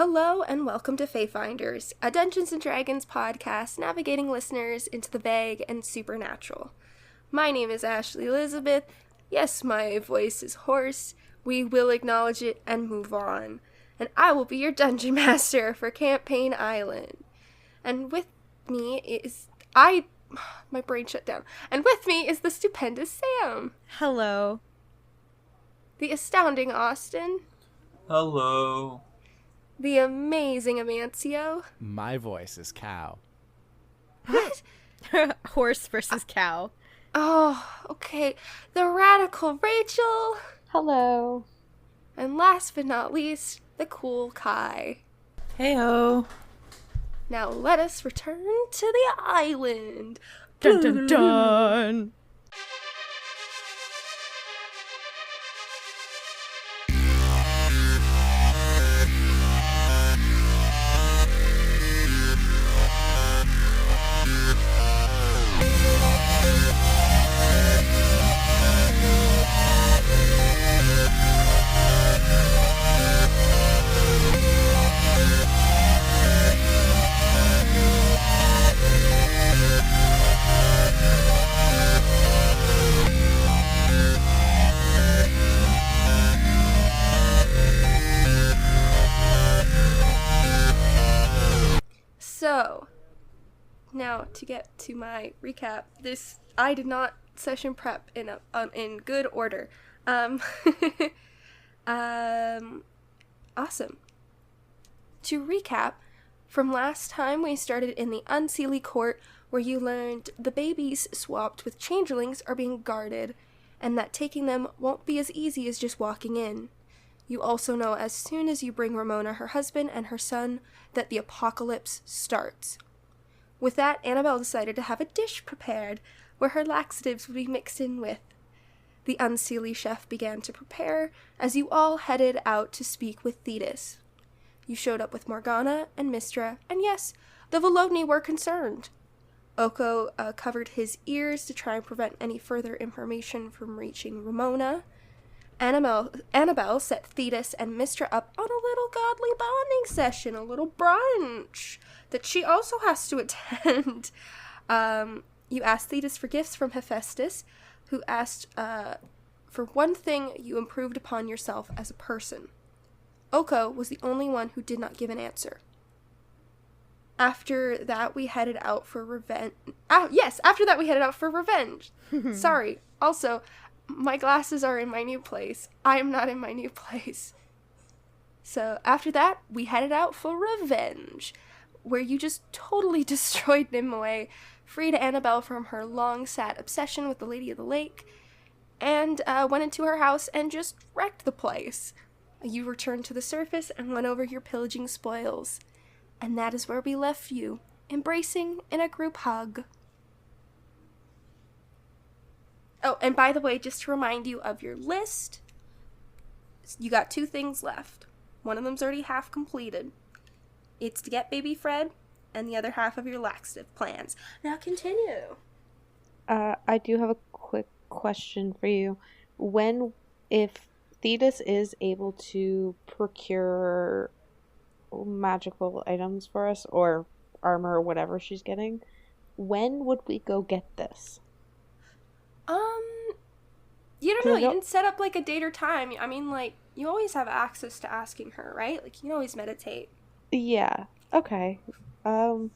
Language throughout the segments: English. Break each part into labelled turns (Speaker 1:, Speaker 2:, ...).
Speaker 1: Hello and welcome to Fayfinders, a Dungeons & Dragons podcast navigating listeners into the vague and supernatural. My name is Ashley Elizabeth. Yes, my voice is hoarse. We will acknowledge it and move on. And I will be your Dungeon Master for Campaign Island. And with me is... My brain shut down. And with me is the stupendous Sam.
Speaker 2: Hello.
Speaker 1: The astounding Austin.
Speaker 3: Hello.
Speaker 1: The amazing Amancio.
Speaker 4: My voice is cow.
Speaker 1: What?
Speaker 2: Horse versus cow.
Speaker 1: Oh, okay. The radical Rachel.
Speaker 5: Hello.
Speaker 1: And last but not least, the cool Kai.
Speaker 6: Heyo.
Speaker 1: Now let us return to the island.
Speaker 2: Dun dun dun.
Speaker 1: So, now to get to my recap, I did not session prep in good order. Awesome. To recap, from last time we started in the Unseelie Court, where you learned the babies swapped with changelings are being guarded, and that taking them won't be as easy as just walking in. You also know as soon as you bring Ramona her husband and her son that the apocalypse starts. With that, Annabelle decided to have a dish prepared where her laxatives would be mixed in with. The Unseelie chef began to prepare as you all headed out to speak with Thetis. You showed up with Morgana and Mistra, and yes, the Volodni were concerned. Oko covered his ears to try and prevent any further information from reaching Ramona. Annabelle set Thetis and Mistra up on a little godly bonding session, a little brunch, that she also has to attend. You asked Thetis for gifts from Hephaestus, who asked for one thing you improved upon yourself as a person. Oko was the only one who did not give an answer. After that, we headed out for revenge. After that, we headed out for revenge. Sorry. Also, my glasses are in my new place. I am not in my new place. So after that, we headed out for revenge, where you just totally destroyed Nimue, freed Annabelle from her long-sat obsession with the Lady of the Lake, and went into her house and just wrecked the place. You returned to the surface and went over your pillaging spoils. And that is where we left you, embracing in a group hug. Oh, and by the way, just to remind you of your list, you got 2 things left. One of them's already half completed. It's to get Baby Fred, and the other half of your laxative plans. Now continue.
Speaker 5: I do have a quick question for you. If Thetis is able to procure magical items for us, or armor or whatever she's getting, when would we go get this?
Speaker 1: You don't know, you didn't set up, like, a date or time. I mean, like, you always have access to asking her, right? Like, you can always meditate.
Speaker 5: Yeah, okay. Well,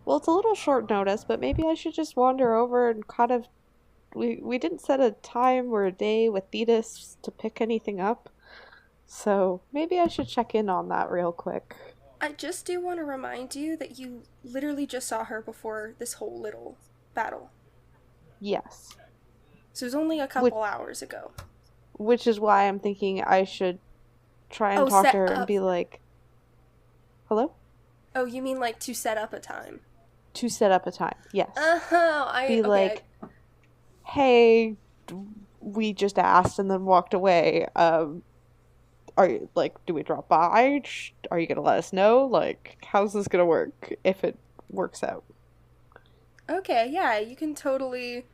Speaker 5: it's a little short notice, but maybe I should just wander over and kind of... We didn't set a time or a day with Thetis to pick anything up, so maybe I should check in on that real quick.
Speaker 1: I just do want to remind you that you literally just saw her before this whole little battle.
Speaker 5: Yes.
Speaker 1: So it was only a couple hours ago.
Speaker 5: Which is why I'm thinking I should try and talk to her and be like, hello?
Speaker 1: Oh, you mean like to set up a time?
Speaker 5: To set up a time, yes.
Speaker 1: Like,
Speaker 5: hey, we just asked and then walked away. Are you, like, do we drop by? Are you gonna let us know? Like, how's this gonna work if it works out?
Speaker 1: Okay, yeah, you can totally...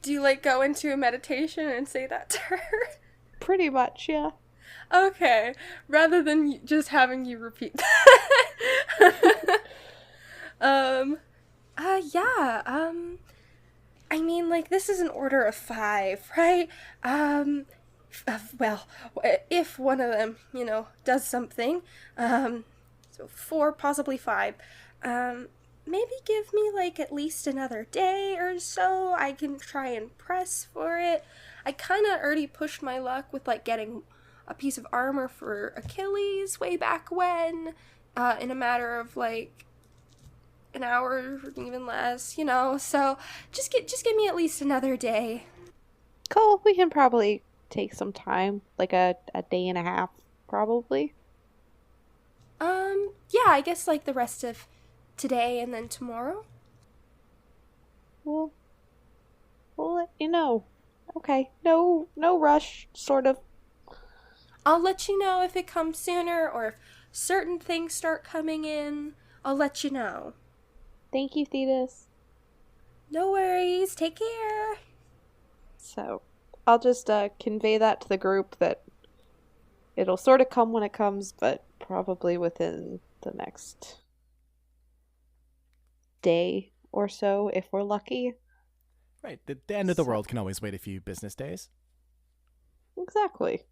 Speaker 1: Do you, like, go into a meditation and say that to her?
Speaker 5: Pretty much, yeah.
Speaker 1: Okay, rather than just having you repeat that. um, yeah, I mean, like, this is an order of 5, right? Well, if one of them, does something, so 4, possibly 5, maybe give me, like, at least another day or so. I can try and press for it. I kind of already pushed my luck with, like, getting a piece of armor for Achilles way back when, in a matter of, like, an hour or even less, so just give me at least another day.
Speaker 5: Cool, we can probably take some time, like a day and a half, probably.
Speaker 1: Yeah, I guess like the rest of today and then tomorrow.
Speaker 5: We'll let you know. Okay, no rush, sort of.
Speaker 1: I'll let you know if it comes sooner or if certain things start coming in. I'll let you know.
Speaker 5: Thank you, Thetis.
Speaker 1: No worries, take care.
Speaker 5: So, I'll just convey that to the group that it'll sort of come when it comes, but probably within the next day or so, if we're lucky.
Speaker 4: Right. The end of the world can always wait a few business days.
Speaker 5: Exactly.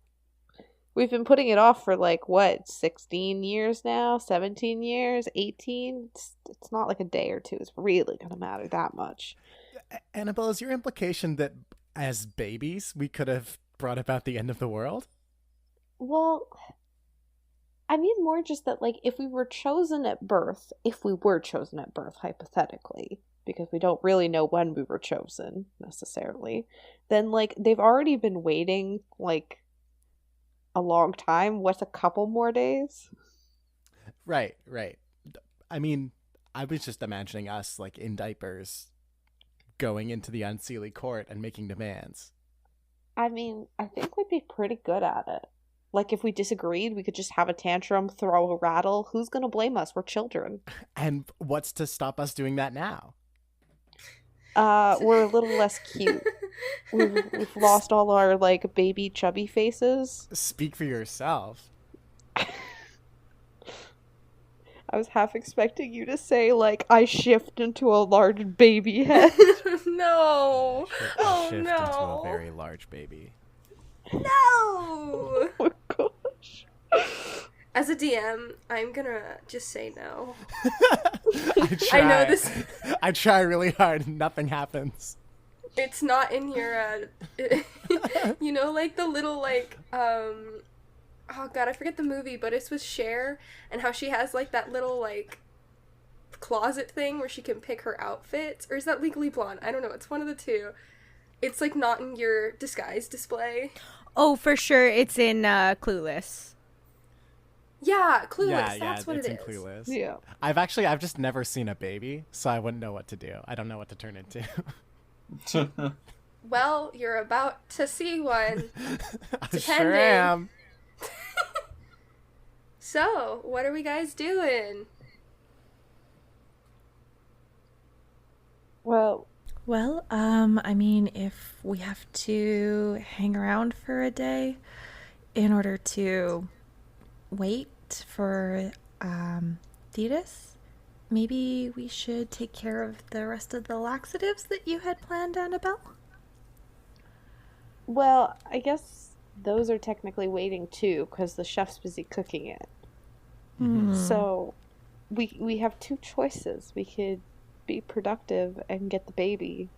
Speaker 5: We've been putting it off for 16 years now? 17 years? 18? It's not like a day or two. It's really going to matter that much.
Speaker 4: Annabelle, is your implication that as babies we could have brought about the end of the world?
Speaker 5: Well, I mean more just that, if we were chosen at birth, hypothetically, because we don't really know when we were chosen, necessarily, then, they've already been waiting, a long time. What's a couple more days?
Speaker 4: Right. I mean, I was just imagining us, in diapers, going into the unseelie court and making demands.
Speaker 5: I mean, I think we'd be pretty good at it. If we disagreed, we could just have a tantrum, throw a rattle. Who's gonna blame us? We're children.
Speaker 4: And what's to stop us doing that now?
Speaker 5: We're a little less cute. We've lost all our, baby chubby faces.
Speaker 4: Speak for yourself.
Speaker 5: I was half expecting you to say, I shift into a large baby head.
Speaker 1: No.
Speaker 4: Shift
Speaker 1: no.
Speaker 4: into a very large baby.
Speaker 1: No.
Speaker 5: Oh my gosh.
Speaker 1: As a DM, I'm gonna just say no.
Speaker 4: I
Speaker 1: know this.
Speaker 4: I try really hard and nothing happens.
Speaker 1: It's not in your, the little, oh god, I forget the movie, but it's with Cher, and how she has, that little, closet thing where she can pick her outfits, or is that Legally Blonde? I don't know, it's one of the two. It's, not in your disguise display.
Speaker 2: Oh, for sure, it's in Clueless.
Speaker 1: Yeah, Clueless,
Speaker 4: Yeah,
Speaker 1: that's what it
Speaker 4: it's
Speaker 1: is.
Speaker 4: in Clueless.
Speaker 5: Yeah.
Speaker 4: I've just never seen a baby, so I wouldn't know what to do. I don't know what to turn into.
Speaker 1: Well, you're about to see one.
Speaker 4: I sure am.
Speaker 1: So, what are we guys doing?
Speaker 5: Well,
Speaker 6: I mean, if we have to hang around for a day in order to wait for Thetis, maybe we should take care of the rest of the laxatives that you had planned, Annabelle?
Speaker 5: well, I guess those are technically waiting too, because the chef's busy cooking it. So, we have two choices. We could be productive and get the baby.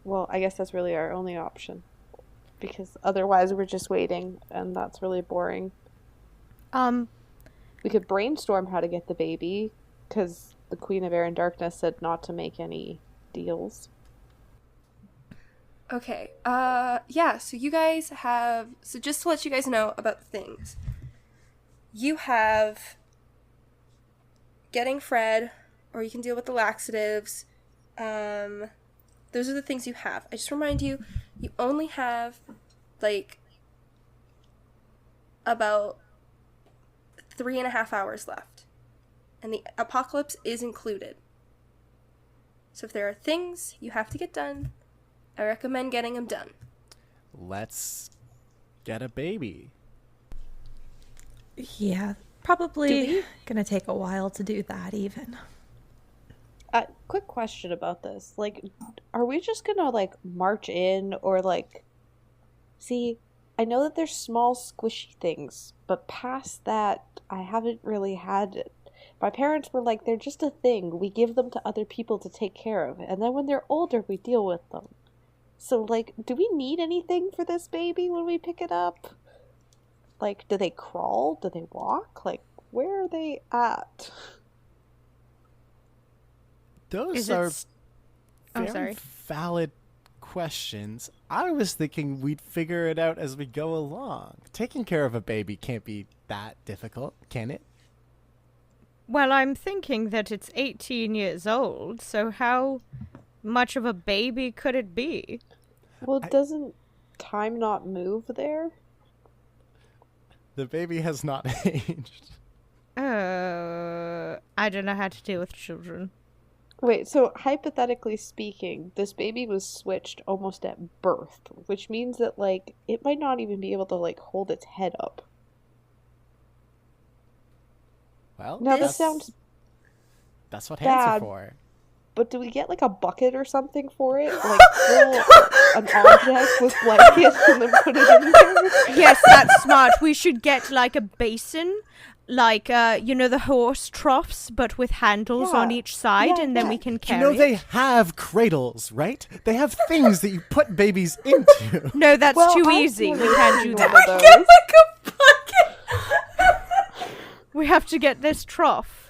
Speaker 5: Well, I guess that's really our only option, because otherwise we're just waiting, and that's really boring. We could brainstorm how to get the baby, because the Queen of Air and Darkness said not to make any deals.
Speaker 1: Okay, yeah, so you guys have, so just to let you guys know about the things. You have getting Fred, or you can deal with the laxatives. Those are the things you have. I just remind you, you only have, about 3.5 hours left. And the apocalypse is included. So if there are things you have to get done, I recommend getting them done.
Speaker 4: Let's get a baby.
Speaker 6: Yeah, probably gonna take a while to do that even.
Speaker 5: Quick question about this. Like, are we just gonna, like, march in or, like... See, I know that there's small squishy things, but past that, I haven't really had it. My parents were like, they're just a thing. We give them to other people to take care of. And then when they're older, we deal with them. So, like, do we need anything for this baby when we pick it up? Like, do they crawl? Do they walk? Like, where are they at?
Speaker 4: Those are very valid questions. I was thinking we'd figure it out as we go along. Taking care of a baby can't be that difficult, can it?
Speaker 2: Well, I'm thinking that it's 18 years old, so how much of a baby could it be?
Speaker 5: Well, doesn't time not move there?
Speaker 4: The baby has not aged.
Speaker 2: I don't know how to deal with children.
Speaker 5: Wait, so hypothetically speaking, this baby was switched almost at birth, which means that, like, it might not even be able to, like, hold its head up.
Speaker 4: Well,
Speaker 5: Now, this sounds
Speaker 4: that's what hands are
Speaker 5: bad,
Speaker 4: for.
Speaker 5: but do we get, like, a bucket or something for it? Like, fill an object with blankets and then put it in there?
Speaker 2: Yes, that's smart. We should get, like, a basin, like, the horse troughs, but with handles on each side, and then we can carry
Speaker 4: They have cradles, right? They have things that you put babies into.
Speaker 2: No, that's
Speaker 5: Well,
Speaker 2: too
Speaker 5: I've
Speaker 2: easy. We
Speaker 5: never
Speaker 2: can't
Speaker 5: seen
Speaker 2: do
Speaker 5: one
Speaker 2: that.
Speaker 5: of
Speaker 1: Get
Speaker 5: those.
Speaker 1: like a bucket.
Speaker 2: We have to get this trough.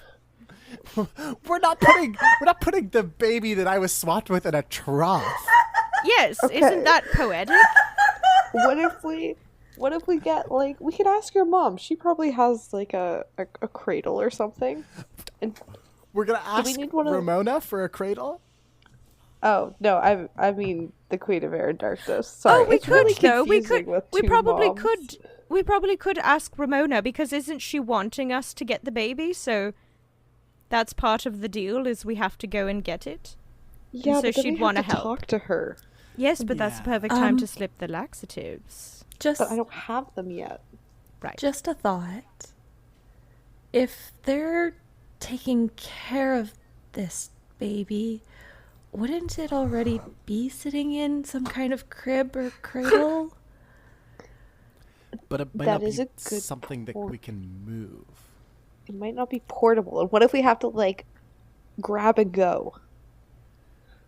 Speaker 4: We're not putting the baby that I was swapped with in a trough.
Speaker 2: Yes,
Speaker 5: Okay.
Speaker 2: isn't that poetic?
Speaker 5: What if we get, like, we could ask your mom. She probably has, like, a cradle or something. And
Speaker 4: We're gonna ask
Speaker 5: need one of-
Speaker 4: Ramona for a cradle.
Speaker 5: oh no, I mean the Queen of Air and Darkness. Sorry,
Speaker 2: Oh, we
Speaker 5: it's really
Speaker 2: could though. We
Speaker 5: confusing
Speaker 2: could.
Speaker 5: with
Speaker 2: We
Speaker 5: two
Speaker 2: probably
Speaker 5: moms.
Speaker 2: could. We probably could ask Ramona because isn't she wanting us to get the baby? So that's part of the deal. Is we have to go and get it.
Speaker 5: Yeah,
Speaker 2: so
Speaker 5: but then
Speaker 2: she'd
Speaker 5: we
Speaker 2: wanna
Speaker 5: have to
Speaker 2: help.
Speaker 5: talk to her.
Speaker 2: Yes, but that's the
Speaker 4: Yeah.
Speaker 2: perfect time to slip the laxatives.
Speaker 6: Just
Speaker 5: But I don't have them yet.
Speaker 2: Right.
Speaker 6: Just a thought. If they're taking care of this baby, wouldn't it already be sitting in some kind of crib or cradle?
Speaker 4: But it might
Speaker 5: That
Speaker 4: not
Speaker 5: is
Speaker 4: be
Speaker 5: a good
Speaker 4: something that
Speaker 5: point.
Speaker 4: we can move.
Speaker 5: It might not be portable. And what if we have to, like, grab and go?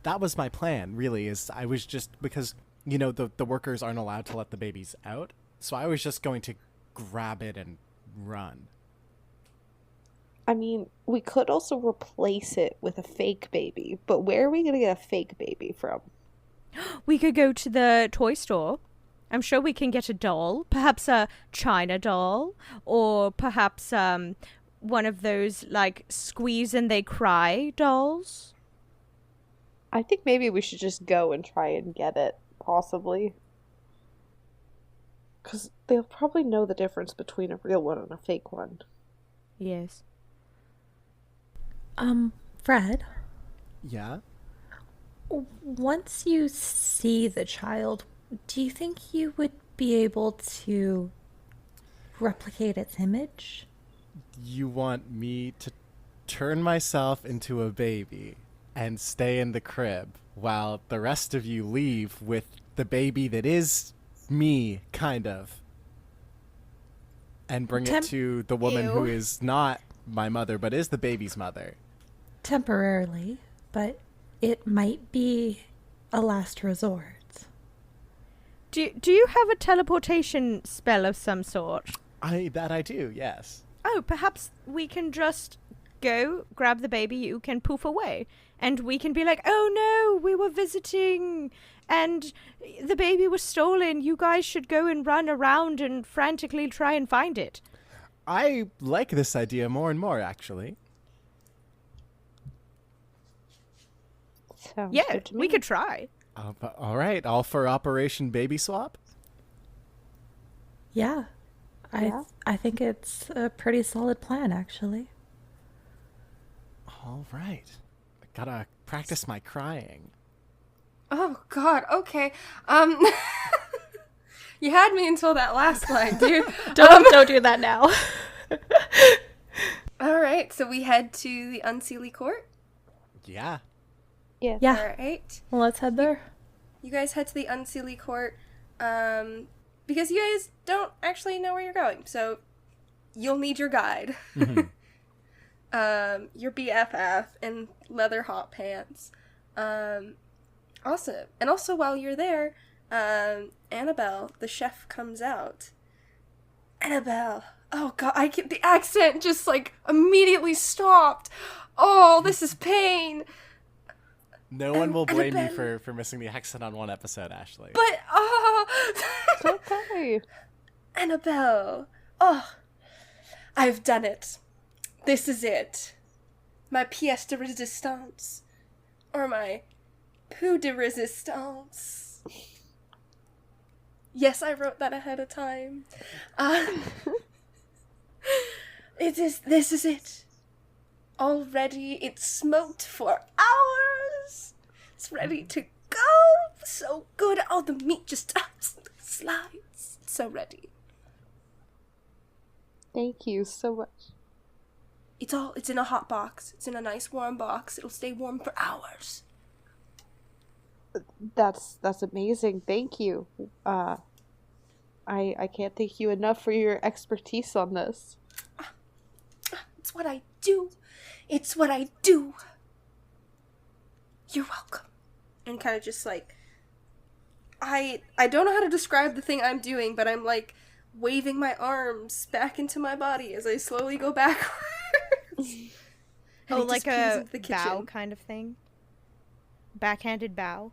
Speaker 4: That was my plan, really, is I was just, because, the workers aren't allowed to let the babies out, so I was just going to grab it and run.
Speaker 5: I mean, we could also replace it with a fake baby, but where are we going to get a fake baby from?
Speaker 2: We could go to the toy store. I'm sure we can get a doll, perhaps a China doll, or perhaps one of those like squeeze and they cry dolls.
Speaker 5: I think maybe we should just go and try and get it, possibly. Because they'll probably know the difference between a real one and a fake one.
Speaker 2: Yes.
Speaker 6: Fred,
Speaker 4: Yeah?
Speaker 6: once you see the child, do you think you would be able to replicate its image?
Speaker 4: You want me to turn myself into a baby and stay in the crib while the rest of you leave with the baby that is me, kind of, and bring it to the woman who is not my mother but is the baby's mother?
Speaker 6: Temporarily, but it might be a last resort.
Speaker 2: Do you have a teleportation spell of some sort?
Speaker 4: I do, yes.
Speaker 2: Oh, perhaps we can just go grab the baby. You can poof away, and we can be like, "Oh no, we were visiting, and the baby was stolen. You guys should go and run around and frantically try and find it."
Speaker 4: I like this idea more and more, actually.
Speaker 5: Sounds
Speaker 2: Yeah,
Speaker 5: good to me.
Speaker 2: we could try.
Speaker 4: All right, all for Operation Baby Swap?
Speaker 6: Yeah.
Speaker 5: Yeah.
Speaker 6: I think it's a pretty solid plan, actually.
Speaker 4: All right. I gotta practice my crying.
Speaker 1: Oh God. Okay. You had me until that last line, dude.
Speaker 6: Don't do that now.
Speaker 1: All right, so we head to the Unseelie Court.
Speaker 4: Yeah.
Speaker 5: Yeah.
Speaker 6: Yeah.
Speaker 1: All right.
Speaker 6: Well, let's head there.
Speaker 1: You guys head to the Unseelie Court because you guys don't actually know where you're going, so you'll need your guide.
Speaker 4: Mhm.
Speaker 1: Your BFF in leather hot pants. Awesome. And also while you're there, Annabelle, the chef, comes out. Annabelle. Oh god, the accent just like immediately stopped. Oh, this is pain.
Speaker 4: No one will blame you
Speaker 1: Annabelle.
Speaker 4: for missing the accent on one episode, Ashley.
Speaker 1: But
Speaker 5: It's okay.
Speaker 1: Annabelle. Oh, I've done it. This is it. My pièce de résistance. Or my peu de résistance. Yes, I wrote that ahead of time. This is it. Already it's smoked for hours. It's ready to go. So good. Oh, the meat just slides. It's so ready.
Speaker 5: Thank you so much.
Speaker 1: It's in a hot box. It's in a nice warm box. It'll stay warm for hours.
Speaker 5: That's amazing. Thank you. I can't thank you enough for your expertise on this.
Speaker 1: It's what I do. It's what I do. You're welcome. And kind of just like, I don't know how to describe the thing I'm doing, but I'm like waving my arms back into my body as I slowly go backwards.
Speaker 2: Oh,
Speaker 1: And he
Speaker 2: like
Speaker 1: just peers
Speaker 2: a
Speaker 1: into the
Speaker 2: bow
Speaker 1: kitchen.
Speaker 2: kind of thing? Backhanded bow?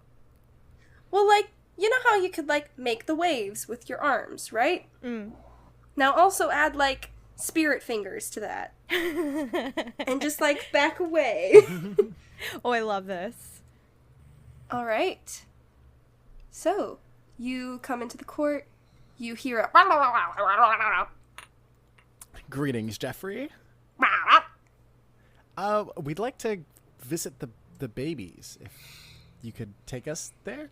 Speaker 1: Well, like, you know how you could like make the waves with your arms, right?
Speaker 2: Mm.
Speaker 1: Now also add like spirit fingers to that. And just like back away.
Speaker 2: Oh, I love this.
Speaker 1: All right. So, you come into the court. You hear a...
Speaker 4: Greetings, Jeffrey. We'd like to visit the babies. If you could take us there.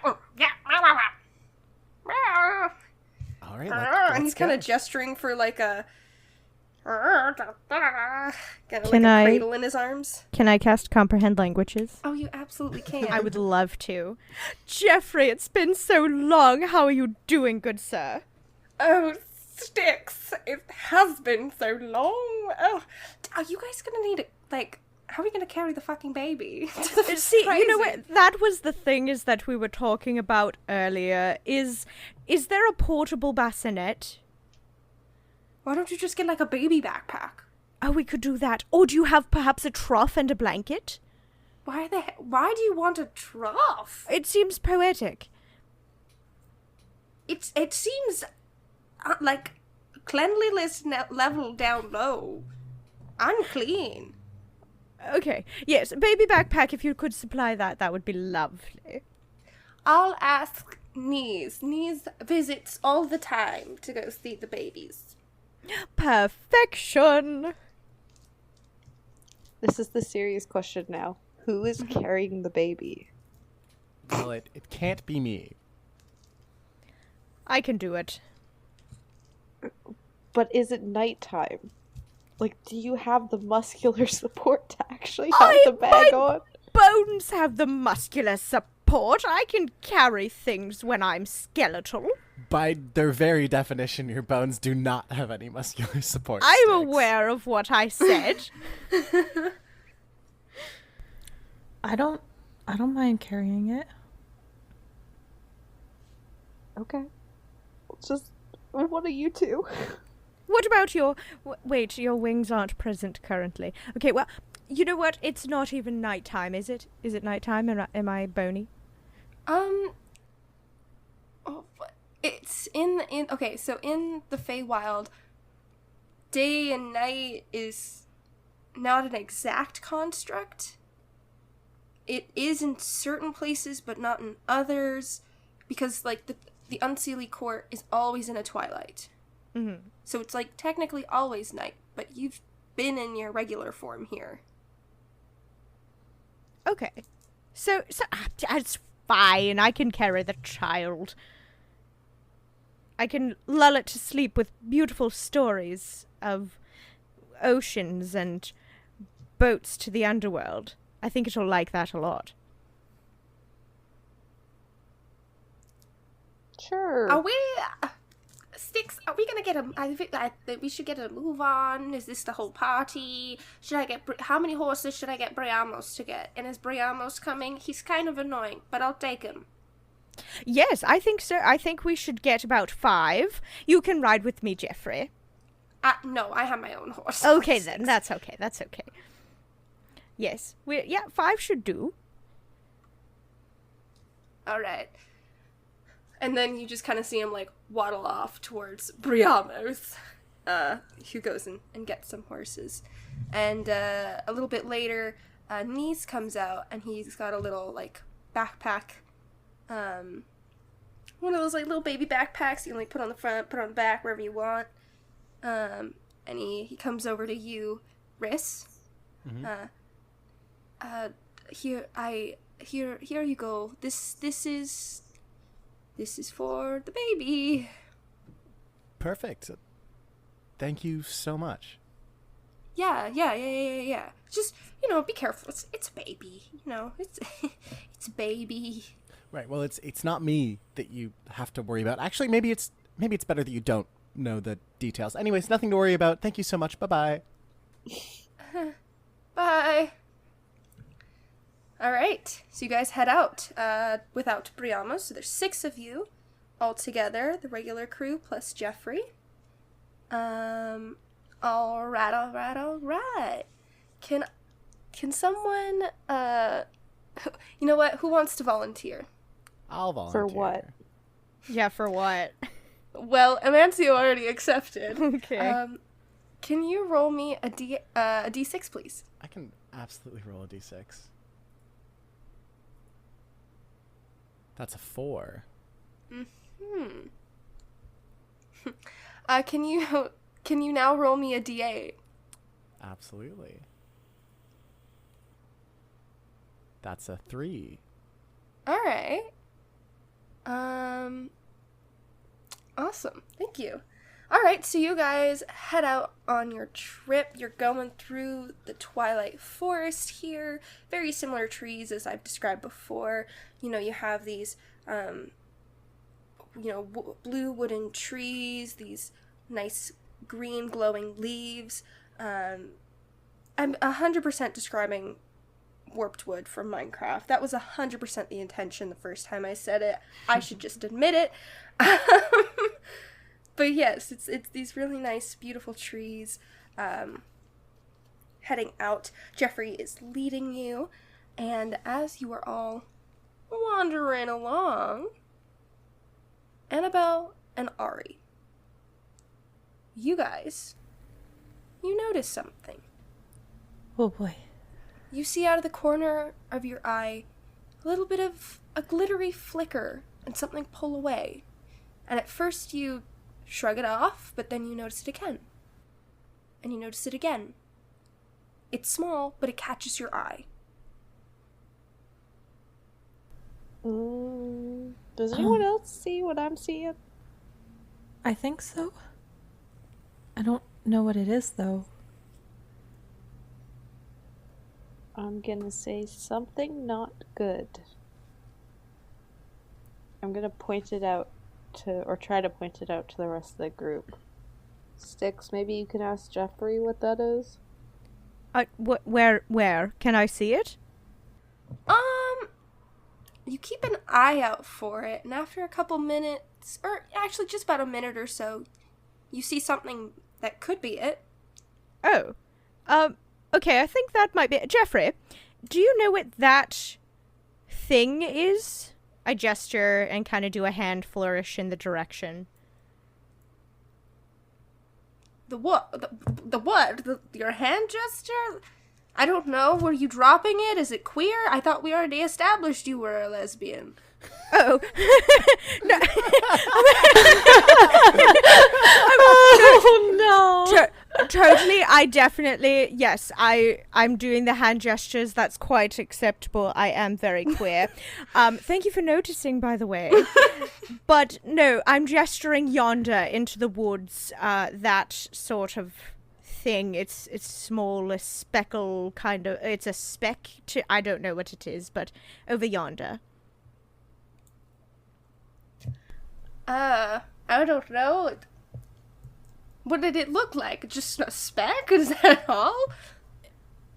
Speaker 4: All right.
Speaker 1: And he's kind of gesturing for like a... Kind of like
Speaker 2: Can
Speaker 1: a
Speaker 2: I-
Speaker 1: cradle in his arms.
Speaker 2: Can I cast Comprehend Languages?
Speaker 1: Oh, you absolutely can.
Speaker 2: I would love to. Jeffrey, it's been so long. How are you doing, good sir?
Speaker 1: Oh, Sticks. It has been so long. Oh, are you guys gonna need it? Like, how are we gonna carry the fucking baby?
Speaker 2: See, you know
Speaker 1: Crazy.
Speaker 2: what? That was the thing is that we were talking about earlier. Is there a portable bassinet?
Speaker 1: Why don't you just get like a baby backpack?
Speaker 2: Oh, we could do that. Or do you have perhaps a trough and a blanket?
Speaker 1: Why do you want a trough?
Speaker 2: It seems poetic.
Speaker 1: It seems like cleanliness level down low. Unclean.
Speaker 2: Okay, yes, baby backpack, if you could supply that, that would be lovely.
Speaker 1: I'll ask Knees. Knees visits all the time to go see the babies.
Speaker 2: Perfection!
Speaker 5: This is the serious question now. Who is carrying the baby?
Speaker 4: Well, it can't be me.
Speaker 2: I can do it.
Speaker 5: But is it nighttime? Like, do you have the muscular support to actually have the bag on?
Speaker 2: Bones have the muscular support. I can carry things when I'm skeletal.
Speaker 4: By their very definition, your bones do not have any muscular support.
Speaker 2: I'm
Speaker 4: Sticks.
Speaker 2: aware of what I said.
Speaker 6: I don't mind carrying it.
Speaker 5: Okay. Just one of you two.
Speaker 2: What about your... wait, your wings aren't present currently. Okay, well, you know what? It's not even nighttime, is it? Is it nighttime? Am I bony?
Speaker 1: Oh, it's okay, so in the Feywild, day and night is not an exact construct. It is in certain places, but not in others, because, like, the Unseelie Court is always in a twilight.
Speaker 2: Mm-hmm.
Speaker 1: So it's, like, technically always night, but you've been in your regular form here.
Speaker 2: Okay. So it's fine. I can carry the child. I can lull it to sleep with beautiful stories of oceans and boats to the underworld. I think it'll like that a lot.
Speaker 5: Sure.
Speaker 1: Are we... Sticks, are we gonna get a... I think that we should get a move on. Is this the whole party? Should I get... How many horses should I get Briamos to get? And is Briamos coming? He's kind of annoying, but I'll take him.
Speaker 2: Yes, I think so. I think we should get about 5. You can ride with me, Jeffrey.
Speaker 1: No, I have my own horse.
Speaker 2: Okay, then. That's okay. That's okay. Yes. 5 should do.
Speaker 1: All right. And then you just kind of see him, like, waddle off towards Briamos, who goes and gets some horses. And a little bit later, Nice comes out, and he's got a little, like, backpack. One of those, like, little baby backpacks you can, like, put on the front, put on the back, wherever you want. And he comes over to you, Riss.
Speaker 4: Mm-hmm.
Speaker 1: Here you go. This is for the baby.
Speaker 4: Perfect. Thank you so much.
Speaker 1: Yeah. Just, be careful. It's a baby. It's a baby.
Speaker 4: Right. Well, it's not me that you have to worry about. Actually, maybe it's better that you don't know the details. Anyways, nothing to worry about. Thank you so much. Bye-bye.
Speaker 1: Bye. All right. So you guys head out without Briamos. So there's 6 of you all together, the regular crew plus Jeffrey. All right. Can someone you know what? Who wants to volunteer?
Speaker 4: I'll volunteer.
Speaker 5: For what?
Speaker 2: Yeah, for what?
Speaker 1: Well, Amancio already accepted.
Speaker 2: Okay.
Speaker 1: Can you roll me a D6, please?
Speaker 4: I can absolutely roll a d6. That's a 4.
Speaker 1: Can you now roll me a D8?
Speaker 4: Absolutely. That's a 3.
Speaker 1: All right. Awesome. Thank you. All right, so you guys head out on your trip. You're going through the Twilight Forest here. Very similar trees as I've described before. You have these, blue wooden trees, these nice green glowing leaves. I'm 100% describing warped wood from Minecraft. That was 100% the intention the first time I said it. I should just admit it. But yes, it's these really nice, beautiful trees. Heading out, Jeffrey is leading you, and as you are all wandering along, Annabelle and Ari, you guys, you notice something.
Speaker 6: Oh boy.
Speaker 1: You see out of the corner of your eye a little bit of a glittery flicker and something pull away. And at first you shrug it off, but then you notice it again. And you notice it again. It's small, but it catches your eye.
Speaker 5: Does anyone else see what I'm seeing?
Speaker 6: I think so. I don't know what it is, though.
Speaker 5: I'm gonna say something not good. I'm gonna point it out or try to point it out to the rest of the group. Sticks, maybe you can ask Jeffrey what that is?
Speaker 2: Where? Can I see it?
Speaker 1: You keep an eye out for it, and after a couple minutes, or actually just about a minute or so, you see something that could be it.
Speaker 2: Oh. Okay, I think that might be it. Jeffrey, do you know what that thing is? I gesture and kind of do a hand flourish in the direction.
Speaker 1: The what? The what? Your hand gesture? I don't know. Were you dropping it? Is it queer? I thought we already established you were a lesbian.
Speaker 2: Oh. No.
Speaker 6: Oh no!
Speaker 2: Totally, I definitely, yes, I'm doing the hand gestures. That's quite acceptable. I am very queer. Thank you for noticing, by the way. But no, I'm gesturing yonder into the woods, that sort of thing. It's small, a speckle kind of, it's a speck to, I don't know what it is, but over yonder.
Speaker 1: I don't know. What did it look like? Just a speck? Is that all?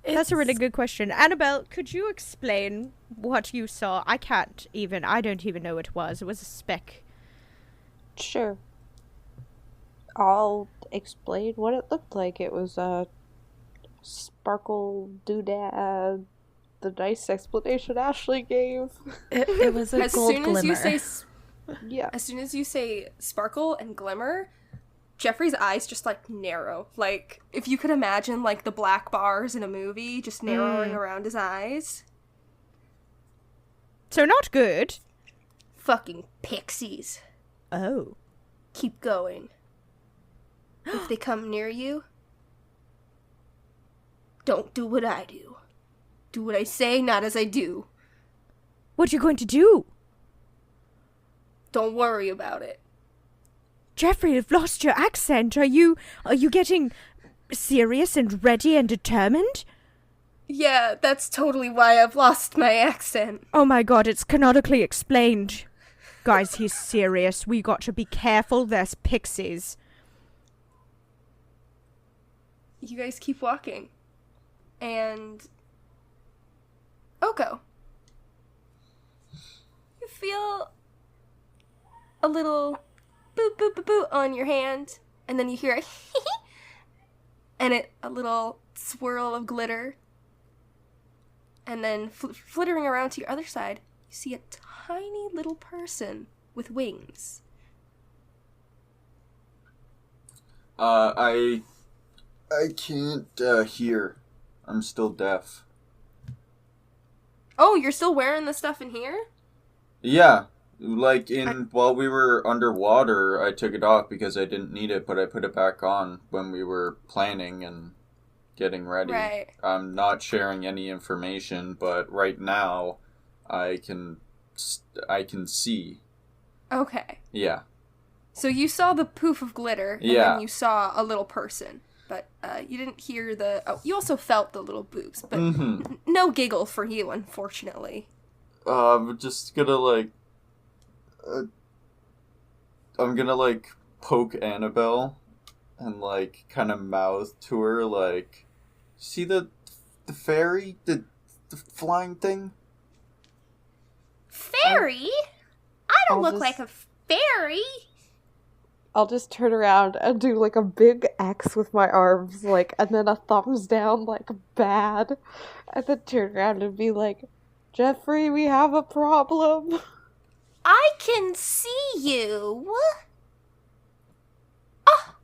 Speaker 2: That's a really good question. Annabelle, could you explain what you saw? I don't even know what it was. It was a speck.
Speaker 5: Sure. I'll explain what it looked like. It was a sparkle doodad. The nice explanation Ashley gave.
Speaker 6: It was a gold glimmer.
Speaker 5: Yeah.
Speaker 1: As soon as you say sparkle and glimmer, Jeffrey's eyes just, like, narrow. Like, if you could imagine, like, the black bars in a movie just narrowing around his eyes.
Speaker 2: So not good.
Speaker 1: Fucking pixies.
Speaker 2: Oh.
Speaker 1: Keep going. If they come near you, don't do what I do. Do what I say, not as I do.
Speaker 2: What are you going to do?
Speaker 1: Don't worry about it.
Speaker 2: Jeffrey, you've lost your accent. Are you getting serious and ready and determined?
Speaker 1: Yeah, that's totally why I've lost my accent.
Speaker 2: Oh my god, it's canonically explained. Guys, he's serious. We got to be careful. There's pixies.
Speaker 1: You guys keep walking. And Oko, you feel a little boop, boop, boop, boop on your hand, and then you hear a and a little swirl of glitter, and then flittering around to your other side, you see a tiny little person with wings.
Speaker 3: I can't hear. I'm still deaf.
Speaker 1: Oh, you're still wearing the stuff in here?
Speaker 3: Yeah. Like, while we were underwater, I took it off because I didn't need it, but I put it back on when we were planning and getting ready.
Speaker 1: Right.
Speaker 3: I'm not sharing any information, but right now, I can see.
Speaker 1: Okay.
Speaker 3: Yeah.
Speaker 1: So you saw the poof of glitter, and then you saw a little person, but you didn't hear you also felt the little boobs, but no giggle for you, unfortunately.
Speaker 3: I'm just gonna, I'm gonna, poke Annabelle and, kind of mouth to her, see the fairy? The flying thing?
Speaker 1: Fairy? I don't look like a fairy.
Speaker 5: I'll just turn around and do, a big X with my arms, and then a thumbs down, bad. And then turn around and be like, Jeffrey, we have a problem.
Speaker 1: I can see you. Oh,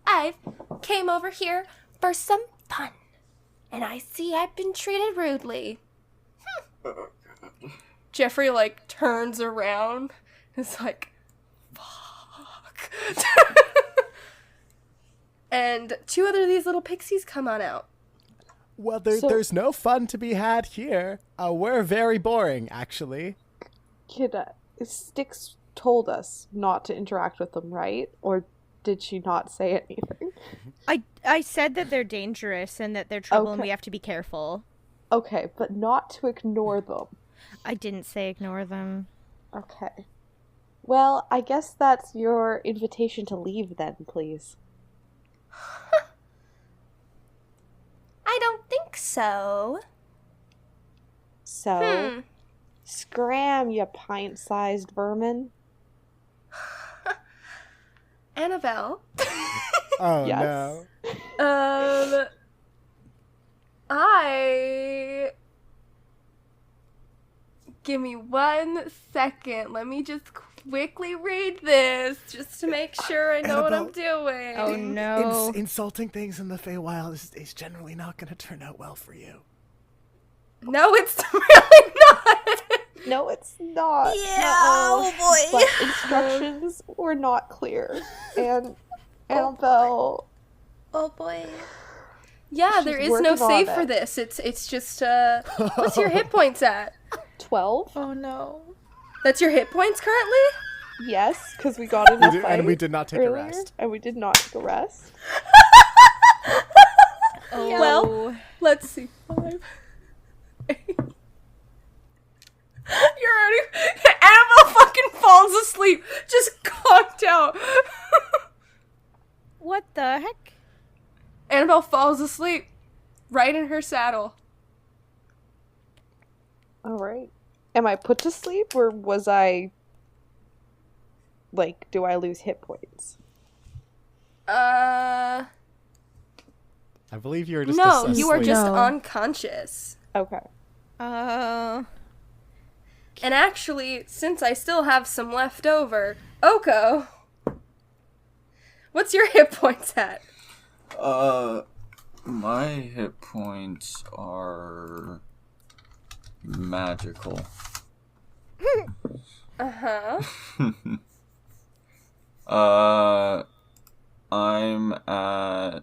Speaker 1: I've came over here for some fun. And I see I've been treated rudely. Jeffrey, turns around. It's like, fuck. And two other of these little pixies come on out.
Speaker 4: Well, there's no fun to be had here. We're very boring, actually.
Speaker 5: Styx told us not to interact with them, right? Or did she not say anything?
Speaker 2: I said that they're dangerous and that they're trouble and we have to be careful.
Speaker 5: Okay, but not to ignore them.
Speaker 2: I didn't say ignore them.
Speaker 5: Okay. Well, I guess that's your invitation to leave then, please.
Speaker 1: I don't think so.
Speaker 5: So, scram, you pint-sized vermin.
Speaker 1: Annabelle.
Speaker 4: Oh,
Speaker 5: Yes.
Speaker 4: no.
Speaker 1: Give me 1 second. Let me just quickly read this, just to make sure I know what I'm doing.
Speaker 2: Oh no.
Speaker 4: Insulting things in the Feywild is generally not going to turn out well for you.
Speaker 1: No, it's really not.
Speaker 5: No, it's not.
Speaker 1: Yeah, oh boy.
Speaker 5: But instructions were not clear. And Annabelle...
Speaker 1: Oh
Speaker 6: boy.
Speaker 1: Yeah,
Speaker 5: She's
Speaker 1: there is no
Speaker 5: working on
Speaker 1: save for
Speaker 5: it.
Speaker 1: this. It's just what's your hit points at?
Speaker 5: 12?
Speaker 6: Oh no.
Speaker 1: That's your hit points currently?
Speaker 5: Yes, because we got in a fight
Speaker 4: And we did not take
Speaker 5: earlier,
Speaker 4: a rest.
Speaker 5: and we did not take a rest.
Speaker 2: Oh.
Speaker 1: Well, let's see. 5. 8. You're already Annabelle fucking falls asleep, just conked out.
Speaker 2: What the heck?
Speaker 1: Annabelle falls asleep right in her saddle.
Speaker 5: Alright. Am I put to sleep, or was I... Like, do I lose hit points?
Speaker 4: I believe you were just
Speaker 1: No,
Speaker 4: asleep.
Speaker 1: you are just
Speaker 6: No.
Speaker 1: unconscious.
Speaker 5: Okay.
Speaker 2: Uh,
Speaker 1: And actually, since I still have some left over, Oko, what's your hit points at?
Speaker 3: My hit points are magical.
Speaker 1: Uh-huh.
Speaker 3: I'm at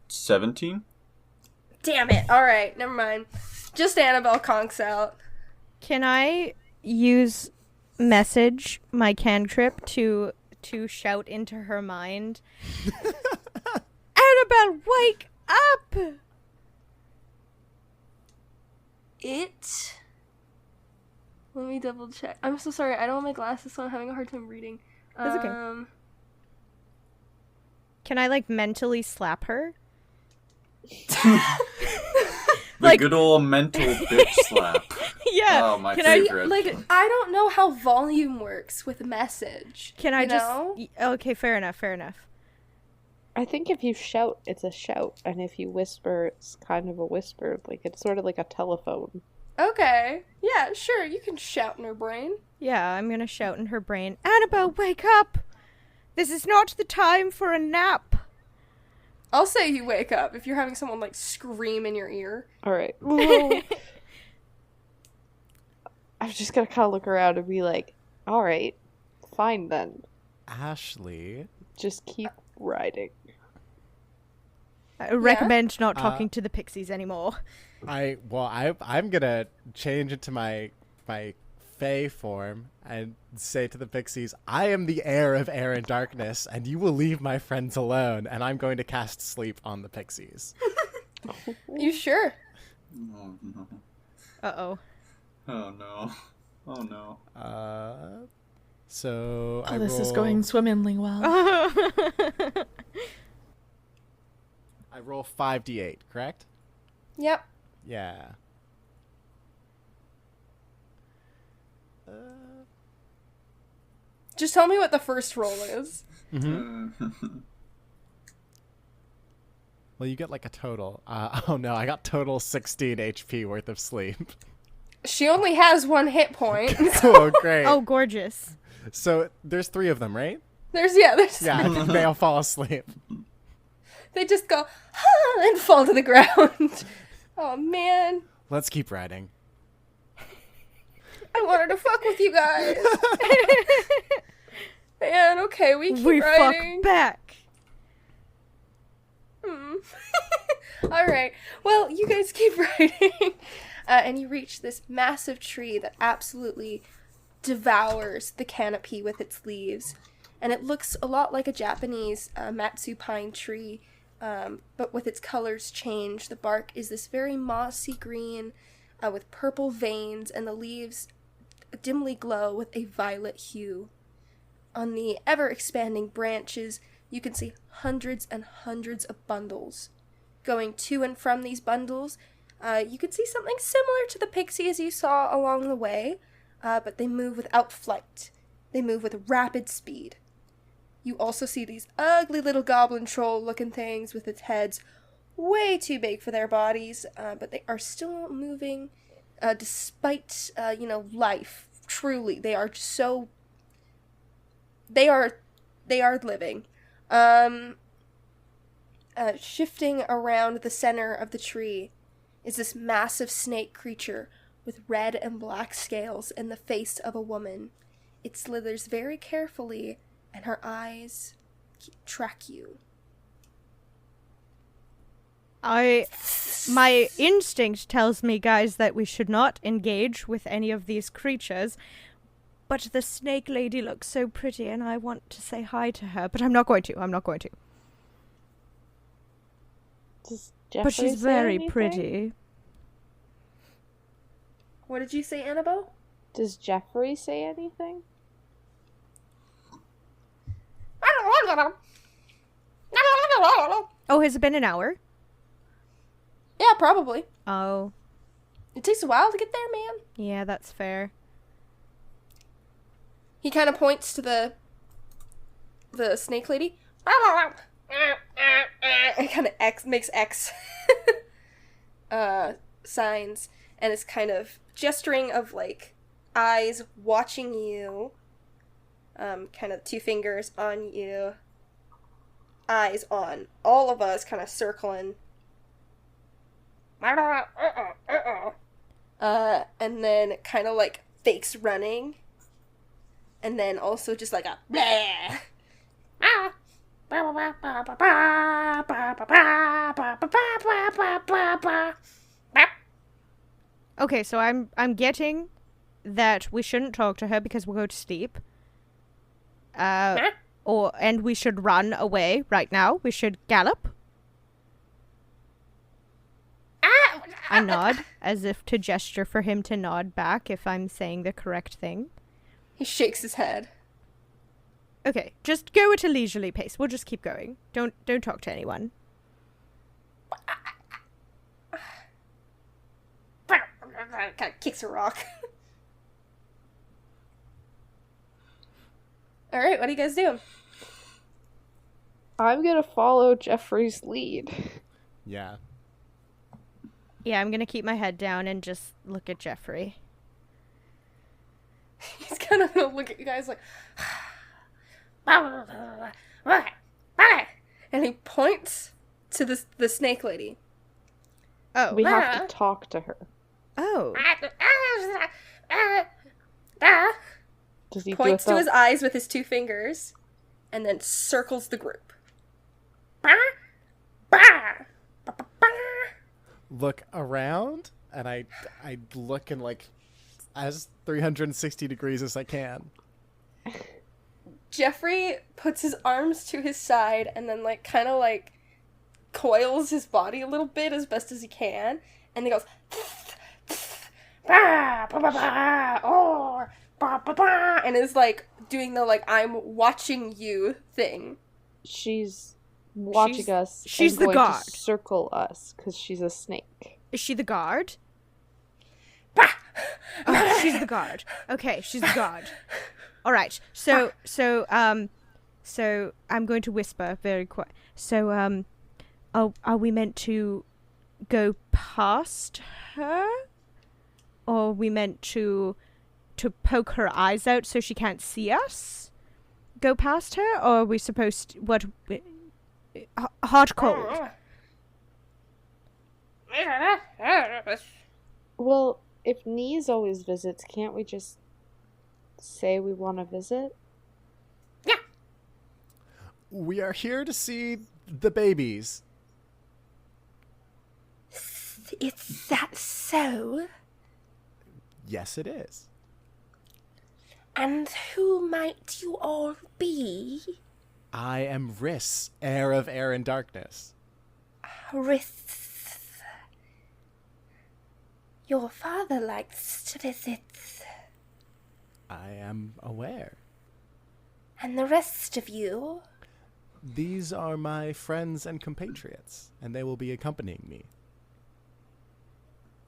Speaker 3: 17.
Speaker 1: Damn it. Alright, never mind. Just Annabelle conks out.
Speaker 2: can I use message my cantrip to shout into her mind? Annabelle, wake up!
Speaker 1: Let me double check. I'm so sorry, I don't have my glasses, so I'm having a hard time reading.
Speaker 2: That's okay. Can I, like, mentally slap her?
Speaker 3: The
Speaker 2: Like-
Speaker 3: good old mental bitch slap.
Speaker 2: Yeah.
Speaker 3: Oh, my
Speaker 2: Can I-
Speaker 3: favorite.
Speaker 1: Like, I don't know how volume works with message.
Speaker 2: Can I
Speaker 1: you
Speaker 2: just...
Speaker 1: know?
Speaker 2: Okay, fair enough.
Speaker 5: I think if you shout, it's a shout, and if you whisper, it's kind of a whisper. Like, it's sort of like a telephone.
Speaker 1: Okay. Yeah, sure, you can shout in her brain.
Speaker 2: Yeah, I'm gonna shout in her brain, Annabelle, wake up! This is not the time for a nap!
Speaker 1: I'll say you wake up if you're having someone, like, scream in your ear.
Speaker 5: Alright. I'm just gonna kind of look around and be like, alright, fine then.
Speaker 4: Ashley.
Speaker 5: Just keep riding.
Speaker 2: I recommend not talking to the pixies anymore.
Speaker 4: I'm gonna change into my Fae form and say to the pixies, I am the heir of air and darkness, and you will leave my friends alone, and I'm going to cast sleep on the pixies.
Speaker 1: You sure?
Speaker 3: Oh no.
Speaker 2: Uh-oh.
Speaker 3: Oh no. Oh no.
Speaker 4: So I
Speaker 6: Oh, this
Speaker 4: roll,
Speaker 6: is going swimmingly well.
Speaker 4: I roll 5d8, correct?
Speaker 1: Yep.
Speaker 4: Yeah.
Speaker 1: Just tell me what the first roll is.
Speaker 4: Well, you get like a total. Oh no, I got total 16 HP worth of sleep.
Speaker 1: She only has 1 hit point.
Speaker 4: Oh, great.
Speaker 2: Oh, gorgeous.
Speaker 4: So there's 3 of them, right?
Speaker 1: There's
Speaker 4: Yeah, I think they all fall asleep.
Speaker 1: They just go, and fall to the ground. Oh, man.
Speaker 4: Let's keep riding.
Speaker 1: I wanted to fuck with you guys. Man, okay, we keep
Speaker 2: We
Speaker 1: riding.
Speaker 2: fuck back.
Speaker 1: Alright, well, you guys keep riding. And you reach this massive tree that absolutely devours the canopy with its leaves. And it looks a lot like a Japanese matsu pine tree, but with its colors changed. The bark is this very mossy green with purple veins, and the leaves dimly glow with a violet hue. On the ever-expanding branches, you can see hundreds and hundreds of bundles. Going to and from these bundles, you can see something similar to the pixies you saw along the way, but they move without flight. They move with rapid speed. You also see these ugly little goblin troll-looking things with its heads way too big for their bodies, but they are still moving despite, life. Truly, they are so... They are living. Shifting around the center of the tree is this massive snake creature with red and black scales and the face of a woman. It slithers very carefully, and her eyes track you.
Speaker 2: My instinct tells me, guys, that we should not engage with any of these creatures. But the snake lady looks so pretty, and I want to say hi to her. But I'm not going to.
Speaker 5: Does Jeffrey
Speaker 2: But she's
Speaker 5: say
Speaker 2: very
Speaker 5: anything?
Speaker 2: pretty.
Speaker 1: What did you say, Annabelle?
Speaker 5: Does Jeffrey say anything?
Speaker 2: Oh, has it been an hour?
Speaker 1: Yeah, probably.
Speaker 2: Oh,
Speaker 1: It takes a while to get there, man.
Speaker 2: yeah, that's fair.
Speaker 1: He kind of points to the snake lady. And kind of makes X signs, and is kind of gesturing of like eyes watching you. Kind of 2 fingers on you. Eyes on all of us, kind of circling. And then kind of like fakes running. And then also just like a bleh.
Speaker 2: Okay, so I'm getting that we shouldn't talk to her because we'll go to sleep. And we should run away right now. We should gallop. I nod, as if to gesture for him to nod back if I'm saying the correct thing.
Speaker 1: He shakes his head.
Speaker 2: Okay, just go at a leisurely pace. We'll just keep going. Don't talk to anyone.
Speaker 1: Kind of kicks a rock. All right, what are you guys doing?
Speaker 5: I'm gonna follow Jeffrey's lead.
Speaker 4: Yeah.
Speaker 2: Yeah, I'm gonna keep my head down and just look at Jeffrey.
Speaker 1: He's kind of gonna look at you guys like, and he points to the snake lady.
Speaker 2: Oh.
Speaker 5: We have to talk to her.
Speaker 2: Oh.
Speaker 5: Does he
Speaker 1: Points
Speaker 5: do
Speaker 1: to
Speaker 5: it
Speaker 1: his eyes with his 2 fingers, and then circles the group.
Speaker 4: Look around, and I look in like as 360 degrees as I can.
Speaker 1: Jeffrey puts his arms to his side and then like kind of like coils his body a little bit as best as he can, and he goes and is like doing the like I'm watching you thing.
Speaker 5: She's watching us.
Speaker 2: she's
Speaker 5: and
Speaker 2: the
Speaker 5: going
Speaker 2: guard.
Speaker 5: to circle us because she's a snake.
Speaker 2: Is she the guard? Oh, she's the guard. Okay, she's the guard. All right. So I'm going to whisper very quiet. So are we meant to go past her, or are we meant to poke her eyes out so she can't see us? Go past her, or are we supposed to, what? Hot cold.
Speaker 5: Well, if Knees always visits, can't we just say we want to visit?
Speaker 4: We are here to see the babies.
Speaker 1: Is that so?
Speaker 4: Yes, it is.
Speaker 1: And who might you all be?
Speaker 4: I am Riss, heir of air and darkness.
Speaker 1: Rith. Your father likes to visit.
Speaker 4: I am aware.
Speaker 1: And the rest of you?
Speaker 4: These are my friends and compatriots, and they will be accompanying me.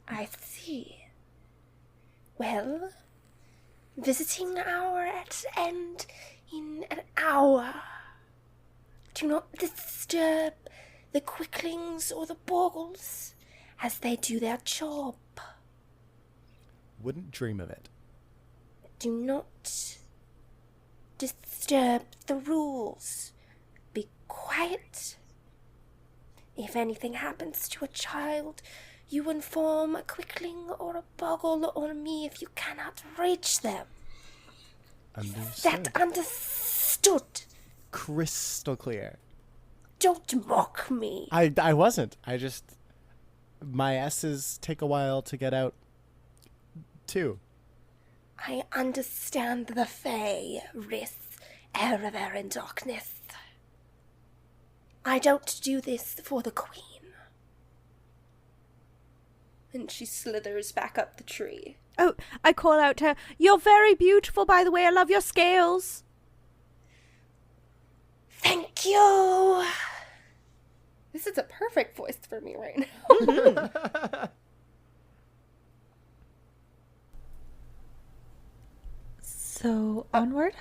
Speaker 1: I see. Well, visiting hour at end in an hour. Do not disturb the quicklings or the bogles as they do their job.
Speaker 4: Wouldn't dream of it.
Speaker 1: Do not disturb the rules. Be quiet. If anything happens to a child, you inform a quickling or a boggle or me if you cannot reach them.
Speaker 4: Understood.
Speaker 1: That understood.
Speaker 4: Crystal clear.
Speaker 1: don't mock me.
Speaker 4: I wasn't. My S's take a while to get out, too.
Speaker 1: I understand the Fae, Rith, Erever, and Darkness. I don't do this for the queen. And she slithers back up the tree.
Speaker 2: Oh, I call out to her, "You're very beautiful, by the way. I love your scales."
Speaker 1: Thank you! This is a perfect voice for me right now.
Speaker 6: So, onward?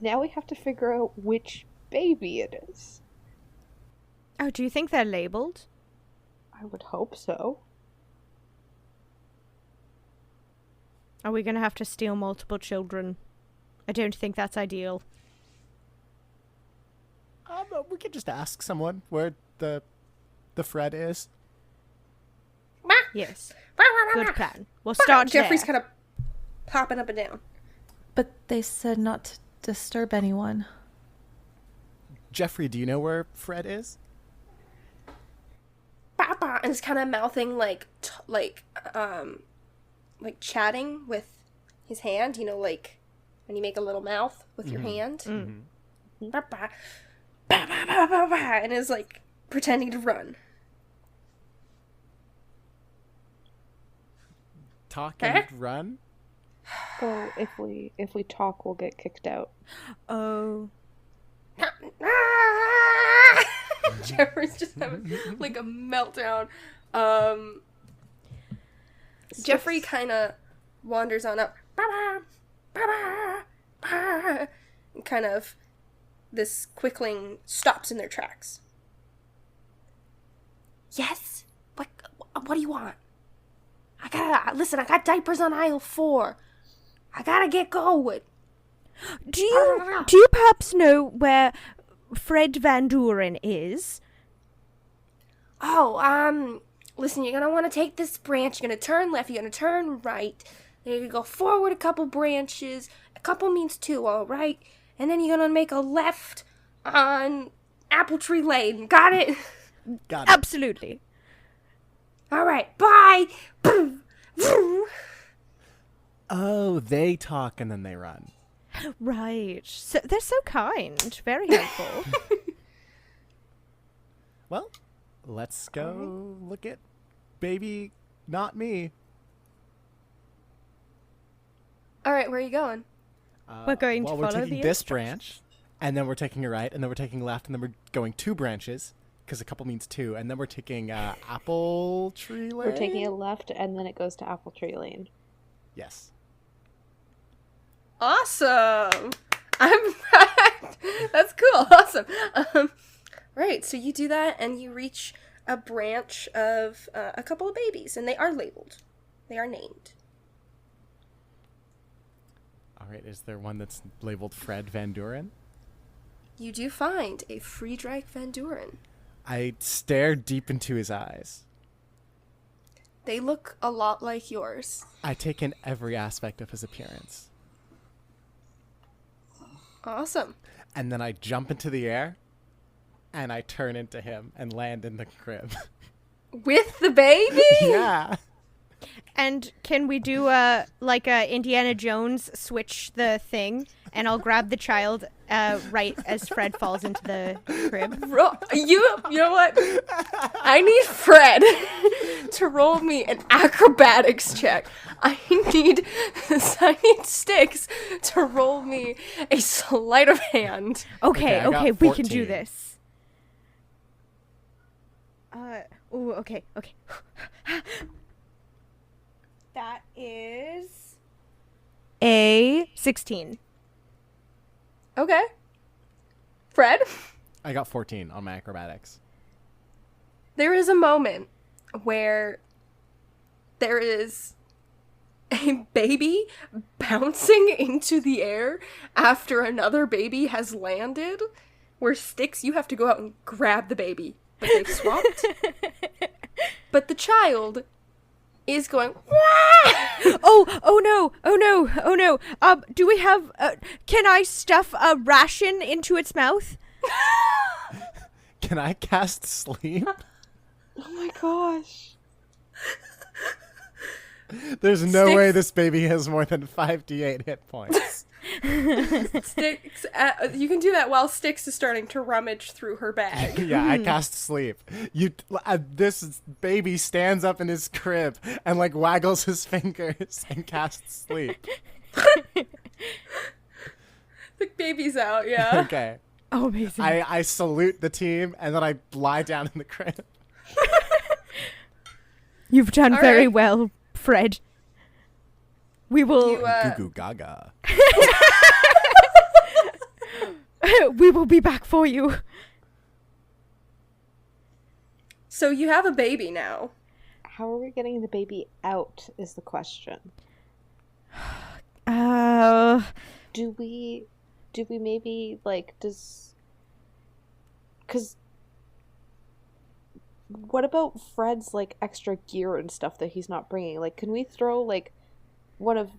Speaker 5: Now we have to figure out which baby it is.
Speaker 2: Oh, do you think they're labeled?
Speaker 5: I would hope so.
Speaker 2: Are we going to have to steal multiple children? I don't think that's ideal.
Speaker 4: We could just ask someone where the Fred is.
Speaker 2: Yes. Good plan. We'll start
Speaker 1: Jeffrey's
Speaker 2: there.
Speaker 1: kind of popping up and down.
Speaker 6: But they said not to disturb anyone.
Speaker 4: Jeffrey, do you know where Fred is?
Speaker 1: Papa, and is kind of mouthing like chatting with his hand. You know, like when you make a little mouth with your hand.
Speaker 2: Mm-hmm.
Speaker 1: Papa, papa, papa, papa, and is like pretending to run.
Speaker 4: Talk and run?
Speaker 5: So if we talk, we'll get kicked out.
Speaker 2: Oh.
Speaker 1: Jeffrey's just having like a meltdown. Jeffrey kind of wanders on up. And kind of this quickling stops in their tracks. Yes? What do you want? I got diapers on aisle 4. I gotta get going.
Speaker 2: Do you perhaps know where Fred Van Duren is?
Speaker 1: Oh, listen, you're gonna want to take this branch. You're gonna turn left, you're gonna turn right. Then you're gonna go forward a couple branches. A couple means 2, all right? And then you're gonna make a left on Apple Tree Lane. Got it?
Speaker 4: Got it.
Speaker 2: Absolutely.
Speaker 1: All right, bye!
Speaker 4: Oh, they talk and then they run.
Speaker 2: Right. So they're so kind. Very helpful.
Speaker 4: Well, let's go look at baby, not me.
Speaker 1: All right, where are you going?
Speaker 2: We're going to
Speaker 4: we're
Speaker 2: follow
Speaker 4: taking
Speaker 2: the
Speaker 4: this
Speaker 2: instructions.
Speaker 4: branch, and then we're taking a right, and then we're taking left, and then we're going 2 branches, because a couple means 2, and then we're taking Apple Tree Lane?
Speaker 5: We're taking a left, and then it goes to Apple Tree Lane.
Speaker 4: Yes.
Speaker 1: Awesome! I'm back! That's cool, awesome. Right, so you do that, and you reach a branch of a couple of babies, and they are labeled. They are named.
Speaker 4: All right, is there one that's labeled Fred Van Duren?
Speaker 1: You do find a Friedrich Van Duren.
Speaker 4: I stare deep into his eyes.
Speaker 1: They look a lot like yours.
Speaker 4: I take in every aspect of his appearance.
Speaker 1: Awesome.
Speaker 4: And then I jump into the air, and I turn into him and land in the crib.
Speaker 1: With the baby?
Speaker 4: Yeah.
Speaker 2: And can we do a Indiana Jones switch the thing, and I'll grab the child right as Fred falls into the crib.
Speaker 1: You know what? I need Fred to roll me an acrobatics check. I need sticks to roll me a sleight of hand.
Speaker 2: Okay,
Speaker 4: I got
Speaker 2: we can
Speaker 4: 14.
Speaker 2: do this. Okay. That is a 16.
Speaker 1: Okay. Fred,
Speaker 4: I got 14 on my acrobatics.
Speaker 1: there is a moment where there is a baby bouncing into the air after another baby has landed, where Sticks, you have to go out and grab the baby, but they've swapped. But the child is going, "Wah!"
Speaker 2: Oh no. Do we have, can I stuff a ration into its mouth?
Speaker 4: Can I cast sleep?
Speaker 5: Oh my gosh.
Speaker 4: There's no
Speaker 1: Sticks-
Speaker 4: way this baby has more than 5d8 hit points.
Speaker 1: Sticks, you can do that while Styx is starting to rummage through her bag.
Speaker 4: Yeah, I cast sleep. This baby stands up in his crib and like waggles his fingers and casts sleep.
Speaker 1: The baby's out, yeah.
Speaker 4: Okay.
Speaker 2: Oh, amazing.
Speaker 4: I salute the team and then I lie down in the crib.
Speaker 2: You've done
Speaker 1: All
Speaker 2: very
Speaker 1: right.
Speaker 2: well, Fred. We will...
Speaker 1: You,
Speaker 4: Goo goo gaga.
Speaker 2: we will be back for you.
Speaker 1: so you have a baby now.
Speaker 5: How are we getting the baby out is the question. Do we maybe, like, because what about Fred's, like, extra gear and stuff that he's not bringing? Like, can we throw, like, one of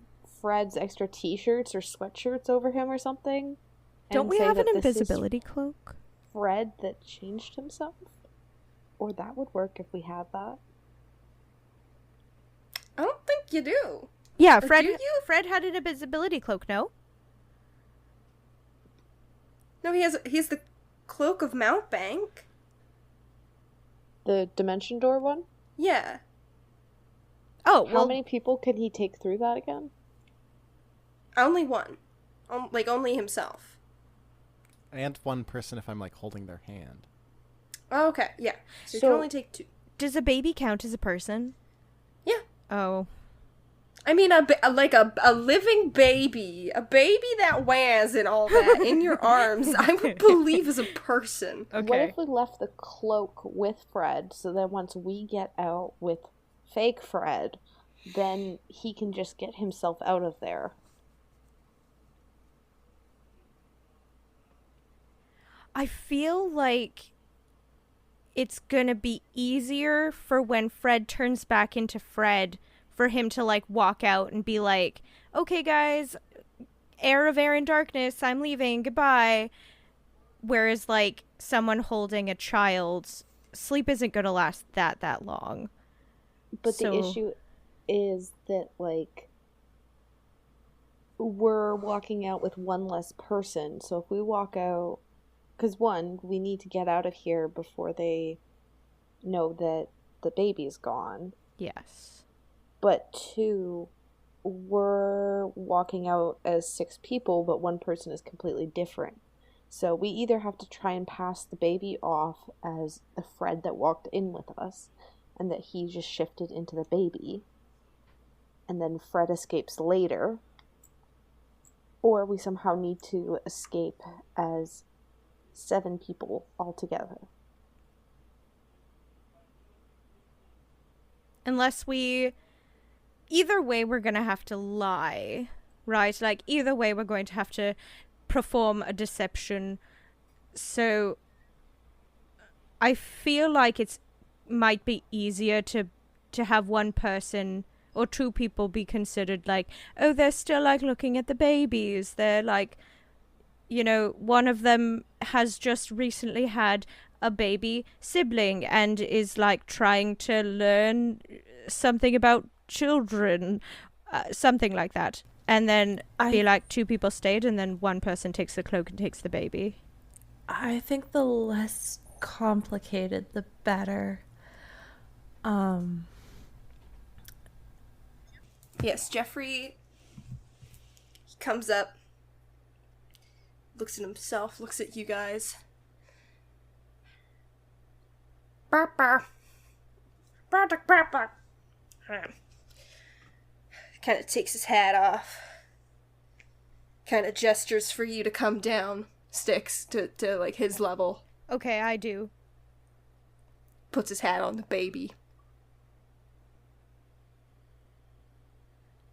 Speaker 5: Fred's extra t-shirts or sweatshirts over him or something?
Speaker 2: Don't
Speaker 5: and
Speaker 2: we
Speaker 5: say
Speaker 2: have an
Speaker 5: that this is
Speaker 2: invisibility cloak?
Speaker 5: Fred that changed himself? Or that would work if we had that.
Speaker 1: I don't think you do.
Speaker 2: Yeah,
Speaker 1: do
Speaker 2: Fred.
Speaker 1: you?
Speaker 2: Fred had an invisibility cloak. No.
Speaker 1: No, he's the Cloak of Mountbank.
Speaker 5: The Dimension Door one?
Speaker 1: Yeah.
Speaker 2: Oh
Speaker 5: How
Speaker 2: well.
Speaker 5: many people could he take through that again?
Speaker 1: Only one. Only himself.
Speaker 4: And one person if I'm like holding their hand.
Speaker 1: Oh, okay, yeah. So you
Speaker 5: So-
Speaker 1: can only take 2.
Speaker 2: Does a baby count as a person?
Speaker 1: Yeah.
Speaker 2: Oh.
Speaker 1: I mean, a living baby, a baby that wears and all that in your arms, I would believe is a person.
Speaker 2: Okay.
Speaker 5: What if we left the cloak with Fred, so that once we get out with fake Fred, then he can just get himself out of there?
Speaker 2: I feel like it's gonna be easier for when Fred turns back into Fred for him to like walk out and be like, okay guys, heir of air and darkness, I'm leaving, goodbye. Whereas like someone holding a child, sleep isn't gonna last that long.
Speaker 5: But
Speaker 2: So-
Speaker 5: the issue is that, like, we're walking out with one less person, so if we walk out... Because, one, we need to get out of here before they know that the baby's gone.
Speaker 2: Yes.
Speaker 5: But, two, we're walking out as 6 people, but one person is completely different. So we either have to try and pass the baby off as the Fred that walked in with us, and that he just shifted into the baby, and then Fred escapes later, or we somehow need to escape as 7 people altogether.
Speaker 2: Unless we... Either way, we're gonna have to lie, right? Like, either way, we're going to have to perform a deception. So, I feel like it's might be easier to have one person or 2 people be considered like, oh, they're still like looking at the babies. They're like, you know, one of them has just recently had a baby sibling and is like trying to learn something about children, something like that. And then be like 2 people stayed and then one person takes the cloak and takes the baby.
Speaker 6: I think the less complicated, the better.
Speaker 1: Yes, Jeffrey, he comes up, looks at himself, looks at you guys. Kind of takes his hat off. Kind of gestures for you to come down, Sticks, to like his level.
Speaker 2: Okay, I do.
Speaker 1: Puts his hat on the baby.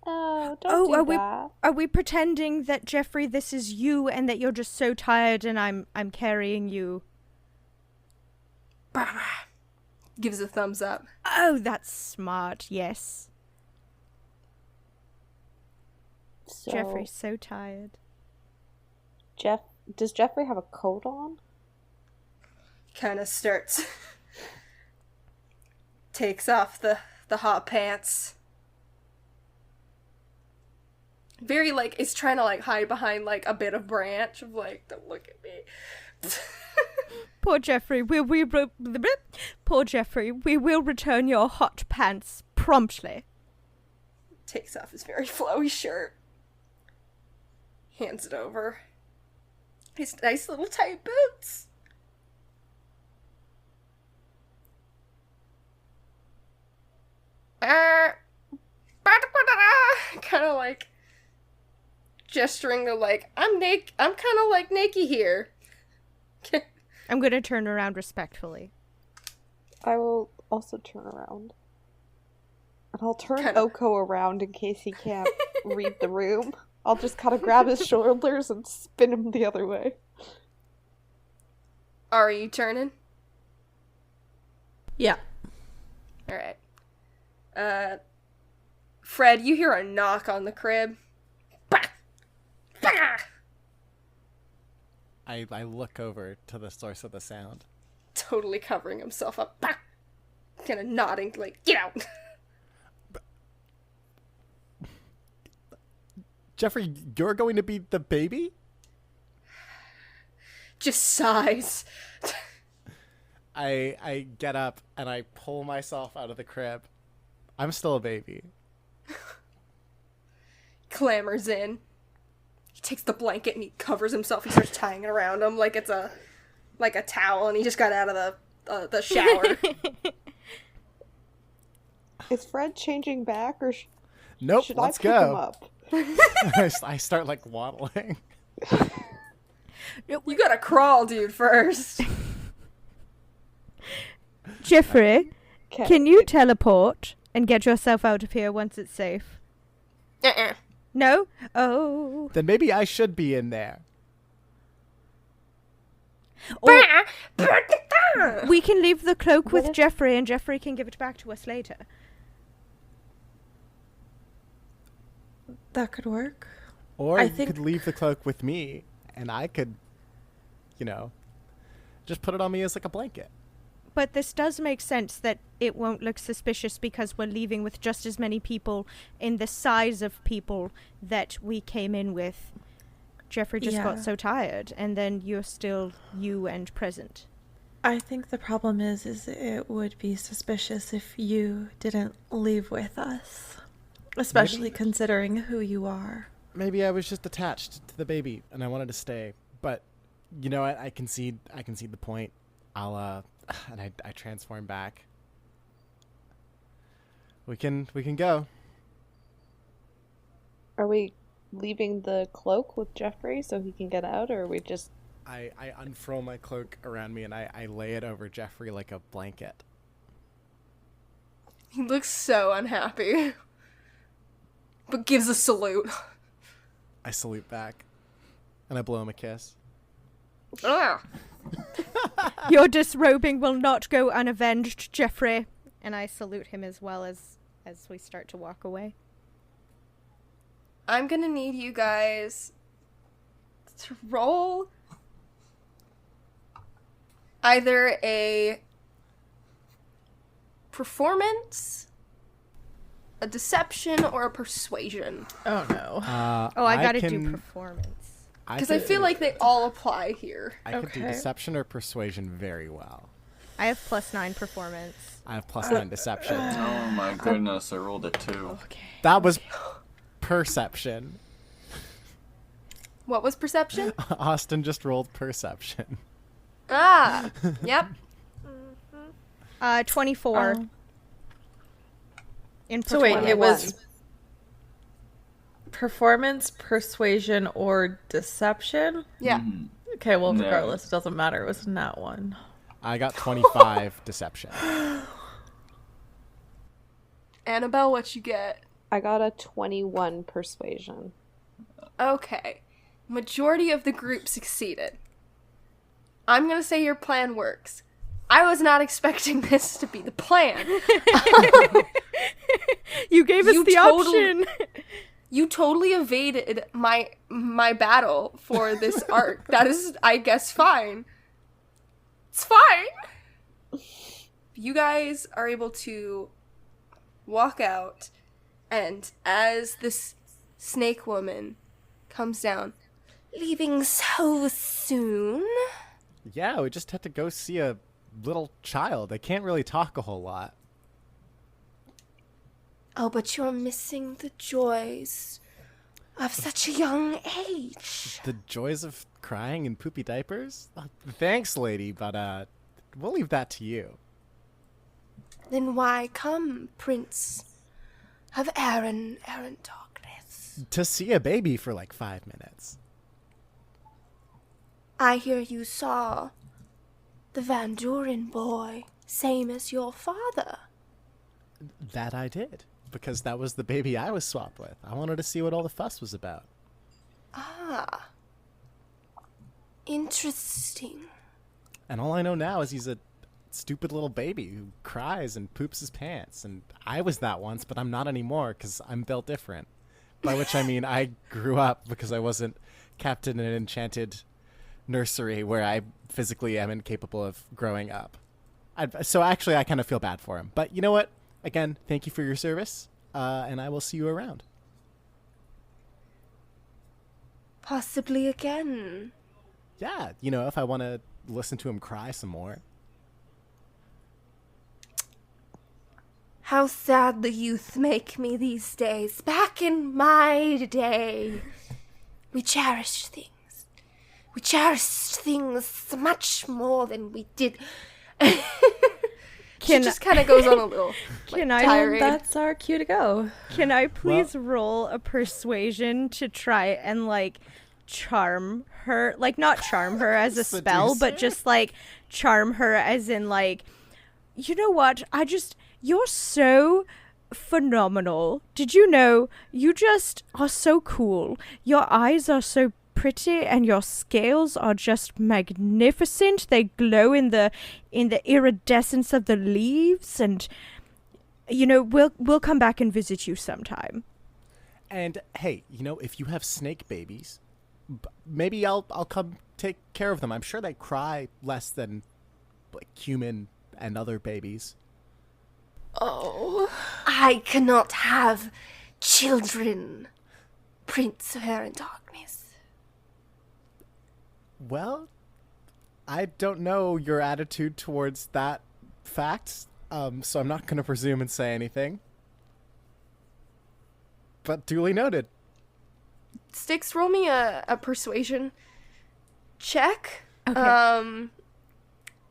Speaker 5: Oh, don't do that.
Speaker 2: Are we pretending that, Jeffrey, this is you and that you're just so tired and I'm carrying you?
Speaker 1: Gives a thumbs up.
Speaker 2: Oh, that's smart, yes.
Speaker 5: So,
Speaker 2: Jeffrey's so tired.
Speaker 5: does Jeffrey have a coat on?
Speaker 1: kind of takes off the hot pants. Very, like, is trying to, like, hide behind, like, a bit of branch of, like, don't look at me.
Speaker 2: Poor Jeffrey, poor Jeffrey, we will return your hot pants promptly.
Speaker 1: Takes off his very flowy shirt. Hands it over. His nice little tight boots. Kind of like gesturing to like, I'm kind of like naked here.
Speaker 2: I'm gonna turn around respectfully.
Speaker 5: I will also turn around. And I'll turn Oko around in case he can't read the room. I'll just kind of grab his shoulders and spin him the other way.
Speaker 1: Are you turning?
Speaker 6: Yeah.
Speaker 1: Alright. Fred, you hear a knock on the crib. Bah! Bah!
Speaker 4: I look over to the source of the sound.
Speaker 1: Totally covering himself up. Bah! Kind of nodding, like, get out!
Speaker 4: Jeffrey, you're going to be the baby?
Speaker 1: Just sighs.
Speaker 4: I get up and I pull myself out of the crib. I'm still a baby.
Speaker 1: Clambers in. He takes the blanket and he covers himself. He starts tying it around him like it's a towel, and he just got out of the shower.
Speaker 5: Is Fred changing back, or
Speaker 4: Nope,
Speaker 5: should
Speaker 4: let's
Speaker 5: I pick
Speaker 4: go.
Speaker 5: him up?
Speaker 4: I start like waddling.
Speaker 1: You gotta crawl, dude, first.
Speaker 2: Jeffrey,
Speaker 5: Okay.
Speaker 2: can you teleport and get yourself out of here once it's safe? No? Oh.
Speaker 4: Then maybe I should be in there.
Speaker 2: Or we can leave the cloak
Speaker 5: What
Speaker 2: with
Speaker 5: if-
Speaker 2: Jeffrey and Jeffrey can give it back to us later.
Speaker 6: That could work.
Speaker 4: Or
Speaker 6: I
Speaker 4: you
Speaker 6: think-
Speaker 4: could leave the cloak with me, and I could, just put it on me as like a blanket.
Speaker 2: But this does make sense that it won't look suspicious because we're leaving with just as many people in the size of people that we came in with. Jeffrey just got
Speaker 6: Yeah.
Speaker 2: so tired, and then you're still you and present.
Speaker 6: I think the problem is it would be suspicious if you didn't leave with us. Especially
Speaker 4: Maybe-
Speaker 6: considering who you are.
Speaker 4: Maybe I was just attached to the baby and I wanted to stay. But you know what? I concede the point. I'll and I transform back. We can go.
Speaker 5: Are we leaving the cloak with Jeffrey so he can get out, or are we just...
Speaker 4: I unfurl my cloak around me and I lay it over Jeffrey like a blanket.
Speaker 1: He looks so unhappy. But gives a salute.
Speaker 4: I salute back. And I blow him a kiss.
Speaker 1: Ah.
Speaker 2: Your disrobing will not go unavenged, Jeffrey. And I salute him as well as we start to walk away.
Speaker 1: I'm gonna need you guys to roll either a performance, a deception, or a persuasion.
Speaker 6: Oh no.
Speaker 2: I gotta do performance.
Speaker 1: Because I feel like they all apply here.
Speaker 4: I could do
Speaker 6: Okay.
Speaker 4: deception or persuasion very well.
Speaker 2: I have +9 performance.
Speaker 4: I have +9 deception.
Speaker 3: Oh my goodness, I rolled a 2.
Speaker 6: Okay.
Speaker 4: That was perception.
Speaker 1: What was perception?
Speaker 4: Austin just rolled perception.
Speaker 1: Ah, yep.
Speaker 2: 24.
Speaker 6: Oh.
Speaker 2: In
Speaker 6: So wait,
Speaker 2: performance.
Speaker 6: it was performance, persuasion, or deception?
Speaker 1: Yeah.
Speaker 3: Mhm.
Speaker 6: Okay, well,
Speaker 3: No.
Speaker 6: regardless, it doesn't matter. It was not one.
Speaker 4: I got 25 deception.
Speaker 1: Annabelle, what you get?
Speaker 5: I got a 21 persuasion.
Speaker 1: Okay. Majority of the group succeeded. I'm gonna say your plan works. I was not expecting this to be the plan.
Speaker 2: You gave us
Speaker 1: You
Speaker 2: the
Speaker 1: totally-
Speaker 2: option.
Speaker 1: You totally evaded my battle for this arc. That is, I guess, fine. It's fine. You guys are able to walk out, and as this snake woman comes down, leaving so soon?
Speaker 4: Yeah, we just had to go see a little child. They can't really talk a whole lot.
Speaker 1: Oh, but you're missing the joys of such a young age.
Speaker 4: The joys of crying in poopy diapers? Thanks, lady, but we'll leave that to you.
Speaker 1: Then why come, Prince of Aaron Darkness?
Speaker 4: To see a baby for like 5 minutes.
Speaker 1: I hear you saw the Van Duren boy, same as your father.
Speaker 4: That I did, because that was the baby I was swapped with. I wanted to see what all the fuss was about.
Speaker 1: Ah. Interesting.
Speaker 4: And all I know now is he's a stupid little baby who cries and poops his pants. And I was that once, but I'm not anymore because I'm built different. By which I mean I grew up because I wasn't kept in an enchanted nursery where I physically am incapable of growing up. So actually I kind of feel bad for him. But you know what? Again, thank you for your service, and I will see you around.
Speaker 1: Possibly again.
Speaker 4: Yeah, you know, if I want to listen to him cry some more.
Speaker 1: How sad the youth make me these days. Back in my day, we cherished things. We cherished things much more than we did. She just kind of goes on a little tirade.
Speaker 6: That's our cue to go.
Speaker 2: Can I please roll a persuasion to try and, like, charm her? Like, not charm her as a spell, but just, like, charm her as in, like, you know what? You're so phenomenal. Did you know you just are so cool? Your eyes are so pretty and your scales are just magnificent. They glow in the iridescence of the leaves, and you know, we'll come back and visit you sometime.
Speaker 4: And hey, you know, if you have snake babies, maybe I'll come take care of them. I'm sure they cry less than like human and other babies.
Speaker 1: Oh, I cannot have children, Prince of Aaron Darkness.
Speaker 4: Well, I don't know your attitude towards that fact, so I'm not going to presume and say anything. But duly noted.
Speaker 1: Styx, roll me a persuasion check.
Speaker 2: Okay.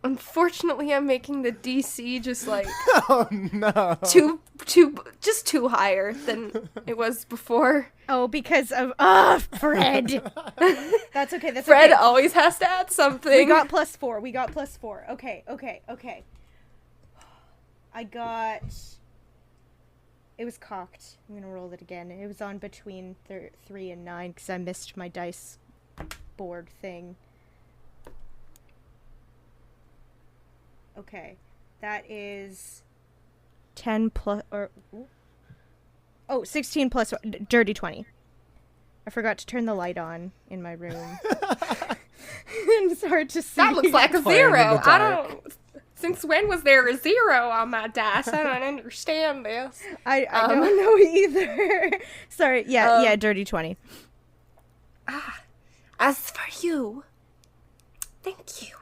Speaker 1: Unfortunately, I'm making the DC just like
Speaker 4: Oh no.
Speaker 1: too higher than it was before.
Speaker 2: Oh, because of Fred. That's okay. That's
Speaker 1: Fred
Speaker 2: okay.
Speaker 1: always has to add something.
Speaker 2: We got +4. Okay. I got. It was cocked. I'm gonna roll it again. It was on between 3 and 9 because I missed my dice board thing. Okay, that is 10 plus, or, 16 plus, dirty 20. I forgot to turn the light on in my room. It's hard to see.
Speaker 1: That looks like a
Speaker 4: Playing in the
Speaker 1: zero. I
Speaker 4: dark.
Speaker 1: don't. Since when was there a zero on my dice? I don't understand this.
Speaker 2: I don't know either. Sorry, yeah, dirty 20.
Speaker 1: As for you, thank you.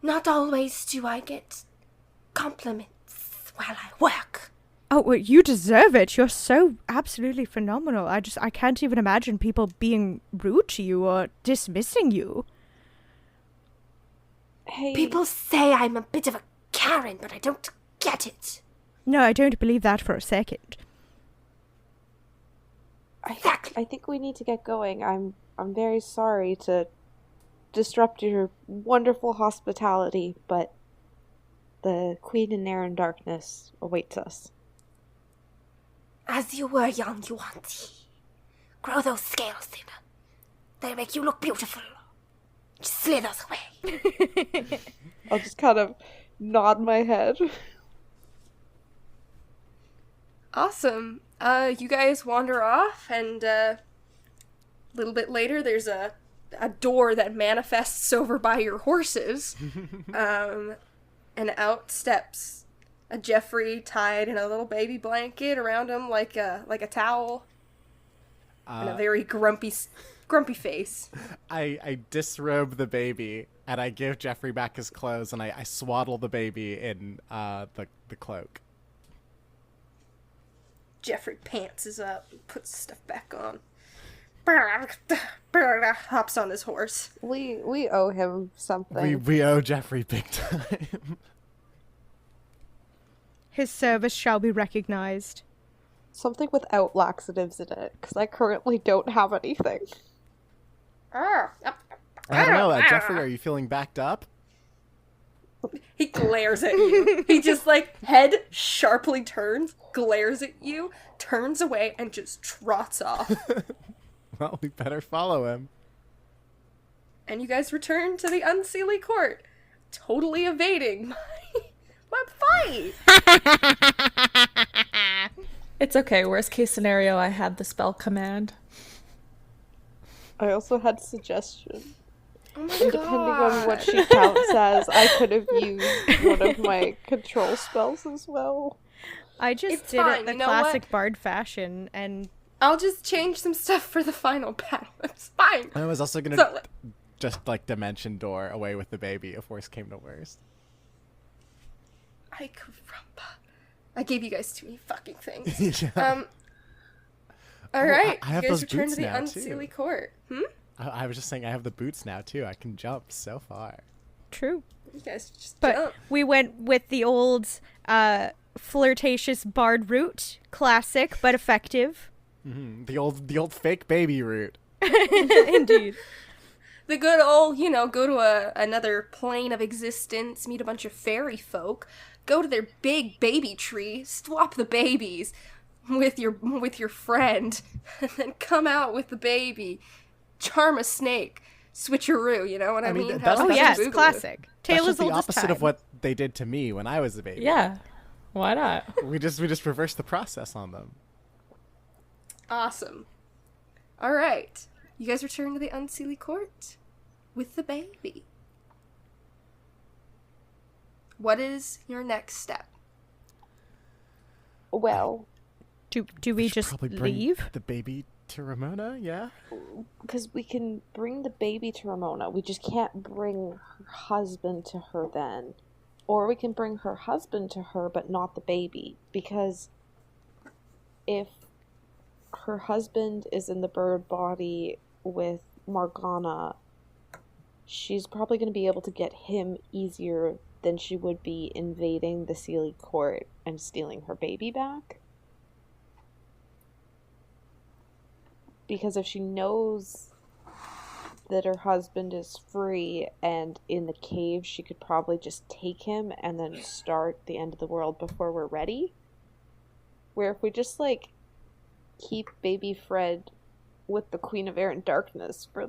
Speaker 1: Not always do I get compliments while I work.
Speaker 2: Oh, well, you deserve it. You're so absolutely phenomenal. I can't even imagine people being rude to you or dismissing you.
Speaker 5: Hey,
Speaker 1: People say I'm a bit of a Karen, but I don't get it.
Speaker 2: No, I don't believe that for a second.
Speaker 1: Exactly.
Speaker 5: I think we need to get going. I'm very sorry to disrupt your wonderful hospitality, but the Queen in Air and Darkness awaits us.
Speaker 1: As you were young, you auntie. Grow those scales thinner. They make you look beautiful. Just slithers away.
Speaker 5: I'll just kind of nod my head.
Speaker 1: Awesome. You guys wander off, and a little bit later, there's a a door that manifests over by your horses. And out steps a Jeffrey tied in a little baby blanket around him like a towel. And a very grumpy face.
Speaker 4: I disrobe the baby, and I give Jeffrey back his clothes, and I swaddle the baby in the cloak.
Speaker 1: Jeffrey pantses up and puts stuff back on. Hops on his horse.
Speaker 5: We owe him something.
Speaker 4: We owe Jeffrey big time.
Speaker 2: His service shall be recognized.
Speaker 5: Something without laxatives in it, because I currently don't have anything.
Speaker 4: I don't know, Jeffrey, are you feeling backed up?
Speaker 1: He glares at you. He just, head sharply turns, glares at you, turns away, and just trots off.
Speaker 4: Well, we better follow him.
Speaker 1: And you guys return to the Unseelie Court, totally evading my fight.
Speaker 6: It's okay. Worst case scenario, I had the spell command.
Speaker 5: I also had suggestion.
Speaker 1: Oh my
Speaker 5: And depending on what she counts as, I could have used one of my control spells as well.
Speaker 2: I just
Speaker 1: It's
Speaker 2: did
Speaker 1: fine,
Speaker 2: it the
Speaker 1: you know
Speaker 2: classic
Speaker 1: what?
Speaker 2: bard fashion, and
Speaker 1: I'll just change some stuff for the final battle. It's fine.
Speaker 4: I was also gonna
Speaker 1: So-
Speaker 4: just dimension door away with the baby if worst came to worst.
Speaker 1: Ay, caramba. I gave you guys too many fucking things.
Speaker 4: Yeah.
Speaker 1: Alright,
Speaker 4: I have
Speaker 1: you guys
Speaker 4: those
Speaker 1: return
Speaker 4: boots
Speaker 1: to the
Speaker 4: now,
Speaker 1: Unseelie
Speaker 4: too.
Speaker 1: Court.
Speaker 4: I was just saying I have the boots now too. I can jump so far.
Speaker 2: true.
Speaker 1: You guys just
Speaker 2: But
Speaker 1: jump.
Speaker 2: we went with the old flirtatious bard route. Classic, but effective.
Speaker 4: Mm-hmm. The old fake baby route.
Speaker 2: Indeed.
Speaker 1: The good old, go to another plane of existence, meet a bunch of fairy folk, go to their big baby tree, swap the babies with your friend, and then come out with the baby, charm a snake, switcheroo, you know what I mean?
Speaker 4: that's-
Speaker 2: Oh
Speaker 4: that's
Speaker 2: yes,
Speaker 4: just-
Speaker 2: classic.
Speaker 4: That's
Speaker 2: Tale
Speaker 4: just
Speaker 2: as
Speaker 4: the
Speaker 2: old as
Speaker 4: opposite
Speaker 2: time.
Speaker 4: of what they did to me when I was a baby.
Speaker 6: Yeah. Why not?
Speaker 4: We just reversed the process on them.
Speaker 1: Awesome. Alright, you guys return to the Unseelie Court with the baby. What is your next step?
Speaker 5: Well,
Speaker 2: Do we
Speaker 4: should
Speaker 2: just
Speaker 4: probably bring
Speaker 2: leave?
Speaker 4: the baby to Ramona? Yeah.
Speaker 5: because we can bring the baby to Ramona. We just can't bring her husband to her then. Or we can bring her husband to her, but not the baby. Because if her husband is in the bird body with Morgana, she's probably going to be able to get him easier than she would be invading the Seelie Court and stealing her baby back. Because if she knows that her husband is free and in the cave, she could probably just take him and then start the end of the world before we're ready. Where if we just, keep baby Fred with the Queen of Air and Darkness for,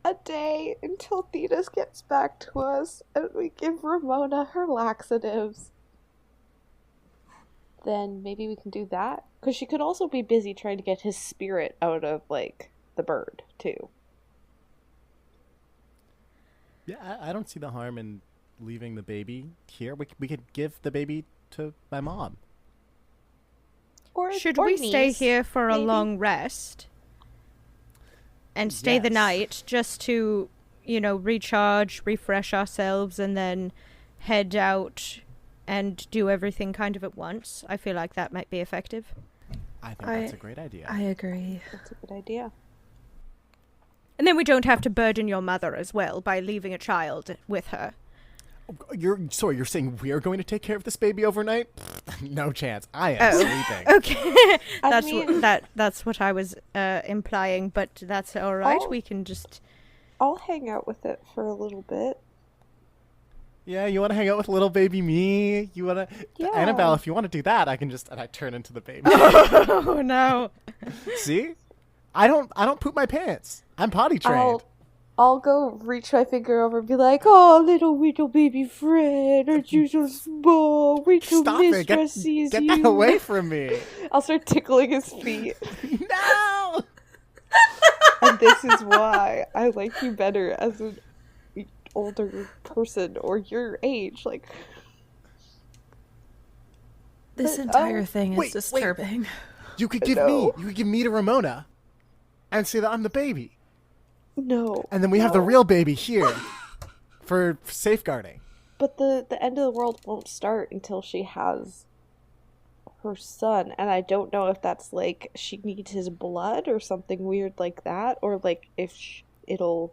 Speaker 5: a day until Thetis gets back to us and we give Ramona her laxatives, then maybe we can do that. Because she could also be busy trying to get his spirit out of, the bird, too.
Speaker 4: Yeah, I don't see the harm in leaving the baby here. We could give the baby to my mom.
Speaker 2: Should
Speaker 5: or
Speaker 2: we stay
Speaker 5: niece,
Speaker 2: here for a
Speaker 5: maybe?
Speaker 2: long rest? And stay the
Speaker 4: Yes.
Speaker 2: night just to, recharge, refresh ourselves, and then head out and do everything kind of at once? I feel like that might be effective.
Speaker 4: I think that's a great idea.
Speaker 6: I agree.
Speaker 5: That's a good idea.
Speaker 2: And then we don't have to burden your mother as well by leaving a child with her.
Speaker 4: You're saying we're going to take care of this baby overnight? No chance. I am sleeping.
Speaker 2: Okay.
Speaker 5: I
Speaker 2: that's
Speaker 5: mean-
Speaker 2: that's what I was implying, but that's all right.
Speaker 5: Oh.
Speaker 2: We can just
Speaker 5: I'll hang out with it for a little bit.
Speaker 4: Yeah, you want to hang out with little baby me? You want to...
Speaker 5: Yeah.
Speaker 4: Annabelle, if you want to do that, I can just... And I turn into the baby.
Speaker 2: Oh no.
Speaker 4: See? I don't poop my pants. I'm potty trained.
Speaker 5: I'll go reach my finger over and be like, "Oh, little baby Fred, aren't you so small? Wait till
Speaker 4: Stop it.
Speaker 5: Mistress sees
Speaker 4: Get
Speaker 5: you."
Speaker 4: that away from me.
Speaker 5: I'll start tickling his feet,
Speaker 4: No!
Speaker 5: and this is why I like you better as an older person or your age. Like,
Speaker 6: This
Speaker 5: But,
Speaker 6: entire thing is
Speaker 4: wait,
Speaker 6: disturbing.
Speaker 4: You could give me to Ramona and say that I'm the baby.
Speaker 5: no.
Speaker 4: And then we have the real baby here for safeguarding.
Speaker 5: But the end of the world won't start until she has her son, and I don't know if that's like she needs his blood or something weird like that, or like if she'll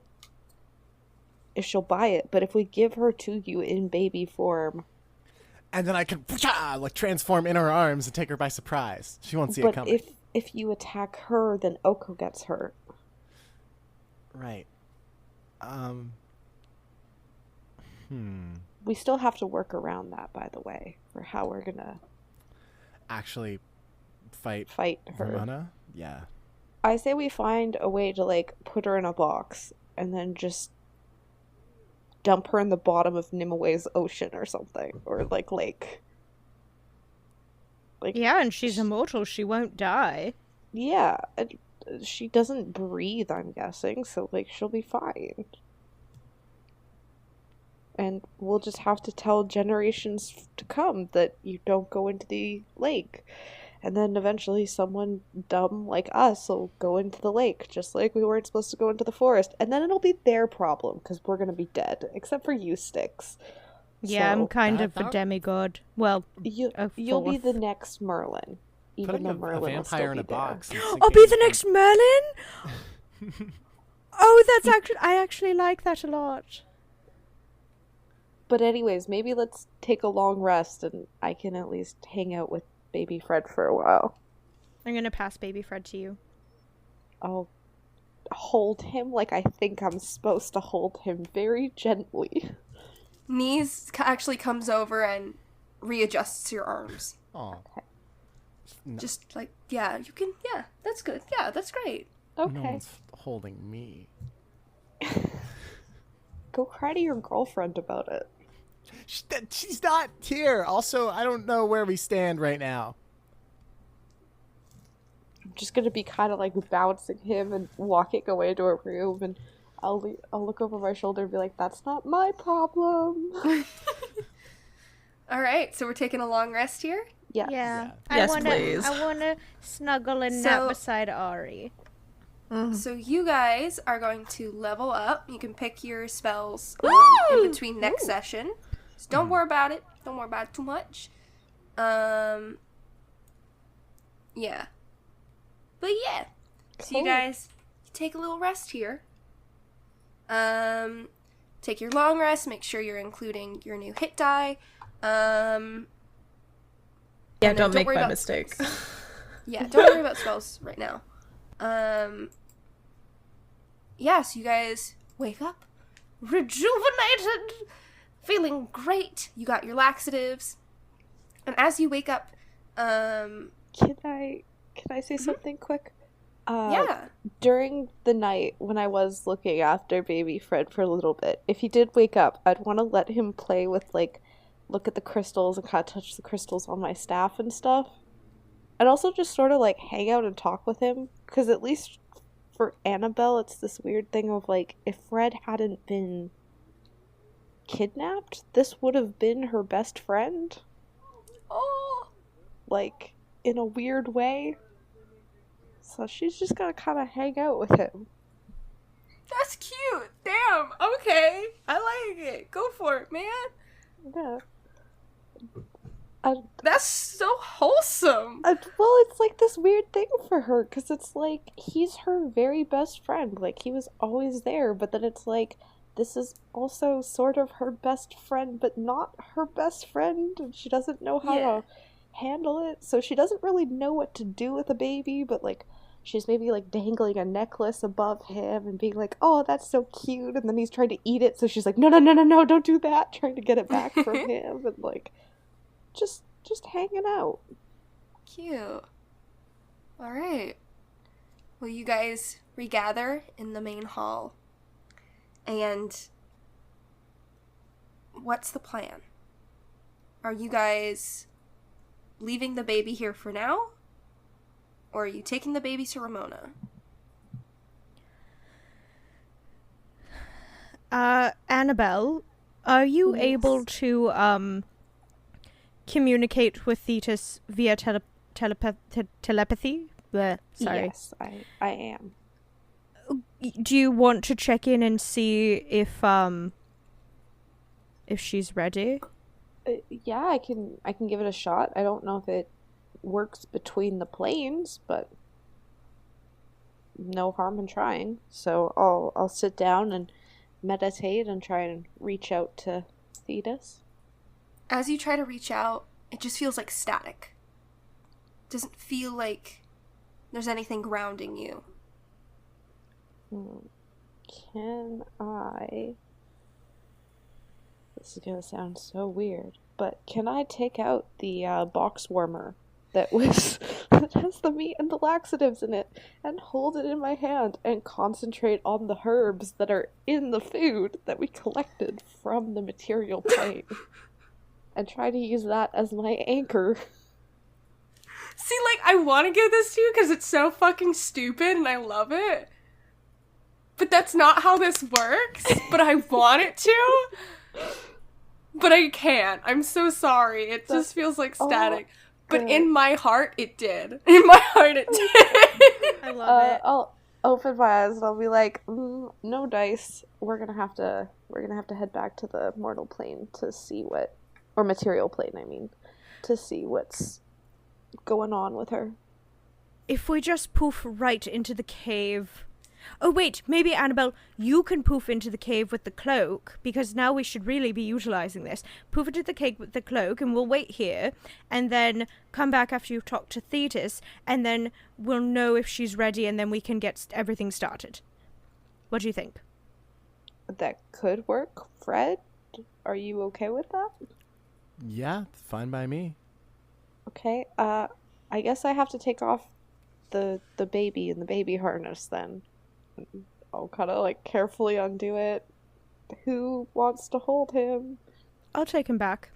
Speaker 5: buy it. But if we give her to you in baby form,
Speaker 4: And then I can like transform in her arms and take her by surprise. She won't see it
Speaker 5: but
Speaker 4: coming.
Speaker 5: if you attack her, then Oko gets hurt.
Speaker 4: Right.
Speaker 5: We still have to work around that, by the way, for how we're gonna
Speaker 4: Actually fight
Speaker 5: her.
Speaker 4: Ramona? Yeah.
Speaker 5: I say we find a way to like put her in a box and then just dump her in the bottom of Nimue's ocean or something, or like lake. Like,
Speaker 2: Yeah, and she's immortal. She won't die.
Speaker 5: yeah, she doesn't breathe, I'm guessing, so like she'll be fine. And we'll just have to tell generations to come that you don't go into the lake. And then eventually someone dumb like us will go into the lake, just like we weren't supposed to go into the forest. And then it'll be their problem, because we're going to be dead, except for you, Styx.
Speaker 2: Yeah,
Speaker 5: So,
Speaker 2: I'm kind
Speaker 4: that-
Speaker 2: of a
Speaker 4: that-
Speaker 2: demigod. Well,
Speaker 5: you'll be
Speaker 2: fourth.
Speaker 5: the next Merlin. Even
Speaker 4: Putting
Speaker 5: though
Speaker 4: a
Speaker 5: Merlin will
Speaker 4: vampire
Speaker 5: still
Speaker 4: in
Speaker 5: be
Speaker 4: a
Speaker 5: there.
Speaker 4: box.
Speaker 2: I'll be the next Merlin? Oh, I actually like that a lot.
Speaker 5: But anyways, maybe let's take a long rest and I can at least hang out with baby Fred for a while.
Speaker 2: I'm gonna pass baby Fred to you.
Speaker 5: I'll hold him like I think I'm supposed to hold him, very gently.
Speaker 1: Knees actually comes over and readjusts your arms.
Speaker 4: Oh. No,
Speaker 1: Just like, yeah, you can, yeah, that's good. Yeah, that's great.
Speaker 4: no
Speaker 5: Okay.
Speaker 4: one's holding me.
Speaker 5: Go cry to your girlfriend about it.
Speaker 4: She's not here. Also, I don't know where we stand right now.
Speaker 5: I'm just gonna be kind of like bouncing him and walking away to a room, and I'll look over my shoulder and be like, "That's not my problem."
Speaker 1: All right, so we're taking a long rest here.
Speaker 5: Yes.
Speaker 2: Yeah.
Speaker 6: Yes, please.
Speaker 2: I wanna snuggle and
Speaker 1: So-
Speaker 2: nap beside Ari.
Speaker 1: So you guys are going to level up. You can pick your spells in between next session. So don't worry about it. Don't worry about it too much. Yeah. But yeah. So you
Speaker 5: Cool.
Speaker 1: guys take a little rest here. Take your long rest. Make sure you're including your new hit die.
Speaker 6: Yeah,
Speaker 1: and
Speaker 6: don't make
Speaker 1: worry
Speaker 6: my
Speaker 1: about
Speaker 6: mistake.
Speaker 1: Yeah, don't worry about spells right now. Yeah, so you guys wake up rejuvenated, feeling great. You got your laxatives. And as you wake up,
Speaker 5: Can I say something quick?
Speaker 1: yeah.
Speaker 5: During the night when I was looking after baby Fred for a little bit, if he did wake up, I'd want to let him play with, like, look at the crystals and kind of touch the crystals on my staff and stuff. I'd also just sort of, like, hang out and talk with him, because at least for Annabelle, it's this weird thing of, like, if Fred hadn't been kidnapped, this would have been her best friend.
Speaker 1: Oh,
Speaker 5: Like, in a weird way. So she's just gonna kind of hang out with him.
Speaker 1: that's cute. Damn. Okay. I like it. Go for it, man.
Speaker 5: Yeah.
Speaker 1: That's so wholesome.
Speaker 5: Well, it's like this weird thing for her, because it's like, he's her very best friend. Like, he was always there, but then it's like, this is also sort of her best friend, but not her best friend, and she doesn't know how
Speaker 1: Yeah.
Speaker 5: to handle it, so she doesn't really know what to do with a baby, but, like, she's maybe, like, dangling a necklace above him and being like, oh, that's so cute, and then he's trying to eat it, so she's like, no, don't do that, trying to get it back from him, and, like, just hanging out.
Speaker 1: Cute. All right. Well, you guys regather in the main hall. And what's the plan? Are you guys leaving the baby here for now? Or are you taking the baby to Ramona?
Speaker 2: Annabelle, are you
Speaker 5: Yes.
Speaker 2: able to communicate with Thetis via telepathy? Sorry.
Speaker 5: Yes, I am.
Speaker 2: Do you want to check in and see if she's ready?
Speaker 5: Yeah, I can give it a shot. I don't know if it works between the planes, but no harm in trying. So I'll sit down and meditate and try and reach out to Thetis.
Speaker 1: As you try to reach out, it just feels like static. Doesn't feel like there's anything grounding you.
Speaker 5: Can I... This is gonna sound so weird, but can I take out the box warmer that has the meat and the laxatives in it and hold it in my hand and concentrate on the herbs that are in the food that we collected from the material plane and try to use that as my anchor?
Speaker 1: See, like, I want to give this to you because it's so fucking stupid and I love it. But that's not how this works. But I want it to. But I can't. I'm so sorry. It just feels like static. But in my heart, it did. In my heart, it did.
Speaker 2: I love it.
Speaker 5: I'll open my eyes and I'll be like, no dice. We're gonna have to head back to the mortal plane to see what, or material plane, I mean, to see what's going on with her.
Speaker 2: If we just poof right into the cave... Oh, wait, maybe, Annabelle, you can poof into the cave with the cloak, because now we should really be utilizing this. Poof into the cave with the cloak, and we'll wait here, and then come back after you've talked to Thetis, and then we'll know if she's ready, and then we can get everything started. What do you think?
Speaker 5: That could work. Fred, are you okay with that?
Speaker 4: Yeah, fine by me.
Speaker 5: Okay, I guess I have to take off the baby in the baby harness then. I'll kind of like carefully undo it. Who wants to hold him?
Speaker 2: I'll take him back.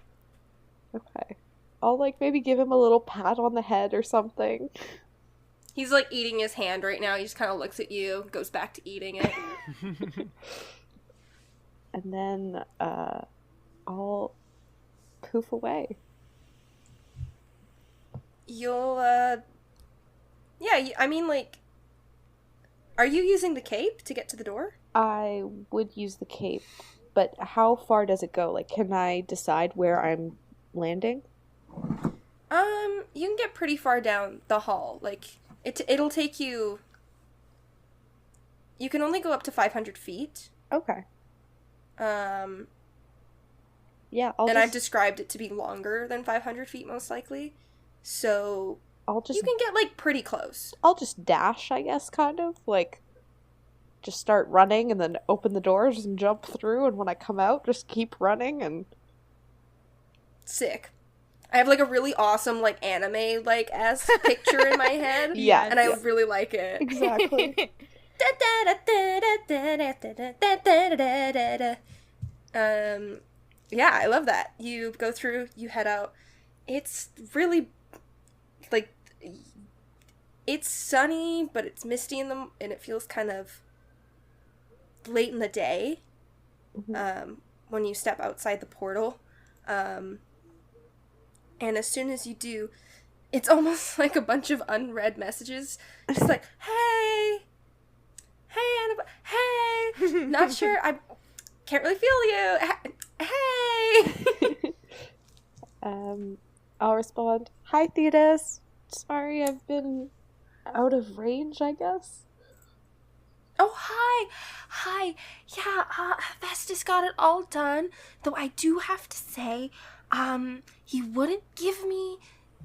Speaker 5: Okay. I'll like maybe give him a little pat on the head or something.
Speaker 1: He's like eating his hand right now. He just kind of looks at you, goes back to eating it.
Speaker 5: And then I'll poof away.
Speaker 1: You'll, yeah, I mean, like, are you using the cape to get to the door?
Speaker 5: I would use the cape, but how far does it go? Like, can I decide where I'm landing?
Speaker 1: You can get pretty far down the hall. Like, it'll take you... You can only go up to 500 feet.
Speaker 5: Okay. Yeah,
Speaker 1: I've described it to be longer than 500 feet, most likely. So... You can get, like, pretty close.
Speaker 5: I'll just dash, I guess, kind of. Like, just start running and then open the doors and jump through, and when I come out, just keep running and...
Speaker 1: Sick. I have, like, a really awesome, like, anime-like-esque picture in my head.
Speaker 5: Yeah.
Speaker 1: And I really like it.
Speaker 5: Exactly.
Speaker 1: Yeah, I love that. You go through, you head out. It's really... like, it's sunny, but it's misty and it feels kind of late in the day. When you step outside the portal. And as soon as you do, it's almost like a bunch of unread messages. Just like, hey, Annabelle, hey, not sure, I can't really feel you, hey.
Speaker 5: I'll respond, hi Thetis, sorry I've been out of range, I guess.
Speaker 1: Oh, hi, yeah, Festus got it all done, though I do have to say, he wouldn't give me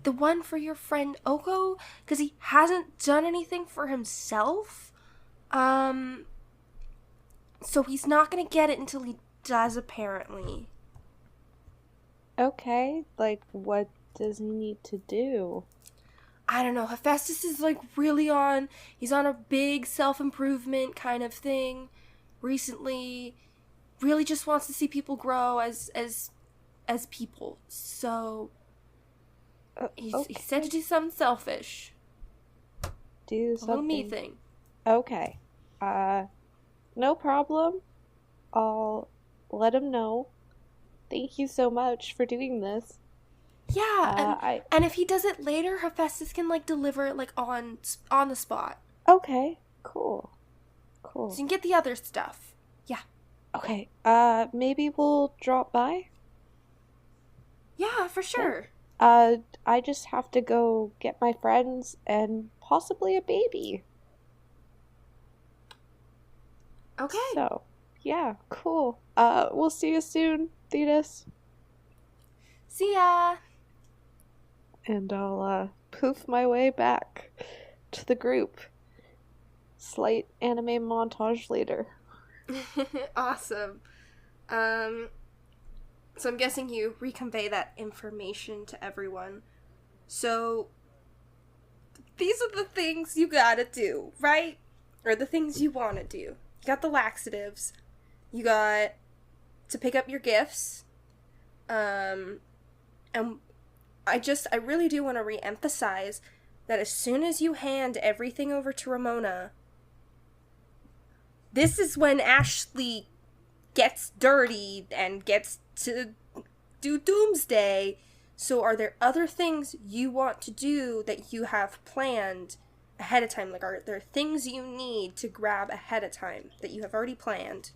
Speaker 1: the one for your friend Oko, because he hasn't done anything for himself, so he's not gonna get it until he does, apparently.
Speaker 5: Okay, like, what does he need to do?
Speaker 1: I don't know, Hephaestus is like he's on a big self-improvement kind of thing recently, really just wants to see people grow as people, so he said to do something selfish.
Speaker 5: Do
Speaker 1: a
Speaker 5: something.
Speaker 1: little me thing.
Speaker 5: Okay. No problem. I'll let him know. Thank you so much for doing this.
Speaker 1: Yeah, and if he does it later, Hephaestus can like deliver it like on the spot.
Speaker 5: Okay, cool.
Speaker 1: So you can get the other stuff. Yeah.
Speaker 5: Okay, maybe we'll drop by?
Speaker 1: Yeah, for sure.
Speaker 5: I just have to go get my friends and possibly a baby.
Speaker 1: Okay.
Speaker 5: So, yeah, cool. We'll see you soon, Thetis.
Speaker 1: See ya.
Speaker 5: And I'll, poof my way back to the group. Slight anime montage later.
Speaker 1: Awesome. So I'm guessing you reconvey that information to everyone. So these are the things you gotta do, right? Or the things you wanna do. You got the laxatives. You got to pick up your gifts. And I really do want to re-emphasize that as soon as you hand everything over to Ramona, this is when Ashley gets dirty and gets to do Doomsday. So are there other things you want to do that you have planned ahead of time? Like, are there things you need to grab ahead of time that you have already planned?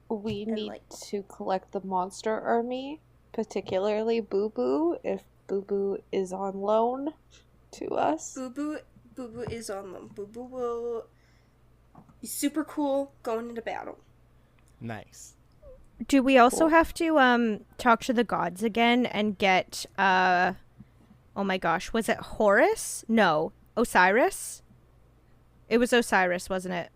Speaker 5: We need to collect the monster army, particularly Boo Boo, if Boo Boo is on loan to us.
Speaker 1: Boo Boo is on loan. Boo Boo will be super cool going into battle.
Speaker 4: Nice.
Speaker 2: Do we also have to talk to the gods again and get oh my gosh, was it Horus? No, Osiris? It was Osiris, wasn't it?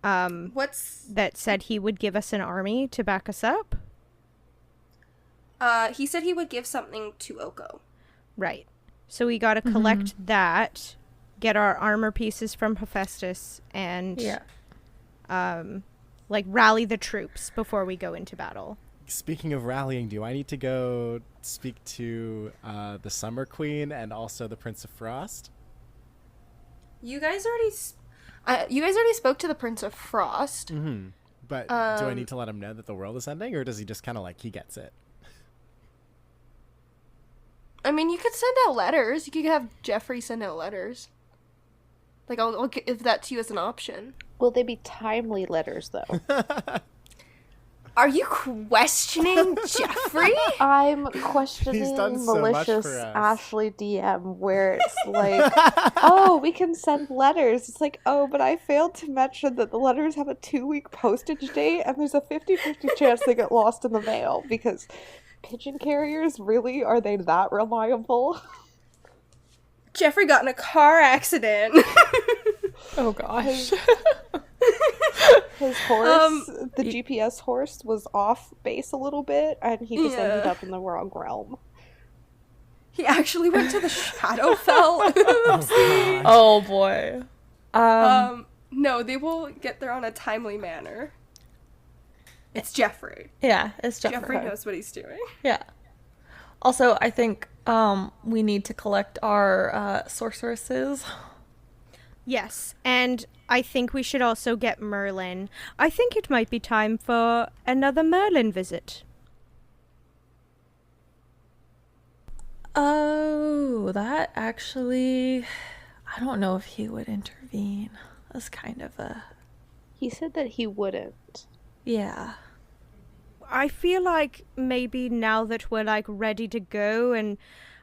Speaker 2: That said he would give us an army to back us up?
Speaker 1: He said he would give something to Oko.
Speaker 2: Right. So we gotta collect that, get our armor pieces from Hephaestus, and rally the troops before we go into battle.
Speaker 4: Speaking of rallying, do I need to go speak to the Summer Queen and also the Prince of Frost?
Speaker 1: You guys already spoke to the Prince of Frost.
Speaker 4: Mm-hmm. But do I need to let him know that the world is ending, or does he just kind of he gets it?
Speaker 1: I mean, you could send out letters. You could have Jeffrey send out letters. Like, I'll give that to you as an option.
Speaker 5: Will they be timely letters, though?
Speaker 1: Are you questioning Jeffrey?
Speaker 5: I'm questioning malicious Ashley DM, where it's like, oh, we can send letters. It's like, oh, but I failed to mention that the letters have a 2-week postage date, and there's a 50-50 chance they get lost in the mail, because pigeon carriers, really? Are they that reliable?
Speaker 1: Jeffrey got in a car accident.
Speaker 6: Oh gosh.
Speaker 5: His horse, the GPS horse, was off base a little bit, and he just ended up in the wrong realm.
Speaker 1: He actually went to the Shadowfell.
Speaker 6: Oh boy.
Speaker 1: No, they will get there on a timely manner. It's Jeffrey.
Speaker 6: Yeah, it's Jeffrey.
Speaker 1: Jeffrey knows what he's doing.
Speaker 6: Yeah. Also, I think we need to collect our sorceresses.
Speaker 2: Yes, and I think we should also get Merlin. I think it might be time for another Merlin visit.
Speaker 6: Oh, that actually... I don't know if he would intervene. That's kind of a...
Speaker 5: He said that he wouldn't.
Speaker 6: Yeah.
Speaker 2: I feel like maybe now that we're ready to go and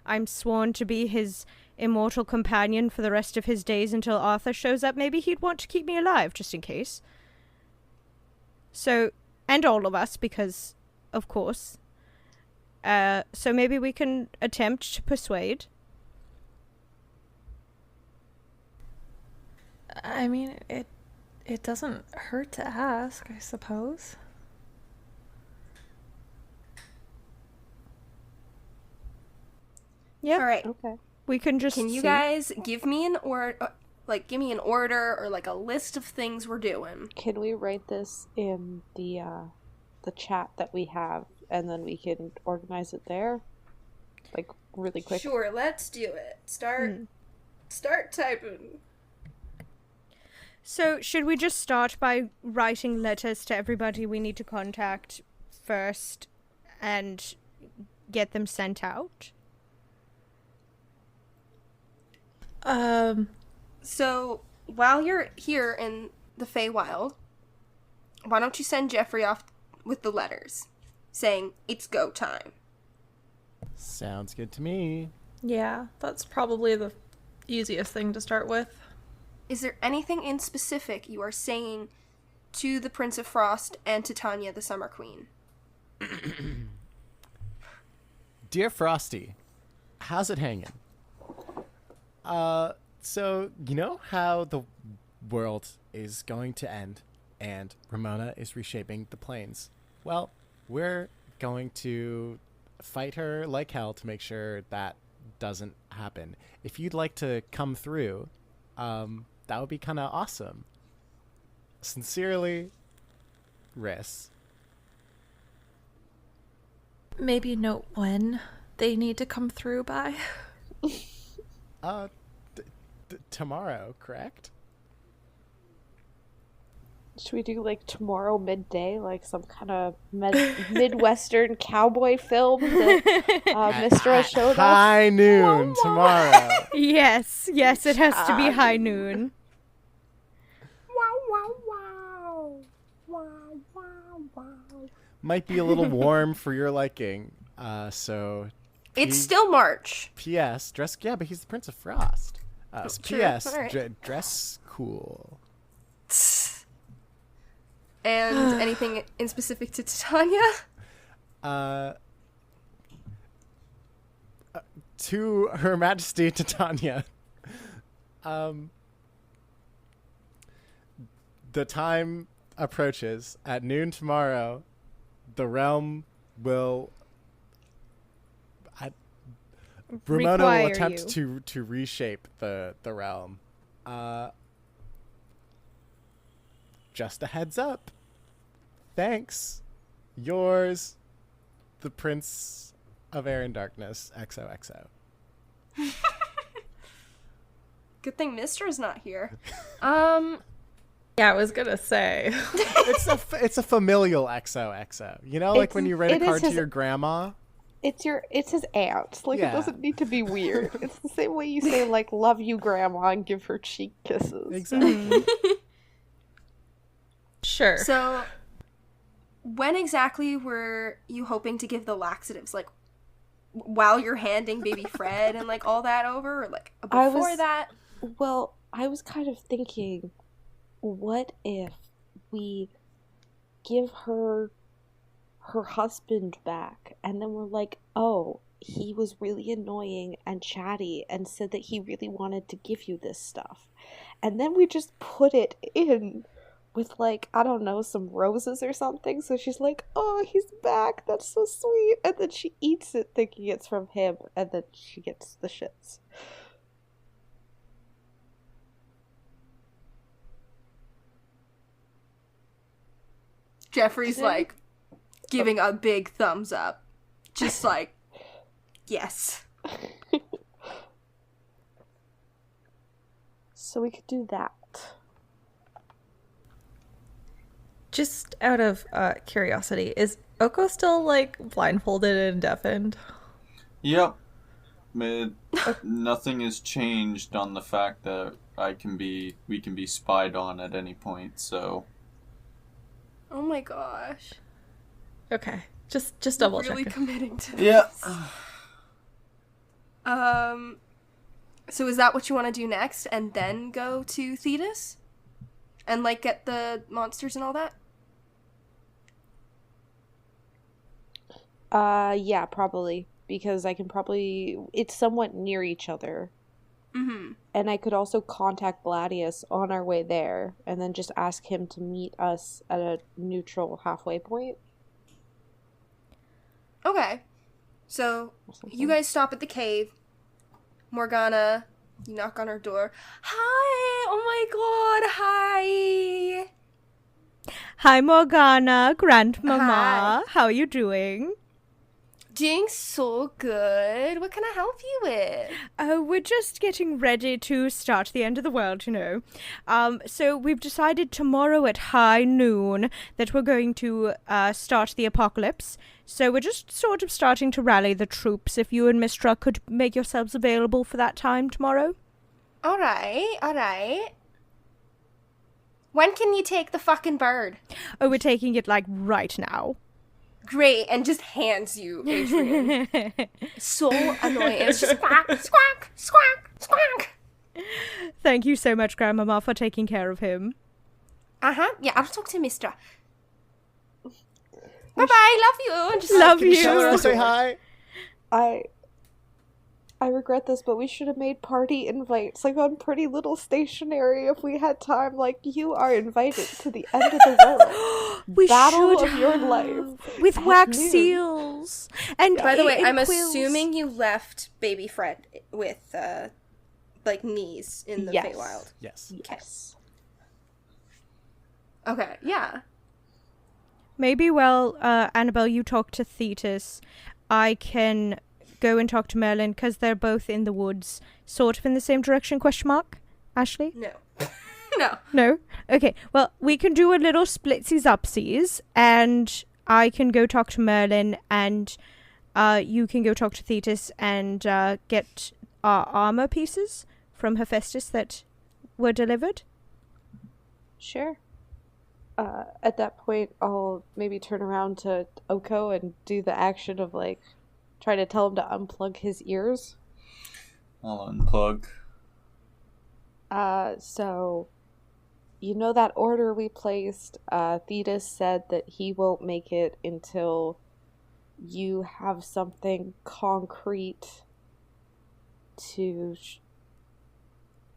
Speaker 2: I'm sworn to be his immortal companion for the rest of his days until Arthur shows up, maybe he'd want to keep me alive just in case. So, and all of us, because of course. So maybe we can attempt to persuade.
Speaker 6: I mean, it doesn't hurt to ask, I suppose.
Speaker 2: Yeah.
Speaker 1: All right.
Speaker 5: Okay.
Speaker 2: We can just
Speaker 1: Can you guys give me an order, or a list of things we're doing?
Speaker 5: Can we write this in the chat that we have, and then we can organize it there? Really quick.
Speaker 1: Sure, let's do it. Start typing.
Speaker 2: So, should we just start by writing letters to everybody we need to contact first and get them sent out?
Speaker 1: So, while you're here in the Feywild, why don't you send Jeffrey off with the letters, saying, it's go time.
Speaker 4: Sounds good to me.
Speaker 6: Yeah, that's probably the easiest thing to start with.
Speaker 1: Is there anything in specific you are saying to the Prince of Frost and to Tanya, the Summer Queen?
Speaker 4: Dear Frosty, how's it hanging? So, you know how the world is going to end and Ramona is reshaping the plains? Well, we're going to fight her like hell to make sure that doesn't happen. If you'd like to come through, that would be kind of awesome. Sincerely, Riss.
Speaker 6: Maybe note when they need to come through by.
Speaker 4: Tomorrow, correct?
Speaker 5: Should we do like tomorrow midday, like some kind of Midwestern cowboy film that Mistra showed us?
Speaker 4: High noon tomorrow.
Speaker 2: Yes, it has to be high noon.
Speaker 1: Wow, wow, wow. Wow, wow, wow.
Speaker 4: Might be a little warm for your liking. So
Speaker 1: It's still March.
Speaker 4: P.S. Dress. Yeah, but he's the Prince of Frost.
Speaker 1: True.
Speaker 4: P.S.
Speaker 1: All right.
Speaker 4: Dress cool.
Speaker 1: And anything in specific to Titania?
Speaker 4: To Her Majesty Titania. The time approaches. At noon tomorrow, the realm will... Ramona will
Speaker 2: Require
Speaker 4: attempt
Speaker 2: you.
Speaker 4: to reshape the realm. Just a heads up. Thanks. Yours, the Prince of Air and Darkness, XOXO.
Speaker 1: Good thing Mistra's not here.
Speaker 6: Yeah, I was gonna say.
Speaker 4: It's a familial XOXO. You know, like when you write a
Speaker 5: it is
Speaker 4: card to
Speaker 5: his-
Speaker 4: your grandma?
Speaker 5: It's his aunt. Like,
Speaker 4: Yeah.
Speaker 5: it doesn't need to be weird. It's the same way you say, like, love you, grandma, and give her cheek kisses.
Speaker 4: Exactly.
Speaker 6: Sure.
Speaker 1: So, when exactly were you hoping to give the laxatives? Like, while you're handing baby Fred and, like, all that over? Or, like, before that?
Speaker 5: Well, I was kind of thinking, what if we give her husband back, and then we're like, oh, he was really annoying and chatty and said that he really wanted to give you this stuff. And then we just put it in with, like, I don't know, some roses or something. So she's like, oh, he's back. That's so sweet. And then she eats it thinking it's from him, and then she gets the shits.
Speaker 1: Jeffrey's, like, giving a big thumbs up. Just like, yes.
Speaker 5: So we could do that.
Speaker 6: Just out of curiosity, is Oko still, like, blindfolded and deafened?
Speaker 3: Yep. Nothing has changed on the fact that we can be spied on at any point, so...
Speaker 1: Oh my gosh.
Speaker 6: Okay. Just double
Speaker 1: Really
Speaker 6: checking.
Speaker 1: committing to this.
Speaker 3: Yeah.
Speaker 1: So is that what you want to do next? And then go to Thetis? And, like, get the monsters and all that?
Speaker 5: Yeah, probably. Because I can probably... It's somewhat near each other.
Speaker 1: Mm-hmm.
Speaker 5: And I could also contact Gladius on our way there, and then just ask him to meet us at a neutral halfway point.
Speaker 1: Okay. So, you guys stop at the cave. Morgana, you knock on her door. Hi! Oh my god, hi!
Speaker 2: Hi, Morgana, Grandmama.
Speaker 1: Hi.
Speaker 2: How are you doing?
Speaker 1: Doing so good. What can I help you with?
Speaker 2: Oh, we're just getting ready to start the end of the world, you know. So we've decided tomorrow at high noon that we're going to start the apocalypse. So we're just sort of starting to rally the troops. If you and Miss Truck could make yourselves available for that time tomorrow.
Speaker 1: All right. When can you take the fucking bird?
Speaker 2: Oh, we're taking it, like, right now.
Speaker 1: Great, and just hands you Adrian. So annoying. It's just squawk, squawk, squawk, squawk.
Speaker 2: Thank you so much, Grandmama, for taking care of him.
Speaker 1: Yeah, I'll talk to Mister. Bye-bye, love you. And just
Speaker 2: Love you.
Speaker 4: Show her I say hi.
Speaker 5: I regret this, but we should have made party invites, like on Pretty Little Stationery if we had time. Like, you are invited to the end of the world.
Speaker 2: We
Speaker 5: Battle
Speaker 2: should
Speaker 5: of your life.
Speaker 2: with
Speaker 5: at
Speaker 2: wax
Speaker 5: noon.
Speaker 2: seals. And
Speaker 1: By the way,
Speaker 2: and
Speaker 1: I'm
Speaker 2: quills.
Speaker 1: assuming you left Baby Fred with, like, knees in the
Speaker 5: Yes.
Speaker 1: Feywild.
Speaker 4: Yes.
Speaker 5: Yes.
Speaker 1: Okay, yeah.
Speaker 2: Maybe while Annabelle, you talk to Thetis, I can go and talk to Merlin because they're both in the woods, sort of in the same direction, question mark? Ashley?
Speaker 1: No. No.
Speaker 2: No? Okay, well, we can do a little splitsies-upsies, and I can go talk to Merlin, and you can go talk to Thetis and get our armor pieces from Hephaestus that were delivered.
Speaker 5: Sure. At that point, I'll maybe turn around to Oko and do the action of, like, try to tell him to unplug his ears.
Speaker 3: I'll unplug.
Speaker 5: So, you know that order we placed? Thetis said that he won't make it until you have something concrete to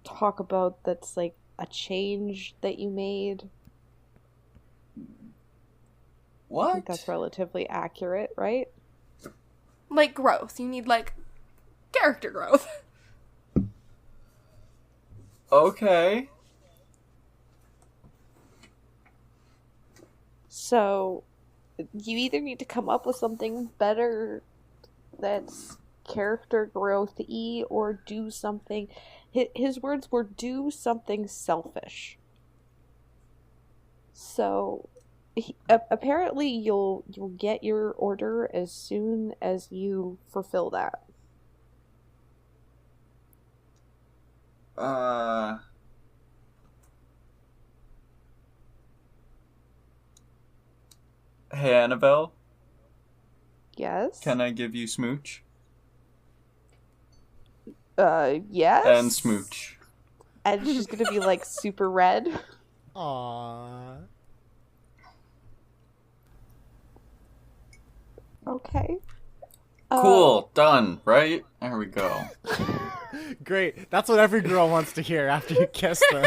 Speaker 5: talk about that's, like, a change that you made. I
Speaker 3: What?
Speaker 5: think that's relatively accurate, right?
Speaker 1: Like, growth. You need, like, character growth.
Speaker 3: Okay.
Speaker 5: So, you either need to come up with something better that's character growth-y, or do something... His words were, do something selfish. So, apparently you'll get your order as soon as you fulfill that.
Speaker 3: Hey, Annabelle,
Speaker 5: Yes?
Speaker 3: can I give you smooch?
Speaker 5: Yes?
Speaker 3: And smooch.
Speaker 5: And she's gonna be, like, super red.
Speaker 4: Aww.
Speaker 5: Okay.
Speaker 3: Cool, done, right? There we go.
Speaker 4: Great. That's what every girl wants to hear after you kiss them.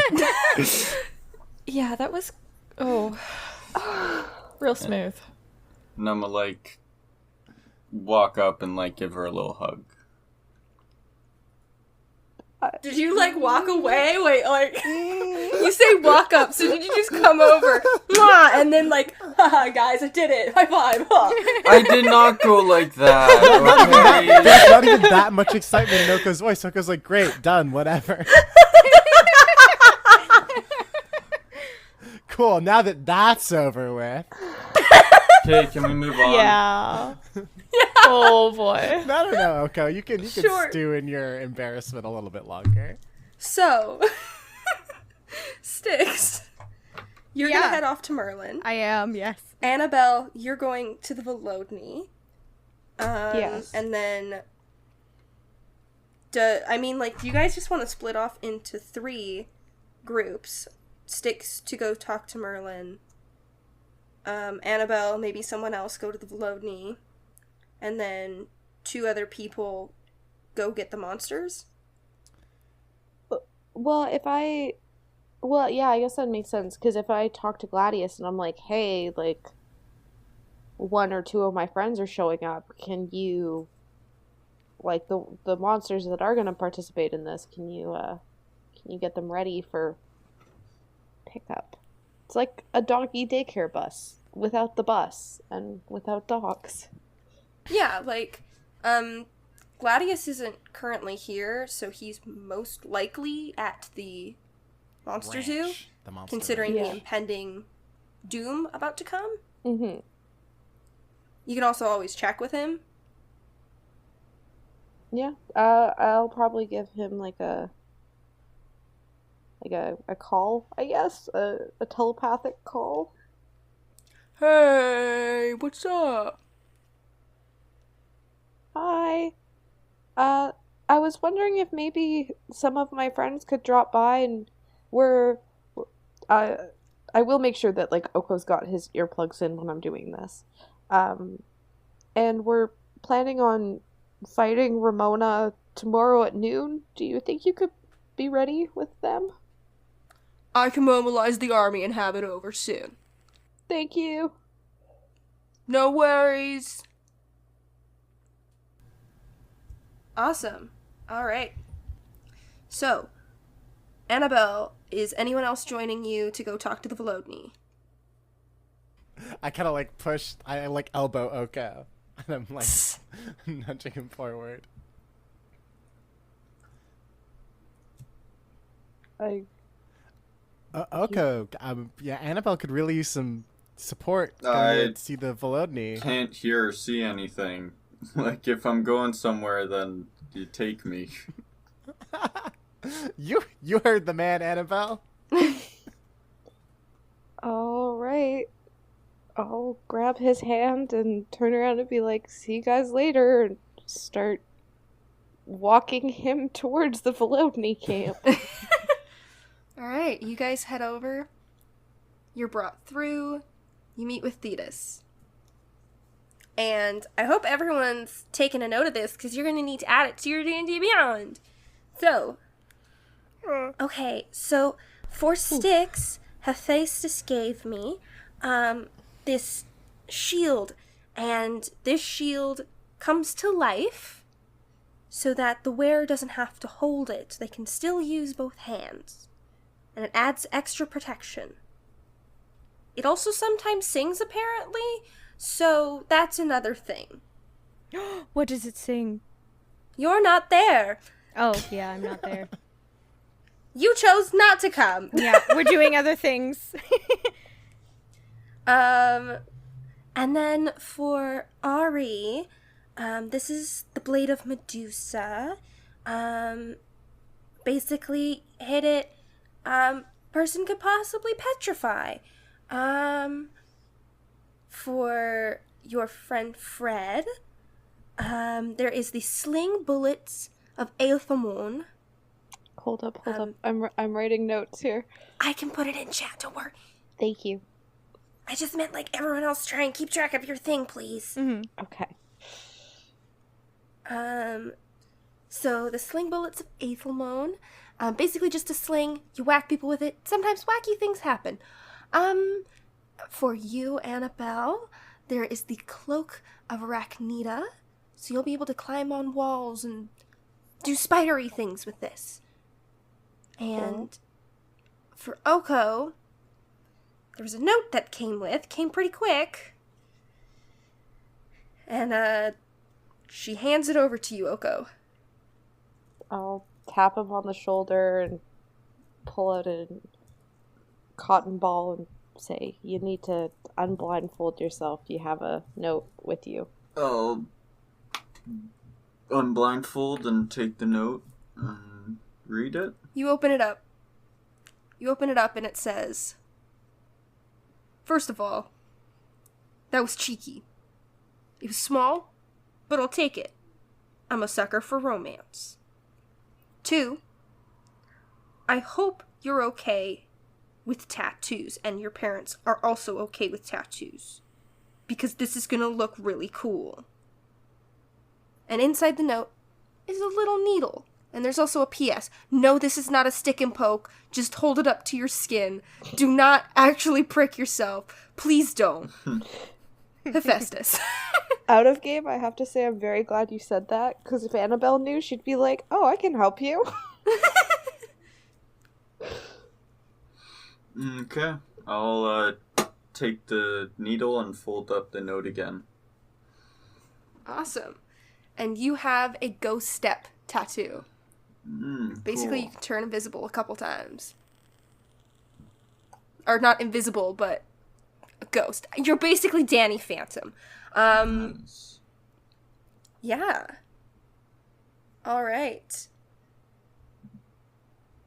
Speaker 6: Yeah, that was real smooth.
Speaker 3: And I'm gonna, like, walk up and, like, give her a little hug.
Speaker 1: Did you, like, walk away? Wait, like, you say walk up, so did you just come over, mwah, and then, like, haha, guys, I did it, high five, huh?
Speaker 3: I did not go like that, okay?
Speaker 4: There's not even that much excitement in Oko's voice. Oko's like, great, done, whatever. Cool, now that that's over with.
Speaker 3: Okay, can we move on?
Speaker 6: Yeah. Oh boy.
Speaker 4: I don't know, Oko. You can
Speaker 1: Sure.
Speaker 4: stew in your embarrassment a little bit longer.
Speaker 1: So, Styx, you're
Speaker 2: Yeah.
Speaker 1: gonna head off to Merlin.
Speaker 2: I am, yes.
Speaker 1: Annabelle, you're going to the Volodny.
Speaker 5: Yes.
Speaker 1: And then, do you guys just want to split off into 3 groups? Styx to go talk to Merlin. Annabelle, maybe someone else go to the Volodny. And then 2 other people go get the monsters?
Speaker 5: Well, yeah, I guess that makes sense, because if I talk to Gladius and I'm like, hey, like, 1 or 2 of my friends are showing up, can you, like, the monsters that are going to participate in this, can you get them ready for pickup? It's like a donkey daycare bus, without the bus, and without dogs.
Speaker 1: Yeah, like, Gladius isn't currently here, so he's most likely at the Monster Zoo,
Speaker 4: Ranch. The monster
Speaker 1: considering
Speaker 4: ranch.
Speaker 1: the impending doom about to come.
Speaker 5: Mm-hmm.
Speaker 1: You can also always check with him.
Speaker 5: Yeah. I'll probably give him like a call, I guess, a telepathic call.
Speaker 1: Hey, what's up?
Speaker 5: Hi. I was wondering if maybe some of my friends could drop by and I I will make sure that like Oko's got his earplugs in when I'm doing this. And we're planning on fighting Ramona tomorrow at noon. Do you think you could be ready with them?
Speaker 1: I can mobilize the army and have it over soon.
Speaker 5: Thank you.
Speaker 1: No worries. Awesome. Alright. So, Annabelle, is anyone else joining you to go talk to the Volodny?
Speaker 4: I kind of like I like elbow Oko. And I'm like nudging him forward. Oko, yeah, Annabelle could really use some support
Speaker 3: I
Speaker 4: to see the Volodny.
Speaker 3: Can't hear or see anything. Like, if I'm going somewhere, then you take me.
Speaker 4: You heard the man, Annabelle.
Speaker 5: All right. I'll grab his hand and turn around and be like, see you guys later, and start walking him towards the Volodny camp.
Speaker 1: Alright, you guys head over. You're brought through. You meet with Thetis. And I hope everyone's taken a note of this, because you're going to need to add it to your D&D Beyond. So, okay, so 4 sticks Hephaestus gave me this shield, and this shield comes to life so that the wearer doesn't have to hold it. They can still use both hands, and it adds extra protection. It also sometimes sings, apparently, so that's another thing.
Speaker 2: What does it sing?
Speaker 1: You're not there.
Speaker 2: Oh, yeah, I'm not there.
Speaker 1: You chose not to come.
Speaker 2: Yeah, we're doing other things.
Speaker 1: And then for Ari, this is the Blade of Medusa. Basically, hit it, person could possibly petrify. For your friend Fred, there is the Sling Bullets of Aethelmon.
Speaker 5: Hold up. I'm writing notes here.
Speaker 1: I can put it in chat, don't worry.
Speaker 5: Thank you.
Speaker 1: I just meant like everyone else try and keep track of your thing, please.
Speaker 2: Mm-hmm.
Speaker 5: Okay.
Speaker 1: So the Sling Bullets of Aethelmon, basically just a sling, you whack people with it, sometimes wacky things happen. For you, Annabelle, there is the Cloak of Arachnida, so you'll be able to climb on walls and do spidery things with this. And for Oko, there was a note that came pretty quick, and she hands it over to you, Oko.
Speaker 5: I'll tap him on the shoulder and pull out a cotton ball and say, you need to unblindfold yourself. You have a note with you.
Speaker 3: I'll unblindfold and take the note and read it.
Speaker 1: You open it up. And it says, first of all, that was cheeky. It was small, but I'll take it. I'm a sucker for romance. 2, I hope you're okay with tattoos, and your parents are also okay with tattoos, because this is gonna look really cool. And inside the note is a little needle, and there's also a PS. No, this is not a stick and poke. Just hold it up to your skin. Do not actually prick yourself. Please don't. Hephaestus.
Speaker 5: Out of game, I have to say I'm very glad you said that, because if Annabelle knew, she'd be like, oh, I can help you.
Speaker 3: Okay. I'll take the needle and fold up the note again.
Speaker 1: Awesome. And you have a ghost step tattoo. Basically,
Speaker 3: cool.
Speaker 1: you can turn invisible a couple times. Or not invisible, but a ghost. You're basically Danny Phantom.
Speaker 3: Nice.
Speaker 1: Yeah. All right.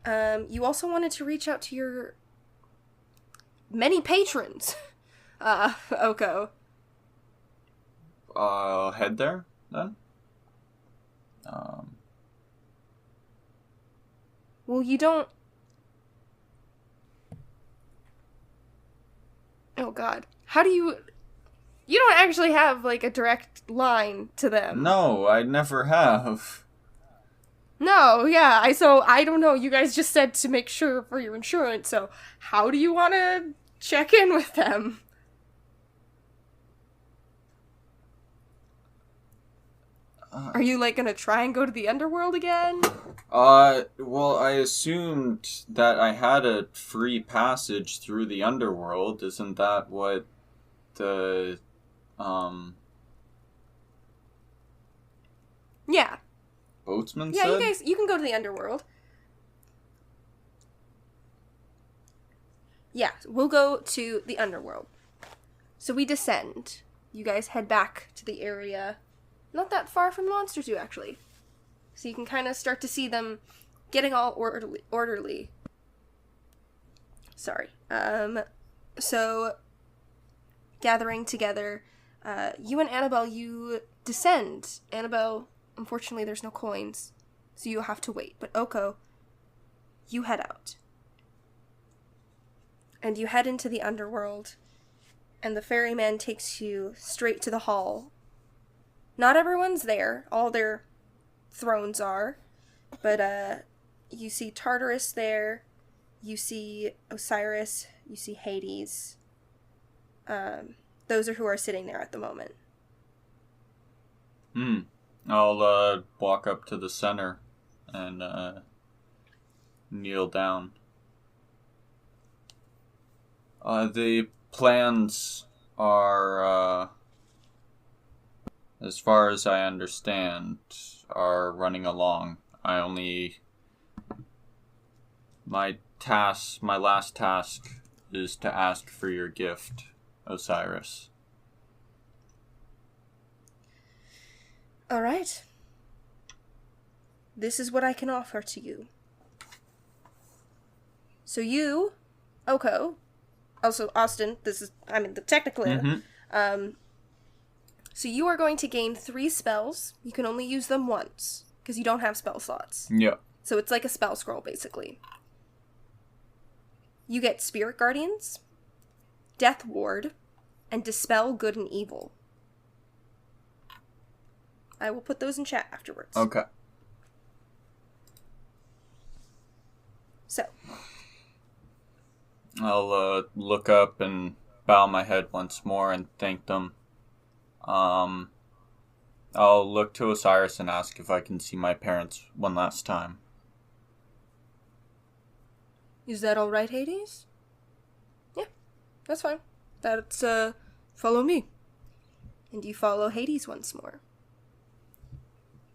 Speaker 1: You also wanted to reach out to your many patrons, Oko.
Speaker 3: Head there, then?
Speaker 1: Well, you don't... Oh, God. How do you... You don't actually have, like, a direct line to them.
Speaker 3: No, I never have.
Speaker 1: No, yeah, so I don't know. You guys just said to make sure for your insurance, so how do you want to check in with them? Are you, like, gonna try and go to the underworld again?
Speaker 3: Well, I assumed that I had a free passage through the underworld. Isn't that what the,
Speaker 1: Yeah.
Speaker 3: boatsman
Speaker 1: Yeah,
Speaker 3: said?
Speaker 1: you can go to the underworld. Yeah, we'll go to the underworld. So we descend. You guys head back to the area. Not that far from the Monster Zoo, actually. So you can kind of start to see them getting all orderly. Sorry. So, gathering together, you and Annabelle, you descend. Annabelle, unfortunately, there's no coins, so you'll have to wait. But Oko, you head out. And you head into the underworld, and the ferryman takes you straight to the hall. Not everyone's there. All their thrones are. But, you see Tartarus there. You see Osiris. You see Hades. Those are who are sitting there at the moment.
Speaker 3: I'll, walk up to the center and, kneel down. The plans are, as far as I understand, are running along. My last task is to ask for your gift, Osiris.
Speaker 1: All right. This is what I can offer to you. So you, Oko, also Austin, the technical so you are going to gain 3 spells. You can only use them once, because you don't have spell slots.
Speaker 3: Yeah.
Speaker 1: So it's like a spell scroll, basically. You get Spirit Guardians, Death Ward, and Dispel Good and Evil. I will put those in chat afterwards.
Speaker 3: Okay.
Speaker 1: So.
Speaker 3: I'll, look up and bow my head once more and thank them. I'll look to Osiris and ask if I can see my parents one last time.
Speaker 1: Is that alright, Hades? Yeah, that's fine. That's, follow me. And you follow Hades once more.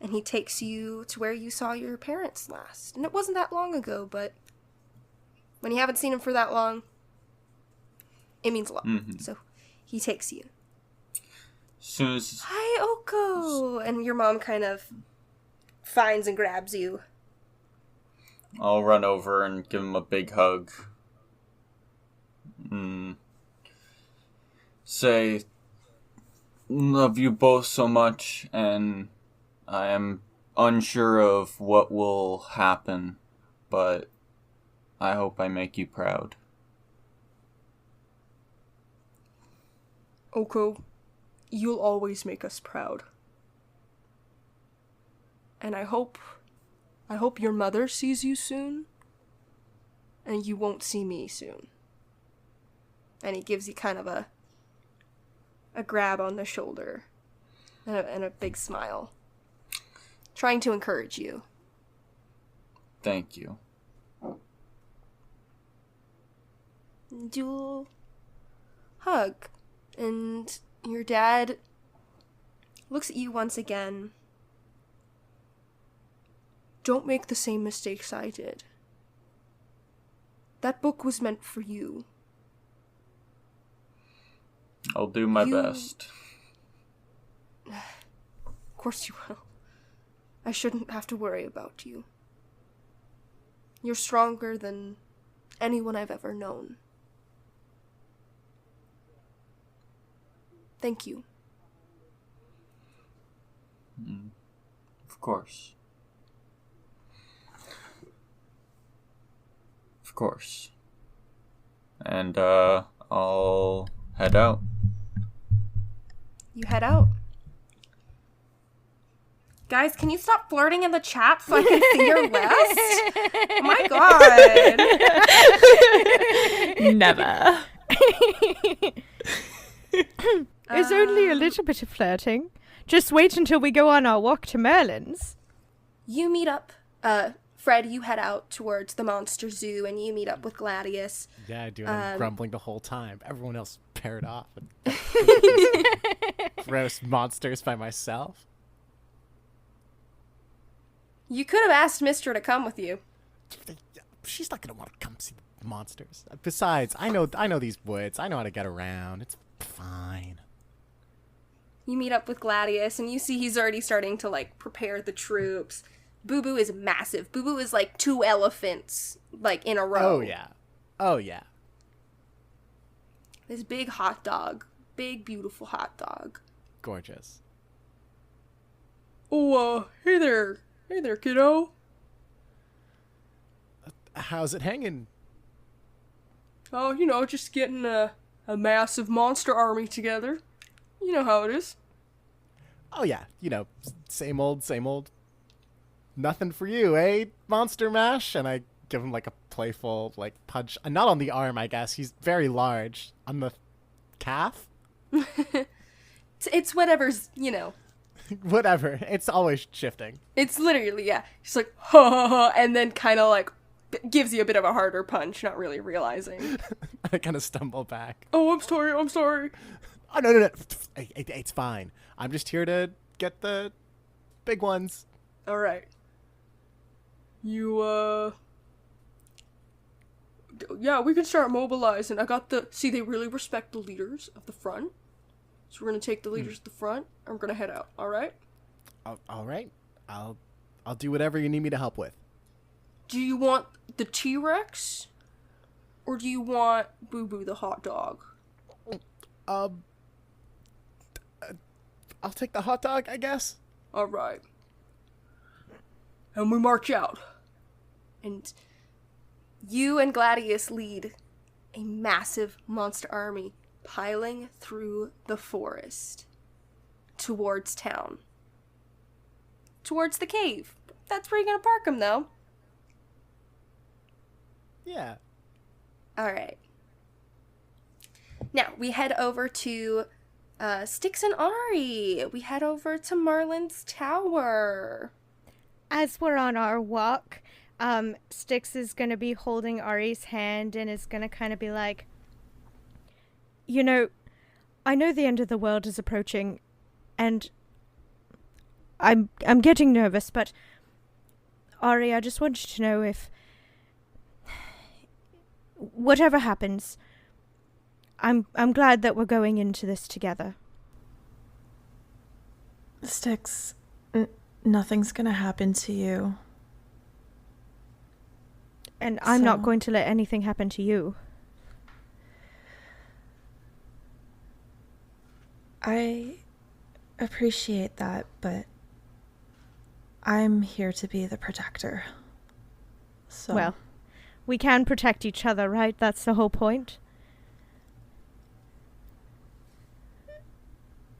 Speaker 1: And he takes you to where you saw your parents last. And it wasn't that long ago, but when you haven't seen him for that long, it means a lot.
Speaker 3: Mm-hmm.
Speaker 1: So he takes you.
Speaker 3: Soon as
Speaker 1: Hi, Oko! And your mom kind of finds and grabs you.
Speaker 3: I'll run over and give him a big hug. Say, love you both so much, and I am unsure of what will happen, but I hope I make you proud.
Speaker 1: Oko, you'll always make us proud. And I hope your mother sees you soon, and you won't see me soon. And he gives you kind of a grab on the shoulder, and a big smile. Trying to encourage you.
Speaker 3: Thank you.
Speaker 1: Dual hug. And your dad looks at you once again. Don't make the same mistakes I did. That book was meant for you.
Speaker 3: I'll do my best.
Speaker 1: Of course you will. I shouldn't have to worry about you. You're stronger than anyone I've ever known. Thank you.
Speaker 3: Of course. Of course. And, I'll head out.
Speaker 1: You head out. Guys, can you stop flirting in the chat so I can see your list? Oh my god.
Speaker 6: Never.
Speaker 2: It's only a little bit of flirting. Just wait until we go on our walk to Merlin's.
Speaker 1: You meet up, Fred, you head out towards the monster zoo and you meet up with Gladius.
Speaker 4: Yeah, I do. And I'm grumbling the whole time. Everyone else paired off. And roast monsters by myself.
Speaker 1: You could have asked Mister to come with you.
Speaker 4: She's not gonna want to come see the monsters. Besides, I know these woods. I know how to get around. It's fine.
Speaker 1: You meet up with Gladius and you see he's already starting to like prepare the troops. Boo Boo is massive. Boo Boo is like 2 elephants like in a row.
Speaker 4: Oh yeah. Oh yeah.
Speaker 1: This big hot dog. Big beautiful hot dog.
Speaker 4: Gorgeous.
Speaker 1: Oh, hey there. Hey there, kiddo.
Speaker 4: How's it hanging?
Speaker 1: Oh, you know, just getting a massive monster army together. You know how it is.
Speaker 4: Oh yeah, you know, same old, same old. Nothing for you, eh, Monster Mash? And I give him like a playful like punch. Not on the arm, I guess. He's very large. On the calf?
Speaker 1: It's whatever's, you know.
Speaker 4: Whatever. It's always shifting.
Speaker 1: It's literally, yeah. She's like, ha ha ha, and then kind of like gives you a bit of a harder punch, not really realizing.
Speaker 4: I kind of stumble back.
Speaker 1: Oh, I'm sorry.
Speaker 4: Oh, no. It's fine. I'm just here to get the big ones.
Speaker 1: All right. Yeah, we can start mobilizing. See, they really respect the leaders of the front. So we're going to take the leaders at the front, and we're going to head out, all right?
Speaker 4: All right. I'll do whatever you need me to help with.
Speaker 1: Do you want the T-Rex? Or do you want Boo Boo the hot dog?
Speaker 4: I'll take the hot dog, I guess.
Speaker 1: All right. And we march out. And you and Gladius lead a massive monster army piling through the forest towards town. Towards the cave. That's where you're going to park them, though.
Speaker 4: Yeah.
Speaker 1: All right. Now, we head over to Styx and Ari. We head over to Marlin's tower.
Speaker 2: As we're on our walk, Styx is going to be holding Ari's hand and is going to kind of be like, you know, I know the end of the world is approaching, and I'm getting nervous, but Ari, I just want you to know if whatever happens, I'm glad that we're going into this together.
Speaker 6: Styx, nothing's gonna happen to you.
Speaker 2: And I'm not going to let anything happen to you.
Speaker 6: I appreciate that, but I'm here to be the protector. So.
Speaker 2: Well, we can protect each other, right? That's the whole point.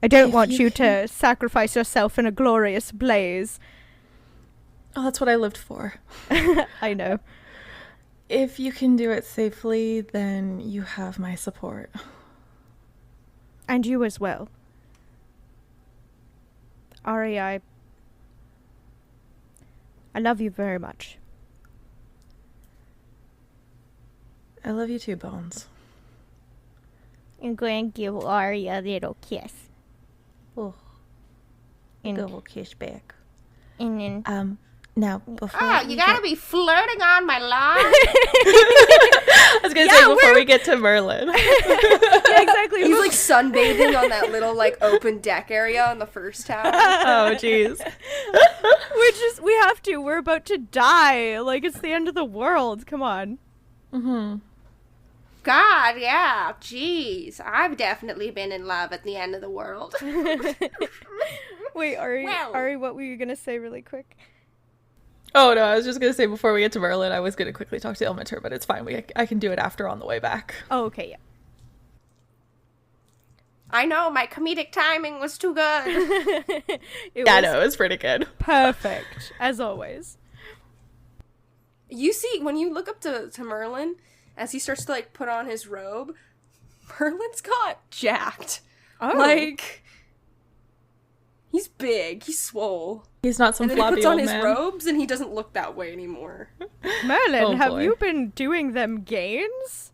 Speaker 2: I don't want you to sacrifice yourself in a glorious blaze.
Speaker 6: Oh, that's what I lived for.
Speaker 2: I know.
Speaker 6: If you can do it safely, then you have my support.
Speaker 2: And you as well. Ari, I love you very much.
Speaker 6: I love you too, Bones.
Speaker 2: I'm going to give Ari a little kiss.
Speaker 6: Oh. We'll go kiss back.
Speaker 2: And then
Speaker 6: Now, before
Speaker 1: Oh, you gotta be flirting on my lawn?
Speaker 7: I was gonna say before we get to Merlin.
Speaker 2: yeah, exactly.
Speaker 1: He's like sunbathing on that little like open deck area on the first tower.
Speaker 7: Oh, jeez.
Speaker 2: We have to. We're about to die. Like, it's the end of the world. Come on.
Speaker 7: Mm-hmm.
Speaker 1: God, yeah. Jeez. I've definitely been in love at the end of the world.
Speaker 2: Wait, Ari,
Speaker 1: Well.
Speaker 2: Ari, what were you gonna say really quick?
Speaker 7: Oh no, I was just gonna say before we get to Merlin, I was gonna quickly talk to Ilmater, but it's fine. I can do it after on the way back.
Speaker 2: Oh, okay, yeah.
Speaker 1: I know, my comedic timing was too good.
Speaker 2: It
Speaker 7: Yeah,
Speaker 2: was
Speaker 7: no, it was pretty good.
Speaker 2: perfect, as always.
Speaker 1: You see, when you look up to Merlin, as he starts to like put on his robe, Merlin's got jacked.
Speaker 2: Oh.
Speaker 1: Like, he's big, he's swole.
Speaker 7: He's not some
Speaker 1: And then he
Speaker 7: floppy
Speaker 1: puts on
Speaker 7: old
Speaker 1: his
Speaker 7: man.
Speaker 1: robes and he doesn't look that way anymore.
Speaker 2: Merlin,
Speaker 7: Oh,
Speaker 2: have
Speaker 7: boy.
Speaker 2: you been doing them gains?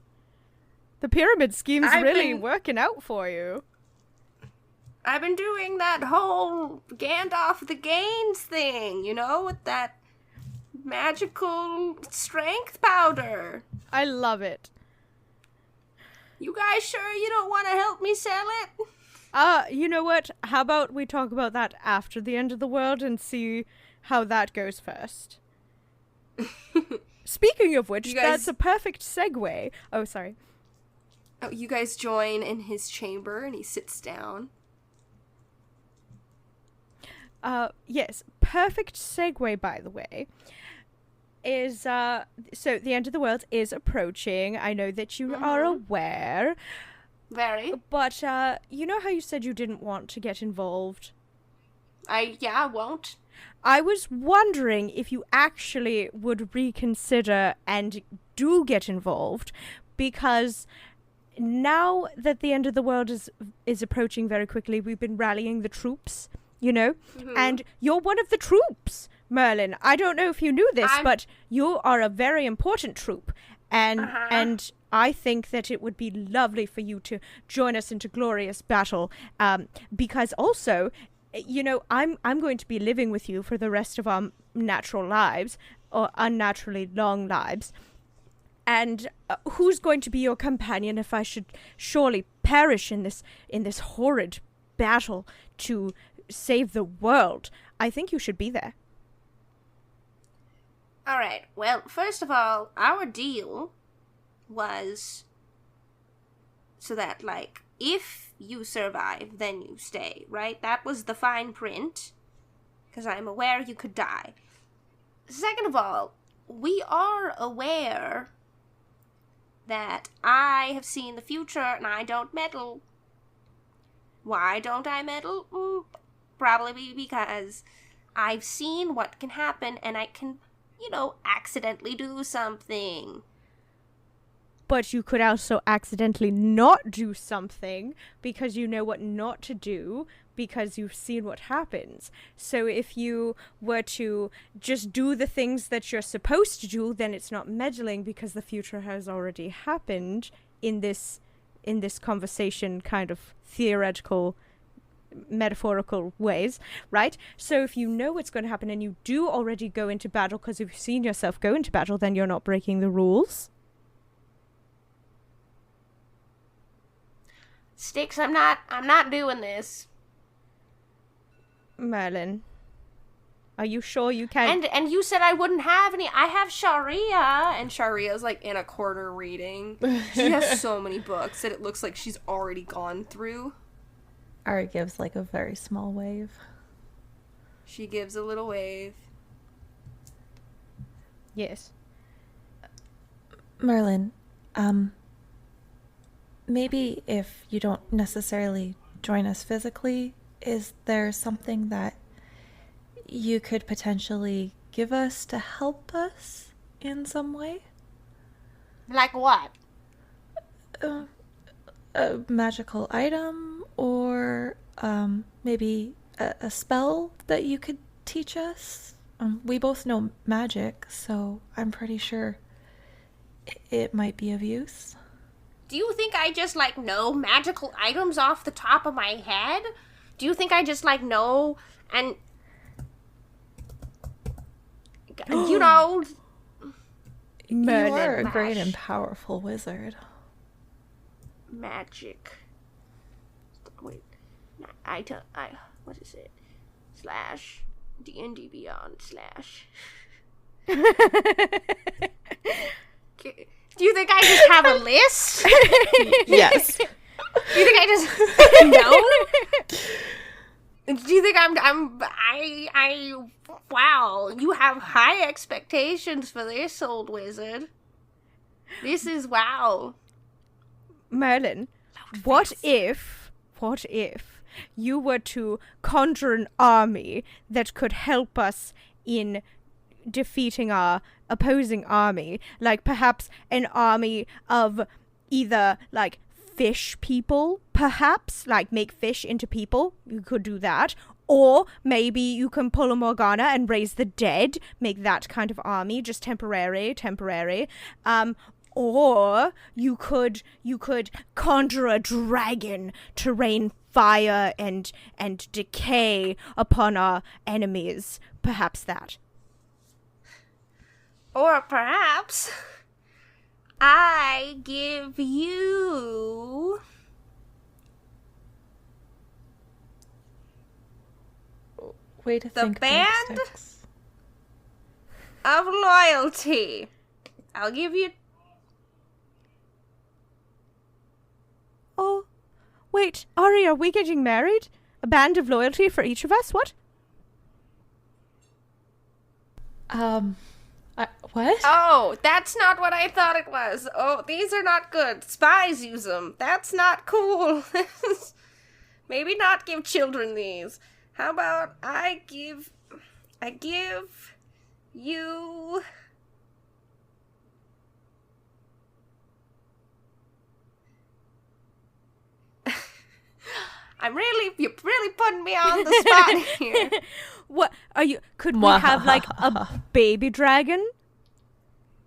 Speaker 2: The pyramid scheme's
Speaker 1: I've
Speaker 2: really
Speaker 1: been-
Speaker 2: working out for you.
Speaker 1: I've been doing that whole Gandalf the Gains thing, you know, with that magical strength powder.
Speaker 2: I love it.
Speaker 1: You guys sure you don't want to help me sell it?
Speaker 2: You know what? How about we talk about that after the end of the world and see how that goes first? Speaking of which,
Speaker 1: You guys-
Speaker 2: that's a perfect segue. Oh, sorry.
Speaker 1: Oh, you guys join in his chamber and he sits down.
Speaker 2: Yes, perfect segue, by the way, is, so the end of the world is approaching. I know that you are aware,
Speaker 1: Very.
Speaker 2: but, you know how you said you didn't want to get involved?
Speaker 1: I won't.
Speaker 2: I was wondering if you actually would reconsider and do get involved, because now that the end of the world is approaching very quickly, we've been rallying the troops, you know, and you're one of the troops, Merlin. I don't know if you knew this, but you are a very important troop, and I think that it would be lovely for you to join us into glorious battle, because also, you know, I'm going to be living with you for the rest of our natural lives, or unnaturally long lives. And who's going to be your companion if I should surely perish in this horrid battle to save the world? I think you should be there.
Speaker 1: All right. Well, first of all, our deal was so that, like, if you survive, then you stay, right? That was the fine print, because I'm aware you could die. Second of all, we are aware that I have seen the future and I don't meddle. Why don't I meddle? Probably because I've seen what can happen and I can, you know, accidentally do something.
Speaker 2: But you could also accidentally not do something because you know what not to do because you've seen what happens. So if you were to just do the things that you're supposed to do, then it's not meddling because the future has already happened in this conversation, kind of theoretical, metaphorical ways, right? So if you know what's going to happen and you do already go into battle because you've seen yourself go into battle, then you're not breaking the rules.
Speaker 1: Styx, I'm not doing this.
Speaker 2: Merlin, are you sure you can?
Speaker 1: And you said I wouldn't have any. I have Sharia, and Sharia's like in a corner reading. She has so many books that it looks like she's already gone through.
Speaker 6: Ari gives like a very small wave.
Speaker 1: She gives a little wave.
Speaker 2: Yes.
Speaker 6: Merlin, maybe if you don't necessarily join us physically, is there something that you could potentially give us to help us in some way?
Speaker 1: Like what?
Speaker 6: A magical item, or maybe a spell that you could teach us? We both know magic, so I'm pretty sure it might be of use.
Speaker 1: Do you think I just, like, know magical items off the top of my head? Do you think I just, like, know and... you know...
Speaker 6: You are
Speaker 2: Merlin.
Speaker 6: a great and powerful wizard.
Speaker 1: Magic. Wait. What is it? / D&D Beyond / Do you think I just have a list?
Speaker 7: Yes.
Speaker 1: Do you think I just know? Do you think wow, you have high expectations for this, old wizard. This is wow.
Speaker 2: Merlin, what if you were to conjure an army that could help us in defeating our opposing army? Like perhaps an army of either like fish people, perhaps, like make fish into people. You could do that. Or maybe you can pull a Morgana and raise the dead, make that kind of army, just temporary. Or you could conjure a dragon to rain fire and decay upon our enemies. Perhaps that.
Speaker 1: Or perhaps I give you
Speaker 6: Way to
Speaker 1: the
Speaker 6: think,
Speaker 1: band
Speaker 6: Thumbsticks.
Speaker 1: of loyalty. I'll give you...
Speaker 2: Oh, wait, Ari, are we getting married? A band of loyalty for each of us? What?
Speaker 6: What?
Speaker 1: Oh, that's not what I thought it was. Oh, these are not good. Spies use them. That's not cool. Maybe not give children these. How about I give you... you're really putting me on the spot here.
Speaker 2: What are you? Could we have like a baby dragon?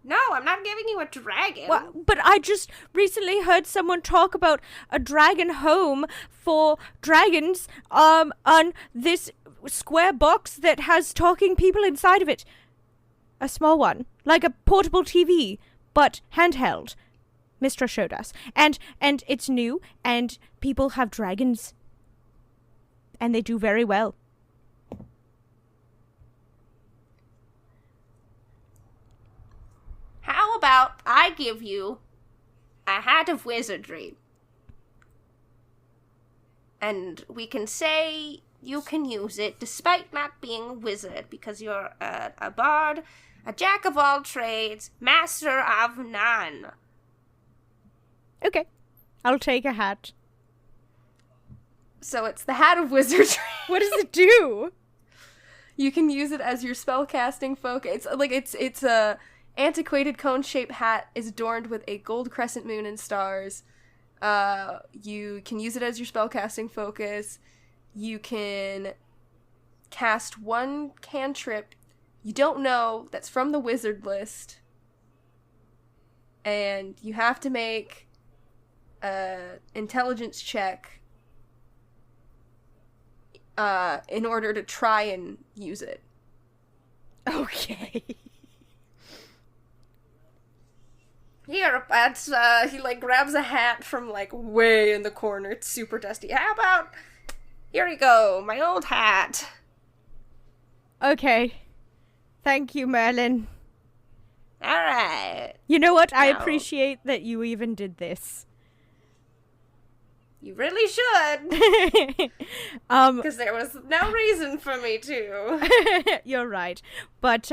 Speaker 1: No, I'm not giving you a dragon.
Speaker 2: But I just recently heard someone talk about a dragon home for dragons on this square box that has talking people inside of it. A small one, like a portable TV, but handheld. Mistra showed us. And it's new, and people have dragons. And they do very well.
Speaker 1: How about I give you a hat of wizardry? And we can say you can use it despite not being a wizard, because you're a bard, a jack of all trades, master of none.
Speaker 2: Okay, I'll take a hat.
Speaker 1: So it's the hat of wizardry.
Speaker 2: What does it do?
Speaker 1: You can use it as your spellcasting focus. It's a antiquated cone-shaped hat is adorned with a gold crescent moon and stars. You can use it as your spellcasting focus. You can cast one cantrip you don't know that's from the wizard list. And you have to make an intelligence check in order to try and use it.
Speaker 2: Okay.
Speaker 1: Here, he grabs a hat from way in the corner. It's super dusty. How about, here you go, my old hat.
Speaker 2: Okay. Thank you, Merlin.
Speaker 1: Alright.
Speaker 2: You know what? I
Speaker 1: Now-
Speaker 2: appreciate that you even did this.
Speaker 1: You really should, because there was no reason for me to.
Speaker 2: You're right. But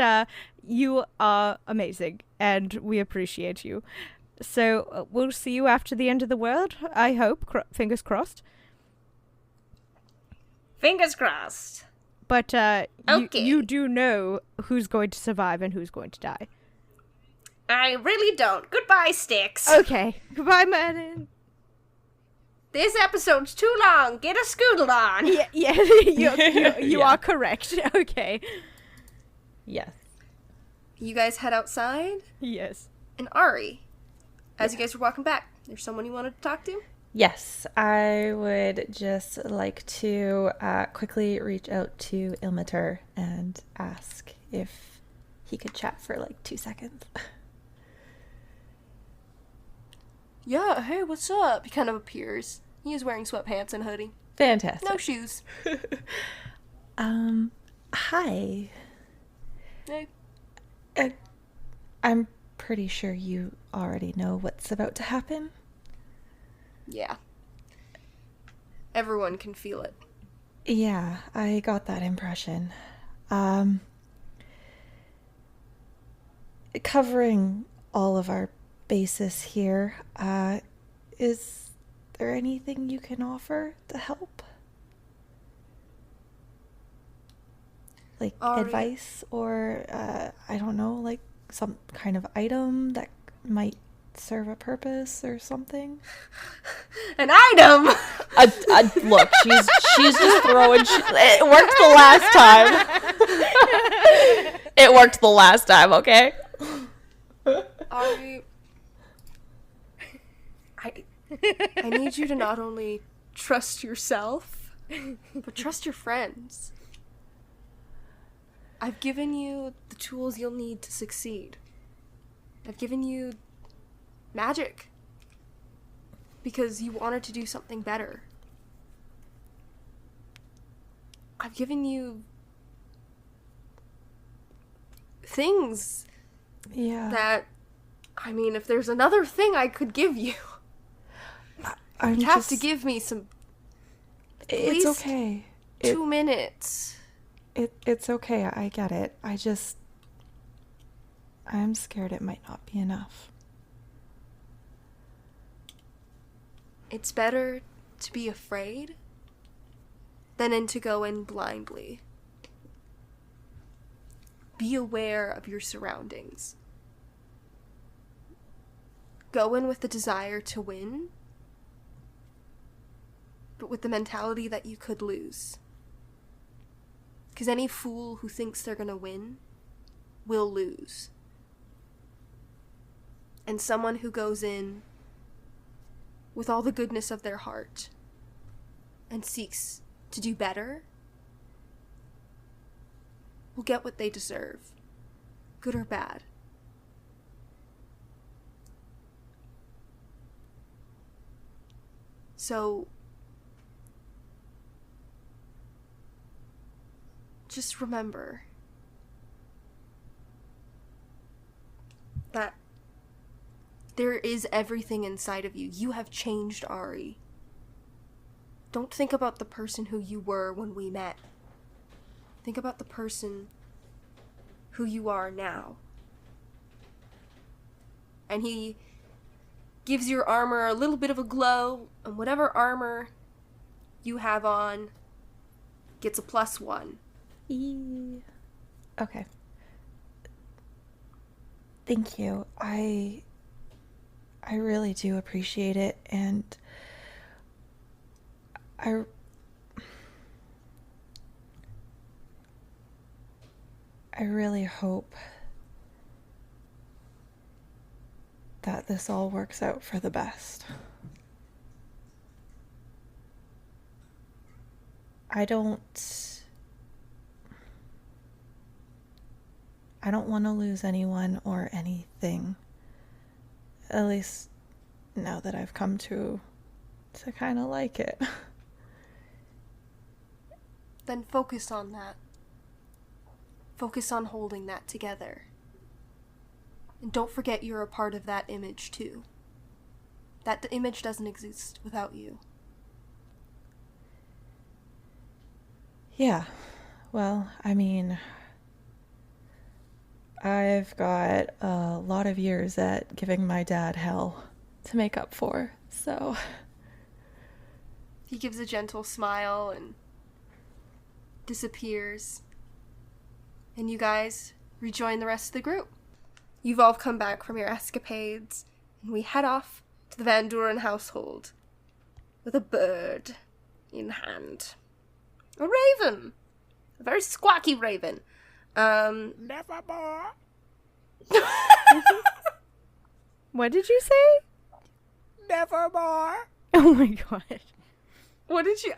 Speaker 2: you are amazing, and we appreciate you. So we'll see you after the end of the world, I hope. Fingers crossed.
Speaker 1: Fingers crossed.
Speaker 2: But
Speaker 1: Okay.
Speaker 2: you do know who's going to survive and who's going to die.
Speaker 1: I really don't. Goodbye, Sticks.
Speaker 2: Okay. Goodbye, Merlin.
Speaker 1: This episode's too long. Get a scoodle on.
Speaker 2: Yeah, you
Speaker 7: Yeah.
Speaker 2: are correct. Okay.
Speaker 7: Yes.
Speaker 1: You guys head outside,
Speaker 2: Yes.
Speaker 1: and Ari, as you guys were walking back, there's someone you wanted to talk to?
Speaker 6: Yes, I would just like to quickly reach out to Ilmater and ask if he could chat for like 2 seconds.
Speaker 1: Yeah, hey, what's up? He kind of appears. He is wearing sweatpants and hoodie.
Speaker 6: Fantastic.
Speaker 1: No shoes.
Speaker 6: Hi.
Speaker 1: Hey.
Speaker 6: I'm pretty sure you already know what's about to happen.
Speaker 1: Yeah. Everyone can feel it.
Speaker 6: Yeah, I got that impression. Covering all of our bases here, is there anything you can offer to help? Like advice or, I don't know, like some kind of item that might serve a purpose or something?
Speaker 1: An item!
Speaker 7: Look, she's just throwing. It worked the last time. It worked the last time. Okay.
Speaker 1: I need you to not only trust yourself, but trust your friends. I've given you the tools you'll need to succeed. I've given you magic because you wanted to do something better. I've given you things that, I mean, if there's another thing I could give you, you'd have to give me some.
Speaker 6: It's okay.
Speaker 1: 2 minutes.
Speaker 6: It's okay. I get it. I'm scared it might not be enough.
Speaker 1: It's better to be afraid than to go in blindly. Be aware of your surroundings. Go in with the desire to win, but with the mentality that you could lose. Because any fool who thinks they're gonna win will lose. And someone who goes in with all the goodness of their heart and seeks to do better will get what they deserve, good or bad. So just remember that there is everything inside of you. You have changed, Ari. Don't think about the person who you were when we met. Think about the person who you are now. And he gives your armor a little bit of a glow, and whatever armor you have on gets a +1.
Speaker 6: Okay. Thank you. I really do appreciate it, and I really hope that this all works out for the best. I don't want to lose anyone or anything. At least now that I've come to kind of like it.
Speaker 1: Then focus on that. Focus on holding that together. And don't forget you're a part of that image too. That image doesn't exist without you.
Speaker 6: Yeah. Well, I mean, I've got a lot of years at giving my dad hell to make up for, so.
Speaker 1: He gives a gentle smile and disappears. And you guys rejoin the rest of the group. You've all come back from your escapades, and we head off to the Van Duren household with a bird in hand. A raven! A very squawky raven.
Speaker 8: Nevermore.
Speaker 2: What did you say?
Speaker 8: Nevermore.
Speaker 2: Oh my god.
Speaker 1: What did you...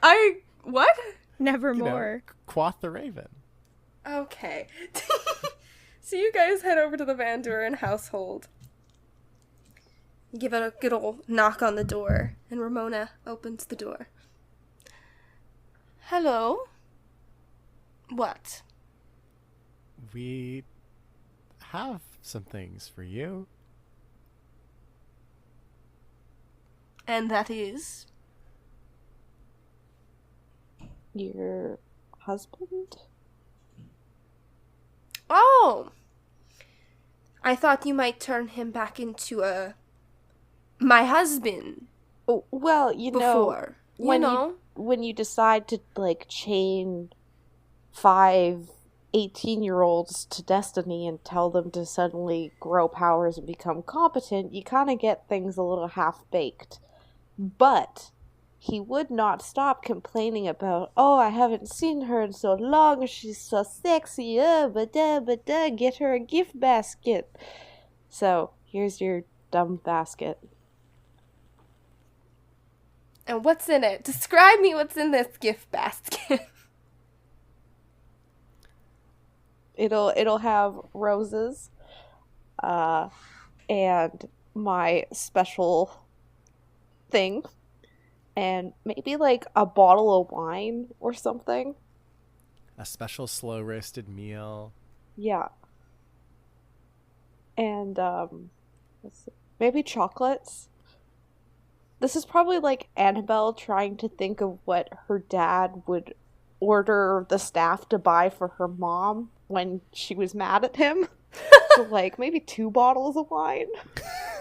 Speaker 1: What?
Speaker 2: Nevermore.
Speaker 4: Quoth the Raven.
Speaker 1: Okay. So you guys head over to the Van Duren household. Give it a good old knock on the door, and Ramona opens the door. Hello? What?
Speaker 4: We have some things for you.
Speaker 1: And that is?
Speaker 5: Your husband?
Speaker 1: Oh! I thought you might turn him back into my husband
Speaker 5: Oh, well,
Speaker 1: before.
Speaker 5: When you decide to, like, chain 5 18-year-olds to destiny and tell them to suddenly grow powers and become competent, you kind of get things a little half-baked. But he would not stop complaining about, oh, I haven't seen her in so long, she's so sexy, but get her a gift basket. So, here's your dumb basket.
Speaker 1: And what's in it? Describe me what's in this gift basket.
Speaker 5: It'll have roses, and my special thing, and maybe like a bottle of wine or something.
Speaker 4: A special slow roasted meal.
Speaker 5: Yeah. And let's see, maybe chocolates. This is probably like Annabelle trying to think of what her dad would order the staff to buy for her mom when she was mad at him. So like maybe 2 bottles of wine.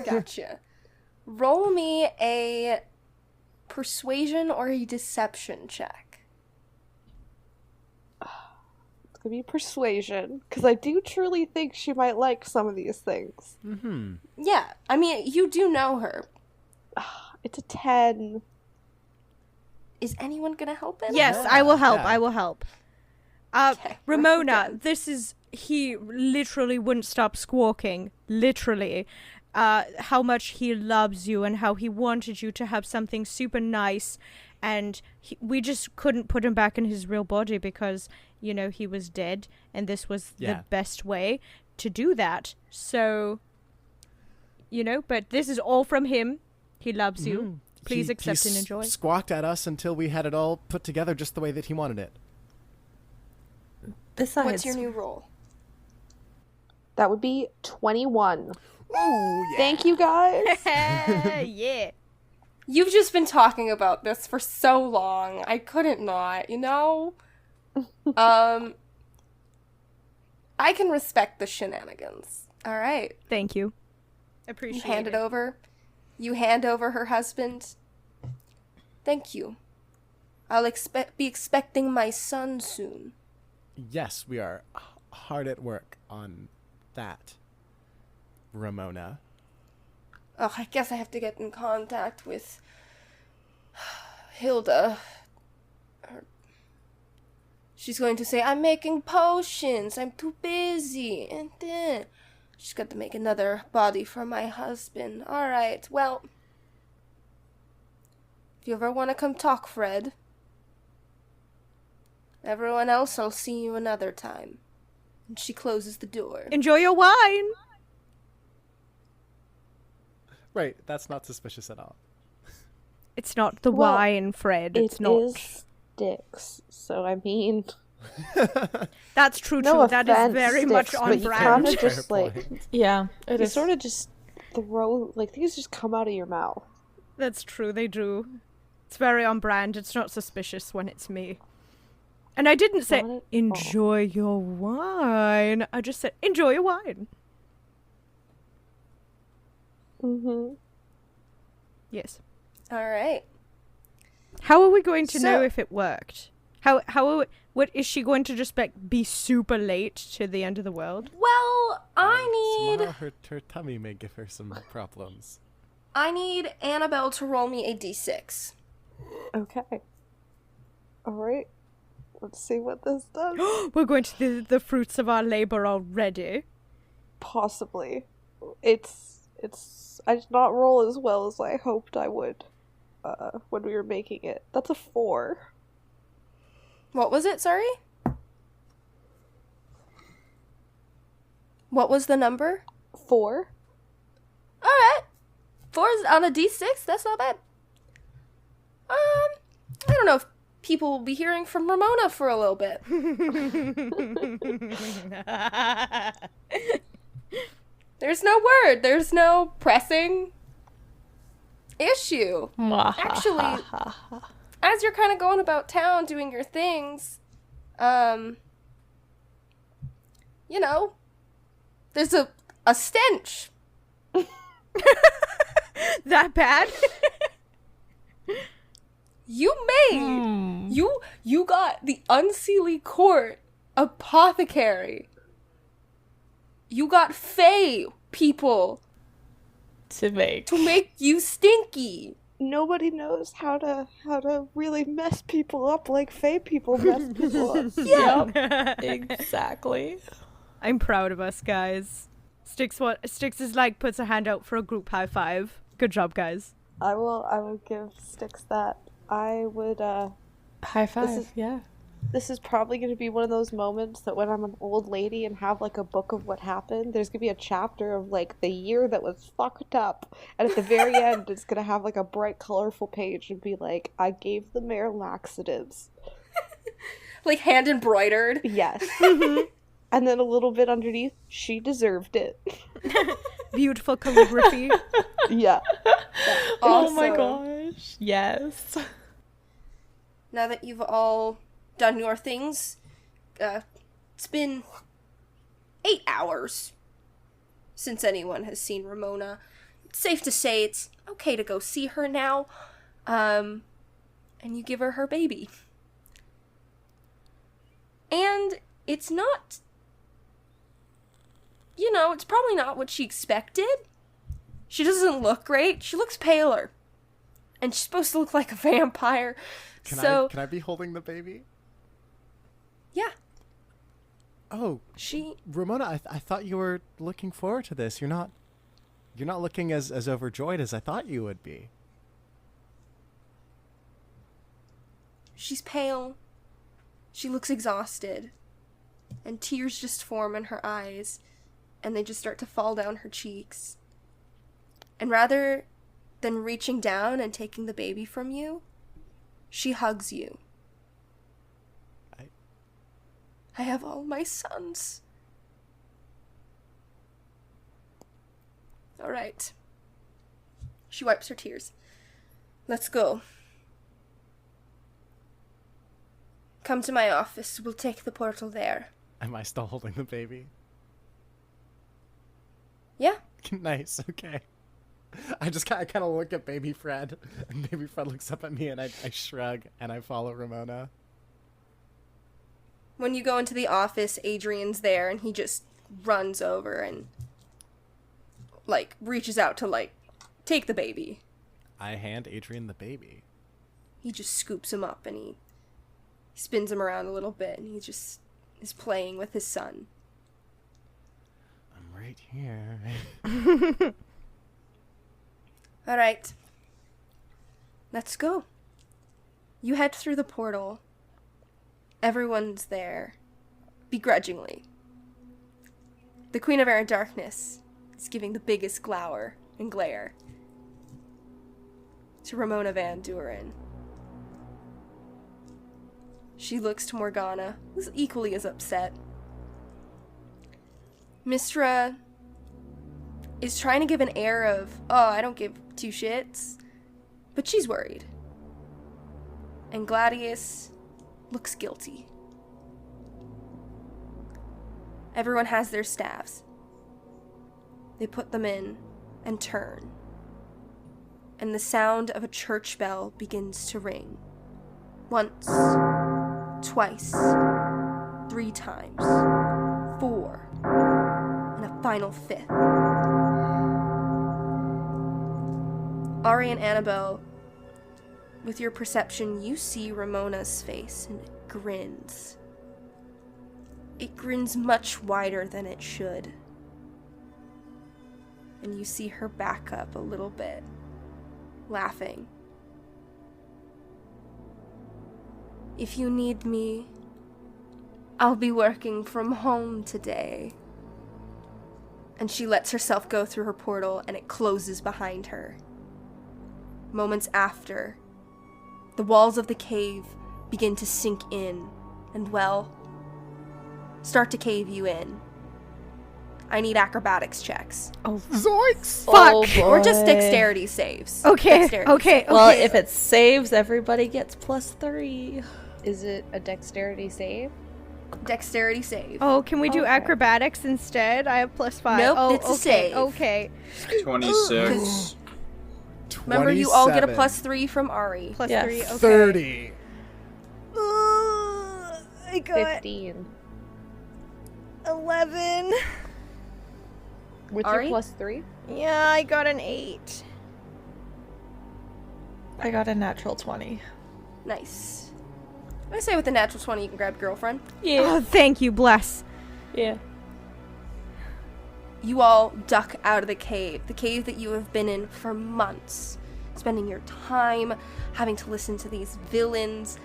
Speaker 1: Gotcha. Roll me a persuasion or a deception check.
Speaker 5: It's gonna be persuasion, because I do truly think she might like some of these things.
Speaker 4: Mm-hmm.
Speaker 1: Yeah, I mean, you do know her.
Speaker 5: It's a 10.
Speaker 1: Is anyone gonna help him?
Speaker 2: Yes,
Speaker 4: Yeah,
Speaker 2: I will help.
Speaker 4: yeah.
Speaker 2: I will help.
Speaker 1: Okay,
Speaker 2: Ramona,
Speaker 1: good.
Speaker 2: this is... He literally wouldn't stop squawking. Literally. How much he loves you and how he wanted you to have something super nice. And we just couldn't put him back in his real body because, he was dead. And this was the best way to do that. So, but this is all from him. He loves you.
Speaker 4: Mm-hmm.
Speaker 2: Please accept
Speaker 4: he
Speaker 2: and enjoy.
Speaker 4: Squawked at us until we had it all put together just the way that he wanted it.
Speaker 6: Besides,
Speaker 1: What's your new role?
Speaker 5: That would be 21.
Speaker 4: Oh, yeah.
Speaker 5: Thank you, guys.
Speaker 2: Yeah.
Speaker 1: You've just been talking about this for so long. I couldn't not, I can respect the shenanigans. All right.
Speaker 2: Thank you.
Speaker 1: You
Speaker 2: Appreciate
Speaker 1: hand it over. You hand over her husband. Thank you. I'll be expecting my son soon.
Speaker 4: Yes, we are hard at work on that, Ramona.
Speaker 1: Oh, I guess I have to get in contact with Hilda. She's going to say, I'm making potions. I'm too busy. And then she's got to make another body for my husband. All right, well, if you ever want to come talk, Fred. Everyone else, I'll see you another time. And she closes the door.
Speaker 2: Enjoy your wine.
Speaker 4: Right, that's not suspicious at all.
Speaker 2: It's not the
Speaker 5: Well,
Speaker 2: wine, Fred. It's not.
Speaker 5: It is sticks, so I mean...
Speaker 2: That's true, too.
Speaker 5: No
Speaker 2: That is
Speaker 5: offense,
Speaker 2: very
Speaker 5: Sticks,
Speaker 2: much
Speaker 5: but
Speaker 2: on
Speaker 5: you
Speaker 2: brand.
Speaker 5: kind of just,
Speaker 4: Fair
Speaker 5: like...
Speaker 4: point.
Speaker 6: yeah, it
Speaker 5: You
Speaker 6: is.
Speaker 5: sort of just throw... Like, things just come out of your mouth.
Speaker 2: That's true, they do. It's very on brand. It's not suspicious when it's me. And I didn't say,
Speaker 5: Not at all.
Speaker 2: enjoy your wine. I just said, enjoy your wine.
Speaker 5: Mm-hmm.
Speaker 2: Yes.
Speaker 1: All right.
Speaker 2: How are we going to know
Speaker 1: So-
Speaker 2: if it worked? How are we, what, is she going to just, be super late to the end of the world?
Speaker 1: Well, I need
Speaker 4: Tomorrow her tummy may give her some problems.
Speaker 1: Annabelle to roll me a d6.
Speaker 5: Okay. Alright. Let's see what this does.
Speaker 2: We're going to see the fruits of our labor already.
Speaker 5: Possibly. I did not roll as well as I hoped I would. when we were making it. That's a 4.
Speaker 1: What was it? Sorry? What was the number?
Speaker 5: 4.
Speaker 1: Alright. 4 is on a d6. That's not bad. I don't know if people will be hearing from Ramona for a little bit. There's no word. There's no pressing issue. Actually, as you're kind of going about town doing your things, you know, there's a stench.
Speaker 2: That bad?
Speaker 1: You made you got the Unseelie Court apothecary. You got fae people
Speaker 7: To make.
Speaker 1: to make you stinky.
Speaker 5: Nobody knows how to really mess people up like Fae people mess people up.
Speaker 7: Yep. Exactly.
Speaker 2: I'm proud of us, guys. Sticks is like puts a hand out for a group high five. Good job, guys.
Speaker 5: I will give Styx that. I would
Speaker 7: High five.
Speaker 5: is-
Speaker 7: Yeah.
Speaker 5: this is probably going to be one of those moments that when I'm an old lady and have like a book of what happened, there's going to be a chapter of like the year that was fucked up, and at the very end it's going to have like a bright colorful page and be like, I gave the mayor laxatives.
Speaker 1: Like hand embroidered.
Speaker 5: Yes. And then a little bit underneath, she deserved it.
Speaker 2: Beautiful calligraphy.
Speaker 5: Yeah.
Speaker 7: Oh my
Speaker 1: Awesome.
Speaker 7: gosh. Yes.
Speaker 1: Now that you've all done your things, it's been 8 hours since anyone has seen Ramona. It's safe to say it's okay to go see her now. And you give her baby. And it's not, you know, it's probably not what she expected. She doesn't look great. She looks paler. And she's supposed to look like a vampire.
Speaker 4: Can I be holding the baby?
Speaker 1: Yeah.
Speaker 4: Oh, Ramona, I thought you were looking forward to this. You're not looking as overjoyed as I thought you would be.
Speaker 1: She's pale. She looks exhausted. And tears just form in her eyes. And they just start to fall down her cheeks. And rather than reaching down and taking the baby from you, she hugs you. I have all my sons. All right. She wipes her tears. Let's go. Come to my office. We'll take the portal there.
Speaker 4: Am I still holding the baby?
Speaker 1: Yeah.
Speaker 4: Nice, okay. I kind of look at Baby Fred, and Baby Fred looks up at me, and I shrug, and I follow Ramona.
Speaker 1: When you go into the office, Adrian's there, and he just runs over and, like, reaches out to, like, take the baby.
Speaker 4: I hand Adrian the baby.
Speaker 1: He just scoops him up, and he spins him around a little bit, and he just is playing with his son.
Speaker 4: I'm right here.
Speaker 1: All right. Let's go. You head through the portal. Everyone's there, begrudgingly. The Queen of Air and Darkness is giving the biggest glower and glare to Ramona Van Duren. She looks to Morgana, who's equally as upset. Mistra is trying to give an air of, oh, I don't give two shits, but she's worried. And Gladius looks guilty. Everyone has their staves. They put them in and turn. And the sound of a church bell begins to ring. Once, twice, 3 times, 4, and a final 5th. Ari and Annabelle, with your perception, you see Ramona's face, and it grins. It grins much wider than it should. And you see her back up a little bit, laughing. If you need me, I'll be working from home today. And she lets herself go through her portal, and it closes behind her. Moments after, the walls of the cave begin to sink in, and well, start to cave you in. I need acrobatics checks.
Speaker 2: Oh,
Speaker 4: Zoinks!
Speaker 2: fuck.
Speaker 1: Or just dexterity saves.
Speaker 2: Okay,
Speaker 1: Dexterity
Speaker 2: okay,
Speaker 1: saves.
Speaker 7: Well, if it saves, everybody gets +3.
Speaker 5: Is it a dexterity save?
Speaker 1: Dexterity save.
Speaker 2: Oh, can we do
Speaker 5: Okay.
Speaker 2: acrobatics instead? I have +5.
Speaker 1: Nope,
Speaker 2: oh,
Speaker 1: it's a
Speaker 2: okay,
Speaker 1: save.
Speaker 2: okay.
Speaker 3: 26.
Speaker 1: Remember, you all get a
Speaker 4: 27.
Speaker 1: +3 from Ari.
Speaker 2: +3,
Speaker 7: Yeah.
Speaker 2: okay.
Speaker 4: 30.
Speaker 2: I got
Speaker 5: 15.
Speaker 2: 11.
Speaker 5: With
Speaker 1: Ari?
Speaker 5: your +3?
Speaker 2: Yeah, I got an 8.
Speaker 6: I got a natural 20.
Speaker 1: Nice. I say with a natural 20 you can grab girlfriend.
Speaker 7: Yeah.
Speaker 2: Oh, thank you, bless.
Speaker 7: Yeah.
Speaker 1: You all duck out of the cave that you have been in for months, spending your time having to listen to these villains.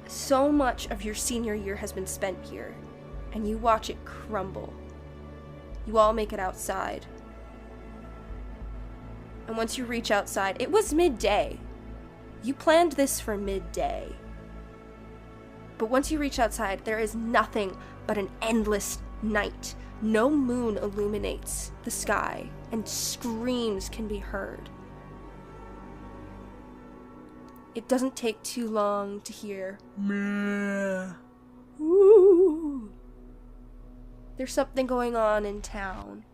Speaker 1: So much of your senior year has been spent here, and you watch it crumble. You all make it outside. And once you reach outside, it was midday. You planned this for midday. But once you reach outside, there is nothing but an endless night. No moon illuminates the sky, and screams can be heard. It doesn't take too long to hear meh. Ooh. There's something going on in town.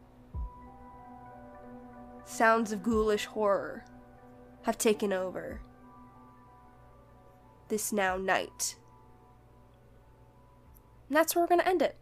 Speaker 1: Sounds of ghoulish horror have taken over this now night. And that's where we're going to end it.